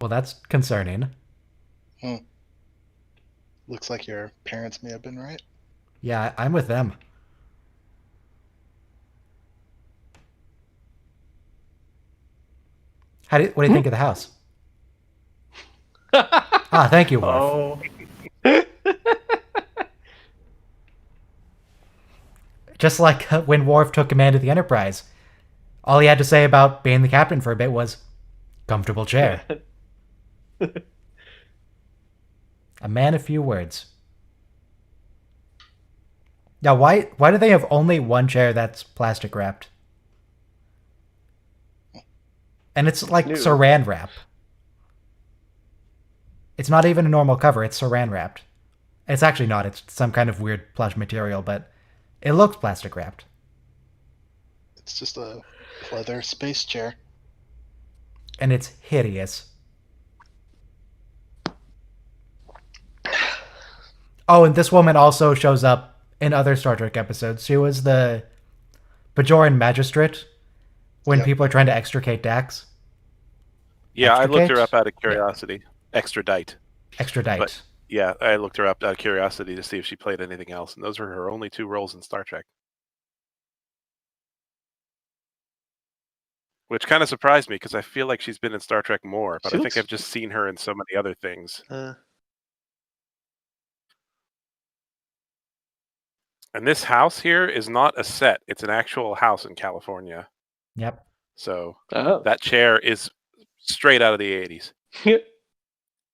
[SPEAKER 1] Well, that's concerning.
[SPEAKER 2] Looks like your parents may have been right.
[SPEAKER 1] Yeah, I'm with them. What do you think of the house? Thank you, Worf.
[SPEAKER 6] Oh.
[SPEAKER 1] Just like when Worf took command of the Enterprise. All he had to say about being the captain for a bit was, comfortable chair. A man of few words. Now, why do they have only one chair that's plastic wrapped? And it's like saran wrap. It's not even a normal cover, it's saran wrapped. It's actually not, it's some kind of weird plush material, but it looks plastic wrapped.
[SPEAKER 2] It's just a leather space chair.
[SPEAKER 1] And it's hideous. Oh, and this woman also shows up in other Star Trek episodes. She was the Bajoran magistrate when people are trying to extricate Dax.
[SPEAKER 5] Yeah, I looked her
[SPEAKER 1] Extricate?
[SPEAKER 5] up out of curiosity. Extradite.
[SPEAKER 1] Extradite.
[SPEAKER 5] But yeah, I looked her up out of curiosity to see if she played anything else, and those were her only 2 roles in Star Trek. Which kind of surprised me because I feel like she's been in Star Trek more, but I think I've just seen her in so many other things. And this house here is not a set; it's an actual house in California.
[SPEAKER 1] Yep.
[SPEAKER 5] So that chair is straight out of the 80s.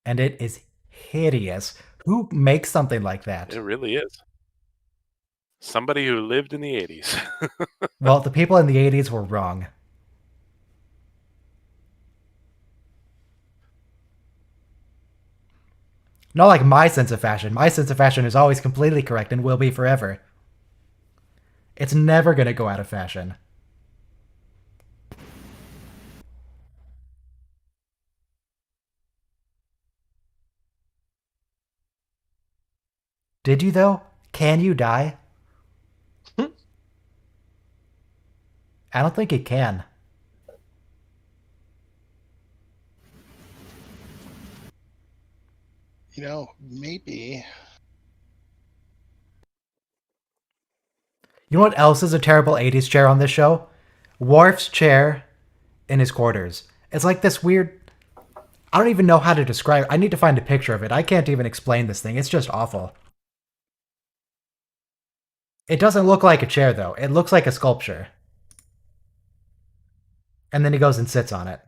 [SPEAKER 1] And it is hideous. Who makes something like that?
[SPEAKER 5] It really is. Somebody who lived in the 80s.
[SPEAKER 1] Well, the people in the 80s were wrong. Not like my sense of fashion. My sense of fashion is always completely correct and will be forever. It's never going to go out of fashion. Did you, though? Can you die? I don't think it can.
[SPEAKER 2] You know, maybe.
[SPEAKER 1] You know what else is a terrible 80s chair on this show? Worf's chair in his quarters. It's like this weird... I don't even know how to describe it. I need to find a picture of it. I can't even explain this thing. It's just awful. It doesn't look like a chair, though. It looks like a sculpture. And then he goes and sits on it.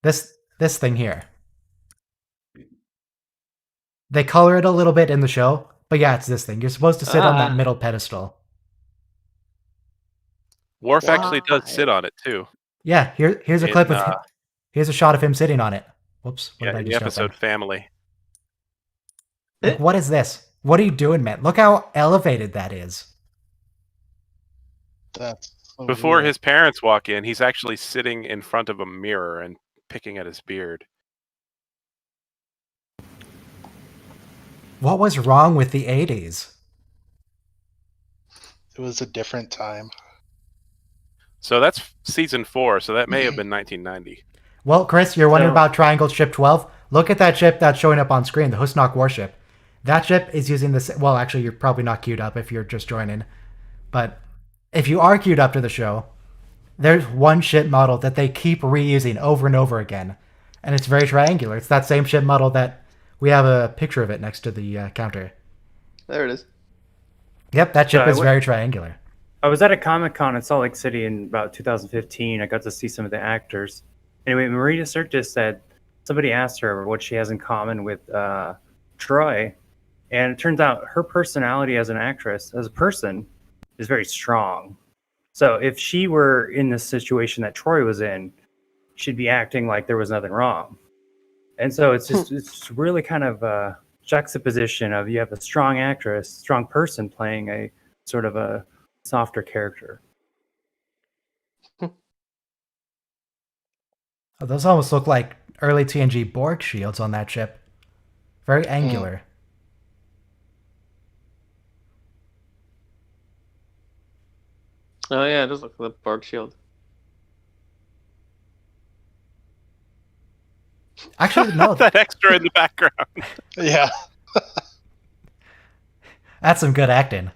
[SPEAKER 1] This thing here. They color it a little bit in the show, but yeah, it's this thing. You're supposed to sit on that middle pedestal.
[SPEAKER 5] Worf actually does sit on it too.
[SPEAKER 1] Yeah, here's a clip of him. Here's a shot of him sitting on it. Whoops.
[SPEAKER 5] What did I just
[SPEAKER 1] in the episode
[SPEAKER 5] Family.
[SPEAKER 1] Like, what is this? What are you doing, man? Look how elevated that is.
[SPEAKER 2] That's so
[SPEAKER 5] Before
[SPEAKER 2] weird.
[SPEAKER 5] his parents walk in, he's actually sitting in front of a mirror and picking at his beard.
[SPEAKER 1] What was wrong with the 80s?
[SPEAKER 2] It was a different time.
[SPEAKER 5] So that's season 4, so that may have been 1990.
[SPEAKER 1] Well, Chris, you're wondering
[SPEAKER 7] So-
[SPEAKER 1] about Triangle Ship 12? Look at that ship that's showing up on screen, the Husnock warship. That ship is using this. Well, actually, you're probably not queued up if you're just joining. But if you are queued up to the show, there's one ship model that they keep reusing over and over again. And it's very triangular. It's that same ship model that we have a picture of it next to the counter.
[SPEAKER 6] There it is.
[SPEAKER 1] Yep, that ship
[SPEAKER 7] So I
[SPEAKER 1] is
[SPEAKER 7] went-
[SPEAKER 1] very triangular.
[SPEAKER 7] I was at a Comic-Con in Salt Lake City in about 2015. I got to see some of the actors. Anyway, Marina Sirtis said somebody asked her what she has in common with Troy, and it turns out her personality as an actress, as a person, is very strong. So if she were in the situation that Troy was in, she'd be acting like there was nothing wrong. And so it's just really kind of a juxtaposition of you have a strong actress, strong person playing a sort of a softer character.
[SPEAKER 1] Oh, those almost look like early TNG Borg shields on that ship. Very angular.
[SPEAKER 6] Oh yeah, it does look like the Borg shield.
[SPEAKER 1] Actually, no.
[SPEAKER 5] That extra in the background.
[SPEAKER 2] Yeah.
[SPEAKER 1] That's some good acting.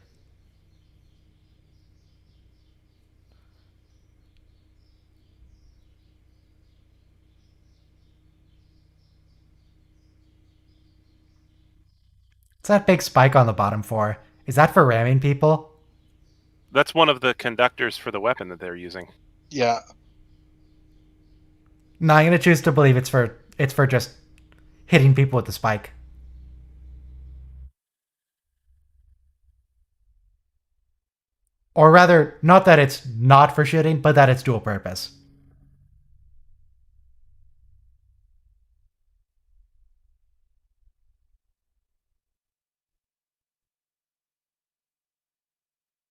[SPEAKER 1] What's that big spike on the bottom for? Is that for ramming people?
[SPEAKER 5] That's one of the conductors for the weapon that they're using.
[SPEAKER 2] Yeah.
[SPEAKER 1] No, I'm gonna choose to believe it's for just hitting people with the spike. Or rather, not that it's not for shooting, but that it's dual purpose.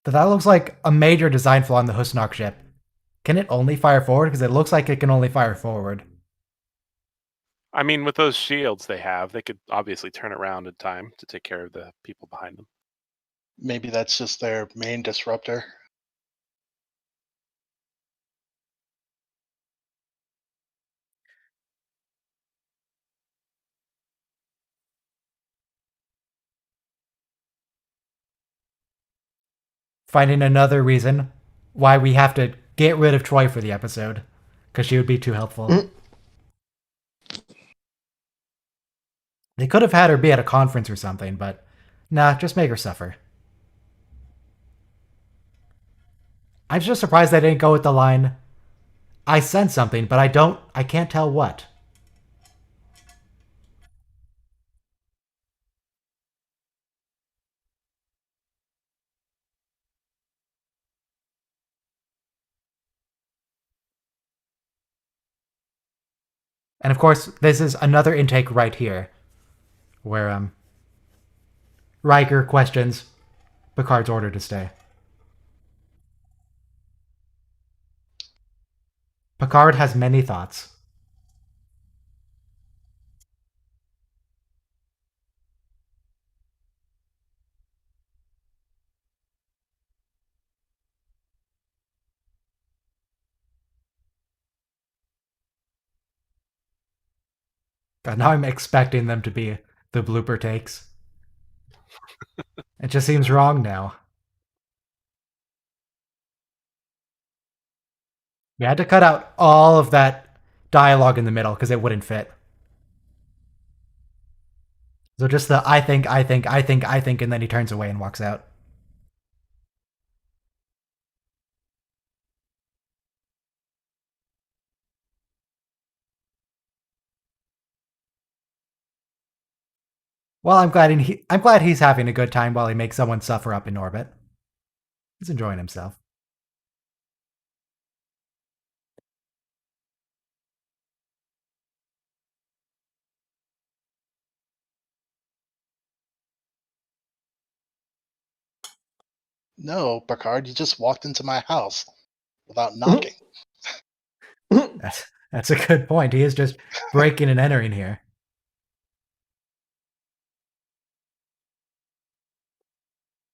[SPEAKER 1] But that looks like a major design flaw in the Husnock ship. Can it only fire forward? Because it looks like it can only fire forward.
[SPEAKER 5] I mean, with those shields they have, they could obviously turn around in time to take care of the people behind them.
[SPEAKER 2] Maybe that's just their main disruptor.
[SPEAKER 1] Finding another reason why we have to get rid of Troy for the episode. Because she would be too helpful. They could have had her be at a conference or something, but nah, just make her suffer. I'm just surprised they didn't go with the line, I sense something, but I can't tell what. And of course, this is another intake right here, where Riker questions Picard's order to stay. Picard has many thoughts. God, now I'm expecting them to be the blooper takes. It just seems wrong now. We had to cut out all of that dialogue in the middle because it wouldn't fit. So just the I think, and then he turns away and walks out. Well, I'm glad he's having a good time while he makes someone suffer up in orbit. He's enjoying himself.
[SPEAKER 2] No, Picard, you just walked into my house without knocking.
[SPEAKER 1] That's a good point. He is just breaking and entering here.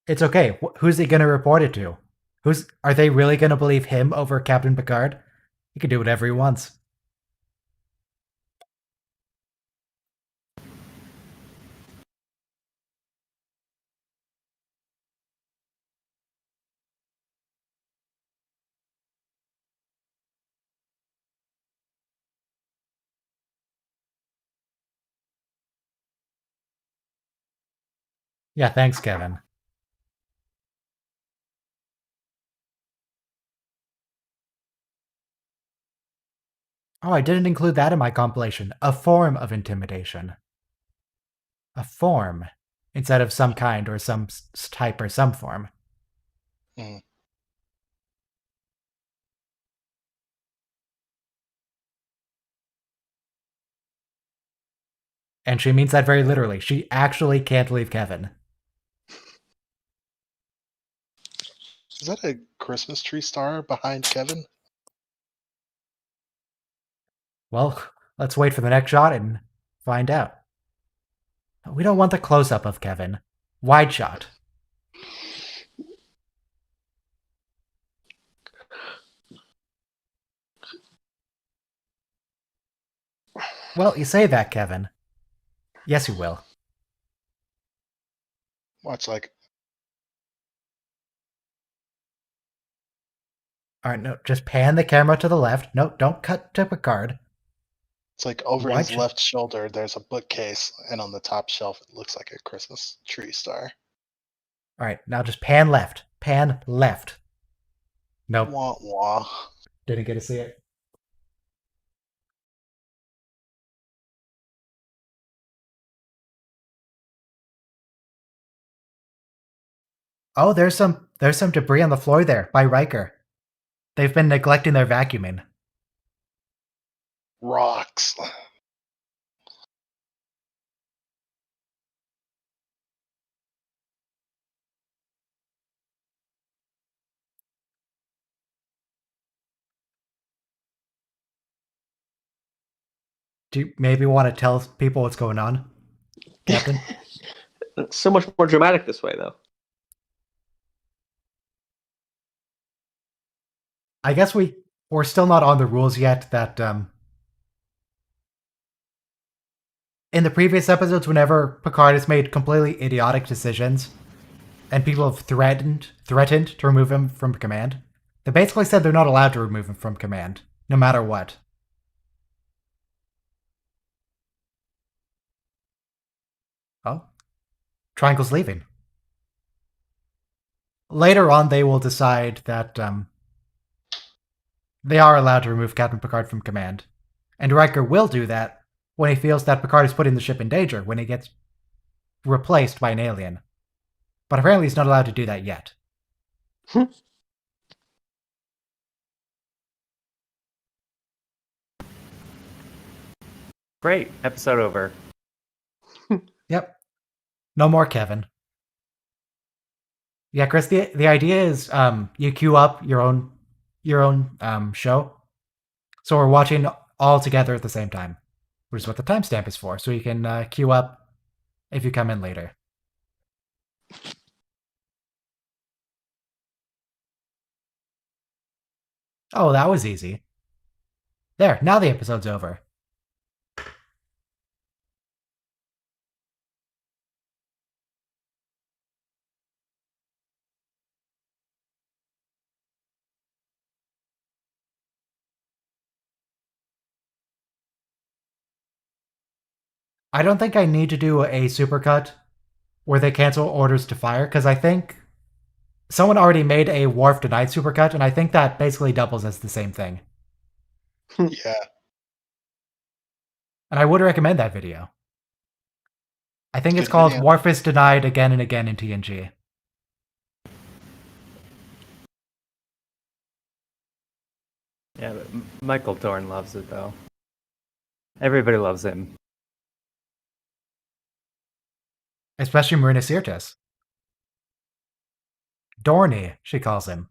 [SPEAKER 1] It's okay. Who's he going to report it to? Are they really going to believe him over Captain Picard? He can do whatever he wants. Yeah, thanks, Kevin. Oh, I didn't include that in my compilation. A form of intimidation. A form. Instead of some kind or some type or some form.
[SPEAKER 2] Mm.
[SPEAKER 1] And she means that very literally. She actually can't leave Kevin.
[SPEAKER 2] Is that a Christmas tree star behind Kevin?
[SPEAKER 1] Well, let's wait for the next shot and find out. We don't want the close-up of Kevin. Wide shot. Well, you say that, Kevin. Yes, you will.
[SPEAKER 2] Watch, like,
[SPEAKER 1] Alright, no, just pan the camera to the left. No, don't cut to Picard.
[SPEAKER 2] it's like over
[SPEAKER 1] Wide
[SPEAKER 2] his
[SPEAKER 1] shot.
[SPEAKER 2] left shoulder, there's a bookcase, and on the top shelf, it looks like a Christmas tree star.
[SPEAKER 1] Alright, now just pan left. Pan left. Nope,
[SPEAKER 2] Wah wah.
[SPEAKER 1] didn't get to see it. Oh, there's some debris on the floor there by Riker. They've been neglecting their vacuuming.
[SPEAKER 2] Rocks.
[SPEAKER 1] Do you maybe want to tell people what's going on, Captain?
[SPEAKER 6] It's so much more dramatic this way, though.
[SPEAKER 1] I guess we're still not on the rules yet that in the previous episodes, whenever Picard has made completely idiotic decisions and people have threatened to remove him from command, they basically said they're not allowed to remove him from command, no matter what. Oh, Triangle's leaving. Later on, they will decide that they are allowed to remove Captain Picard from command. And Riker will do that when he feels that Picard is putting the ship in danger, when he gets replaced by an alien. But apparently he's not allowed to do that yet.
[SPEAKER 7] Great. Episode over.
[SPEAKER 1] Yep. No more Kevin. Yeah, Chris, the idea is you queue up your own show. So we're watching all together at the same time, which is what the timestamp is for. So you can queue up if you come in later. Oh, that was easy. There, now the episode's over. I don't think I need to do a supercut where they cancel orders to fire, because I think someone already made a Worf denied supercut, and I think that basically doubles as the same thing.
[SPEAKER 2] Yeah.
[SPEAKER 1] And I would recommend that video. I think it's
[SPEAKER 2] Good
[SPEAKER 1] called
[SPEAKER 2] video.
[SPEAKER 1] Worf is Denied Again and Again in TNG.
[SPEAKER 7] Yeah, but Michael Dorn loves it, though. Everybody loves him.
[SPEAKER 1] Especially Marina Sirtis. Dorny, she calls him.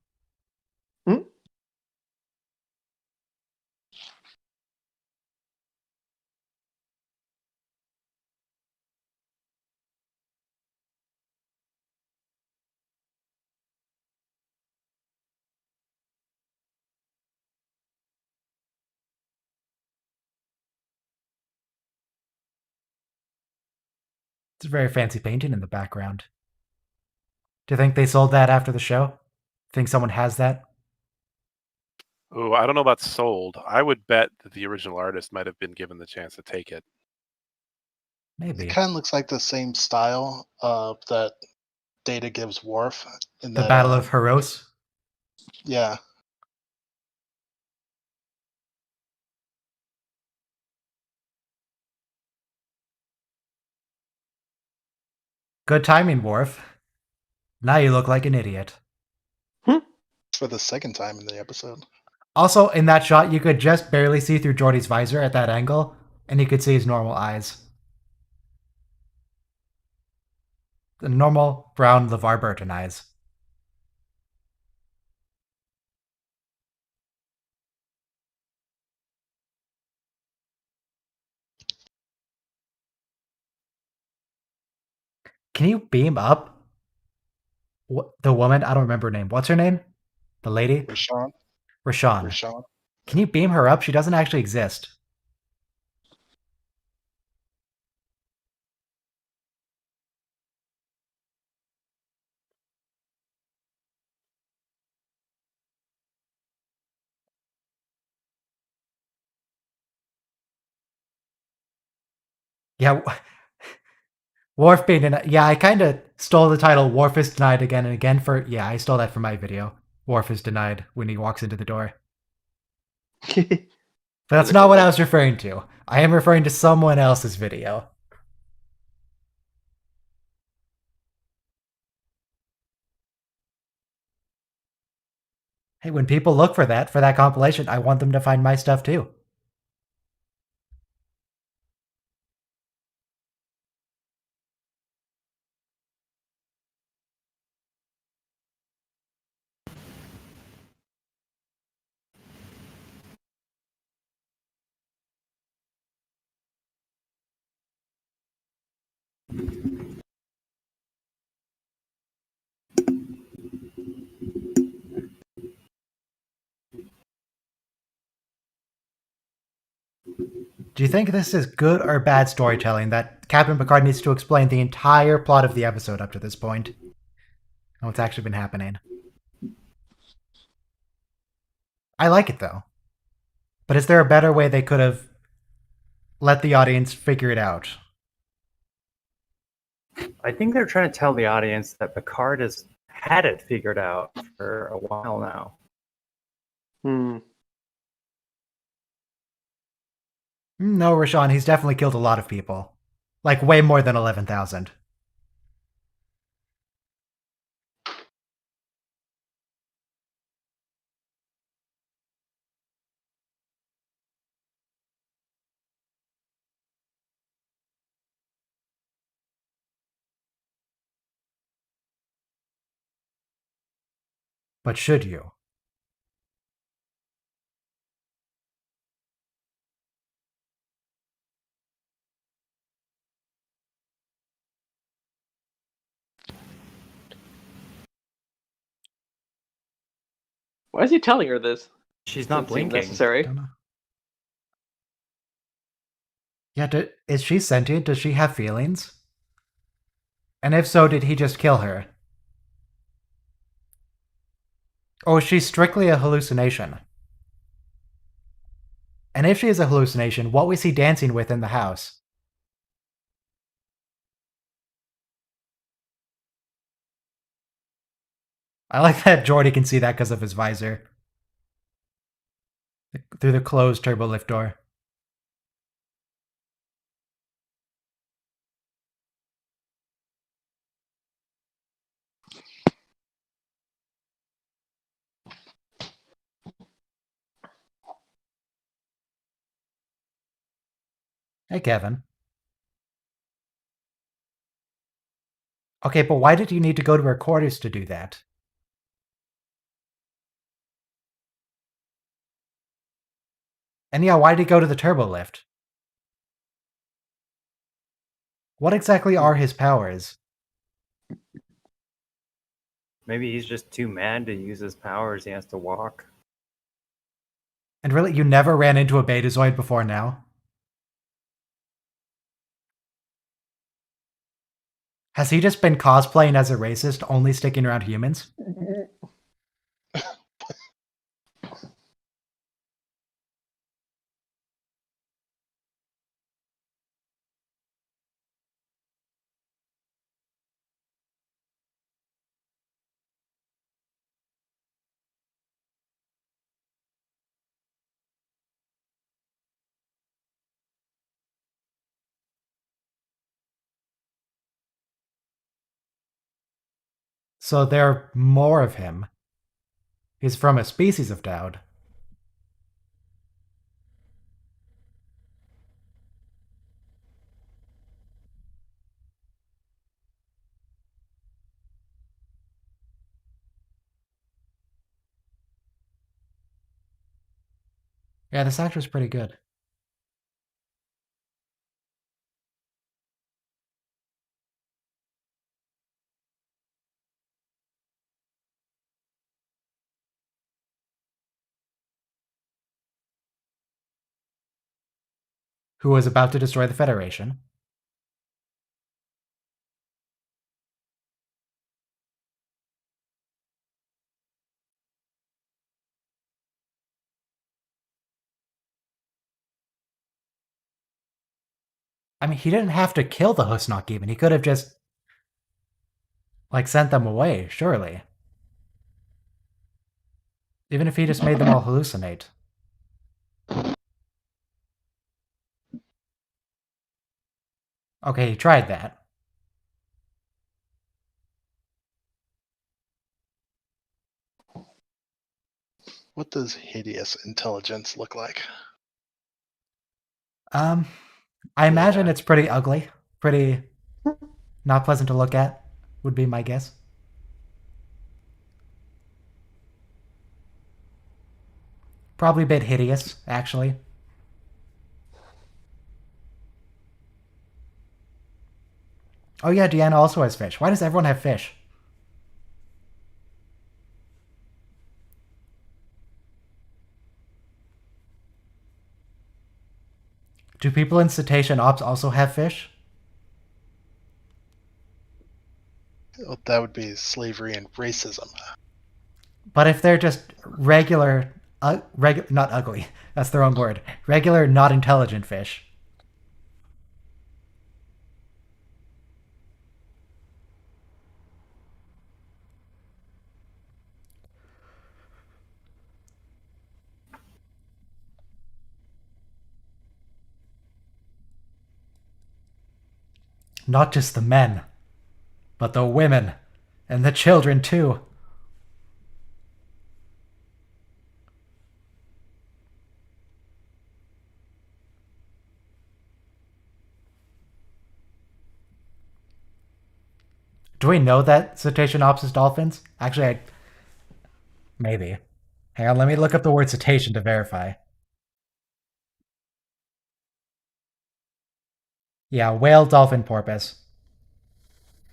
[SPEAKER 1] It's a very fancy painting in the background. Do you think they sold that after the show? Think someone has that?
[SPEAKER 5] Oh, I don't know about sold. I would bet that the original artist might have been given the chance to take it.
[SPEAKER 1] Maybe.
[SPEAKER 2] It kind of looks like the same style that Data gives Worf in
[SPEAKER 1] The
[SPEAKER 2] that,
[SPEAKER 1] Battle of Heros?
[SPEAKER 2] Yeah.
[SPEAKER 1] Good timing, Worf. Now you look like an idiot.
[SPEAKER 2] For the second time in the episode.
[SPEAKER 1] Also, in that shot, you could just barely see through Geordi's visor at that angle, and you could see his normal eyes. The normal brown LeVar Burton eyes. Can you beam up the woman? I don't remember her name. What's her name? The lady?
[SPEAKER 2] Rashawn.
[SPEAKER 1] Rashawn. Can you beam her up? She doesn't actually exist. Yeah. Worf being denied. Yeah, I kind of stole the title Worf is denied again and again for. Yeah, I stole that from my video. Worf is denied when he walks into the door. But that's not what I was referring to. I am referring to someone else's video. Hey, when people look for that compilation, I want them to find my stuff too. Do you think this is good or bad storytelling that Captain Picard needs to explain the entire plot of the episode up to this point? And what's actually been happening? I like it though. But is there a better way they could have let the audience figure it out?
[SPEAKER 7] I think they're trying to tell the audience that Picard has had it figured out for a while now.
[SPEAKER 1] No, Rashawn, he's definitely killed a lot of people. Like, way more than 11,000. But should you?
[SPEAKER 6] Why is he telling her this?
[SPEAKER 7] She's not
[SPEAKER 6] Doesn't seem
[SPEAKER 7] blinking.
[SPEAKER 6] necessary.
[SPEAKER 1] Don't know. Yeah, is she sentient? Does she have feelings? And if so, did he just kill her? Or is she strictly a hallucination? And if she is a hallucination, what was he dancing with in the house? I like that Geordi can see that because of his visor. Through the closed turbo lift door. Hey, Kevin. Okay, but why did you need to go to her quarters to do that? And yeah, why did he go to the turbo lift? What exactly are his powers?
[SPEAKER 7] Maybe he's just too mad to use his powers. He has to walk.
[SPEAKER 1] And really, you never ran into a Betazoid before now? Has he just been cosplaying as a racist, only sticking around humans? So there are more of him. He's from a species of Dowd. Yeah, this actor's pretty good. Who was about to destroy the Federation. I mean, he didn't have to kill the Husnock even. He could have just, like, sent them away, surely. Even if he just made them all hallucinate. Okay, he tried that.
[SPEAKER 2] What does hideous intelligence look like?
[SPEAKER 1] I imagine
[SPEAKER 7] Yeah.
[SPEAKER 1] it's pretty ugly. Pretty not pleasant to look at, would be my guess. Probably a bit hideous, actually. Oh yeah, Deanna also has fish. Why does everyone have fish? Do people in Cetacean Ops also have fish?
[SPEAKER 2] Well, that would be slavery and racism.
[SPEAKER 1] But if they're just regular, not ugly, that's the wrong word. Regular, not intelligent fish. Not just the men, but the women, and the children too. Do we know that Cetacean Ops is dolphins? Actually, maybe. Hang on, let me look up the word cetacean to verify. Yeah, whale, dolphin, porpoise.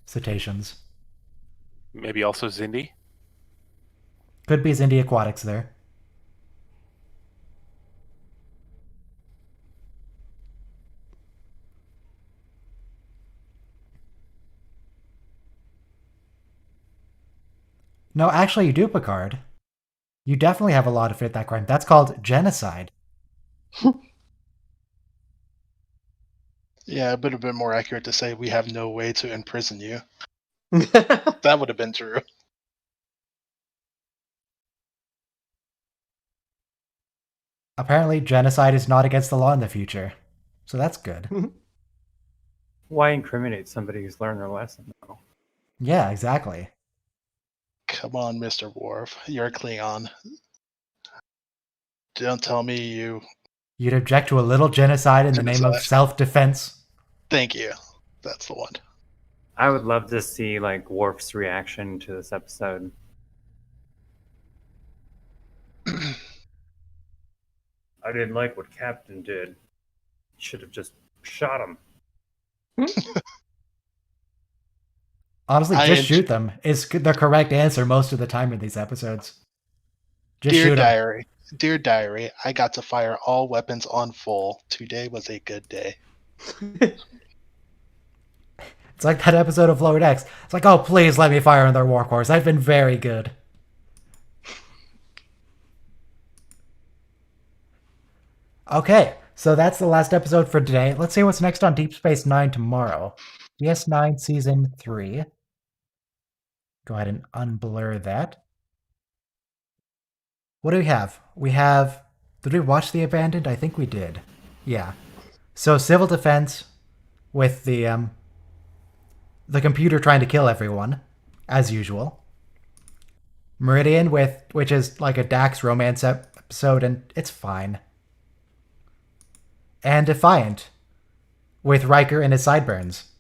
[SPEAKER 1] Cetaceans.
[SPEAKER 5] Maybe also Zindi.
[SPEAKER 1] Could be Zindi Aquatics there. No, actually, you do, Picard. You definitely have a law to fit that crime. That's called genocide.
[SPEAKER 2] Yeah, it would have been more accurate to say we have no way to imprison you. That would have been true.
[SPEAKER 1] Apparently, genocide is not against the law in the future. So that's good.
[SPEAKER 7] Why incriminate somebody who's learned their lesson, though?
[SPEAKER 1] Yeah, exactly.
[SPEAKER 2] Come on, Mr. Worf. You're a Klingon. Don't tell me you.
[SPEAKER 1] You'd object to a little genocide in the name of
[SPEAKER 2] Genocide.
[SPEAKER 1] self-defense.
[SPEAKER 2] Thank you. That's the one.
[SPEAKER 7] I would love to see like Worf's reaction to this episode. I didn't like what Captain did. Should have just shot him.
[SPEAKER 1] Honestly,
[SPEAKER 2] I
[SPEAKER 1] just
[SPEAKER 2] enj-
[SPEAKER 1] shoot them is the correct answer most of the time in these episodes. Just
[SPEAKER 2] Dear
[SPEAKER 1] shoot them.
[SPEAKER 2] diary, dear diary, I got to fire all weapons on full. Today was a good day.
[SPEAKER 1] It's like that episode of Lower Decks. It's like, oh, please let me fire on their warcores. I've been very good. Okay, so that's the last episode for today. Let's see what's next on Deep Space Nine tomorrow. DS9 Season 3. Go ahead and unblur that. What do we have? Did we watch The Abandoned? I think we did. Yeah. So Civil Defense with the computer trying to kill everyone, as usual. Meridian which is like a Dax romance episode, and it's fine. And Defiant with Riker and his sideburns.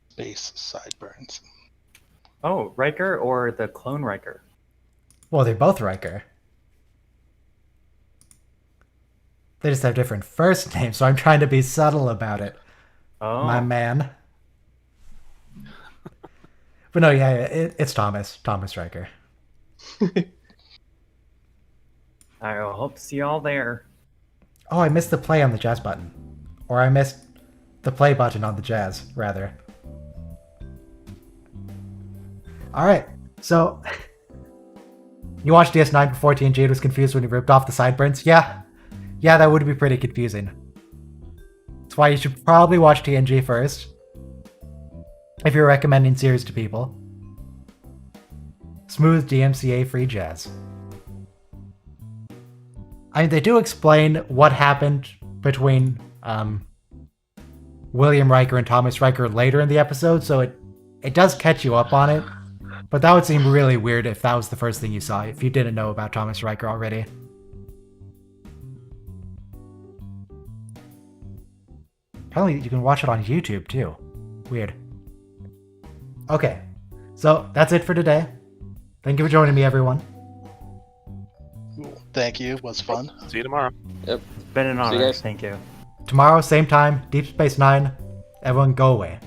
[SPEAKER 2] Space sideburns.
[SPEAKER 7] Oh, Riker or the clone Riker?
[SPEAKER 1] Well, they're both Riker. They just have different first names, so I'm trying to be subtle about it.
[SPEAKER 7] Oh,
[SPEAKER 1] My man. But no, yeah, it's Thomas Riker.
[SPEAKER 7] I hope to see y'all there.
[SPEAKER 1] Oh, I missed the play on the jazz button. Or I missed the play button on the jazz, rather. Alright, so... You watched DS9 before TNG was confused when he ripped off the sideburns? Yeah, that would be pretty confusing. That's why you should probably watch TNG first. If you're recommending series to people. Smooth DMCA-free jazz. I mean, they do explain what happened between William Riker and Thomas Riker later in the episode, so it does catch you up on it. But that would seem really weird if that was the first thing you saw, if you didn't know about Thomas Riker already. Apparently you can watch it on YouTube too. Weird. Okay, so that's it for today. Thank you for joining me, everyone.
[SPEAKER 2] Thank you. It was fun.
[SPEAKER 5] See you tomorrow.
[SPEAKER 7] It's been an
[SPEAKER 6] See you
[SPEAKER 7] honor.
[SPEAKER 6] guys.
[SPEAKER 7] Thank you.
[SPEAKER 1] Tomorrow, same time, Deep Space Nine. Everyone go away.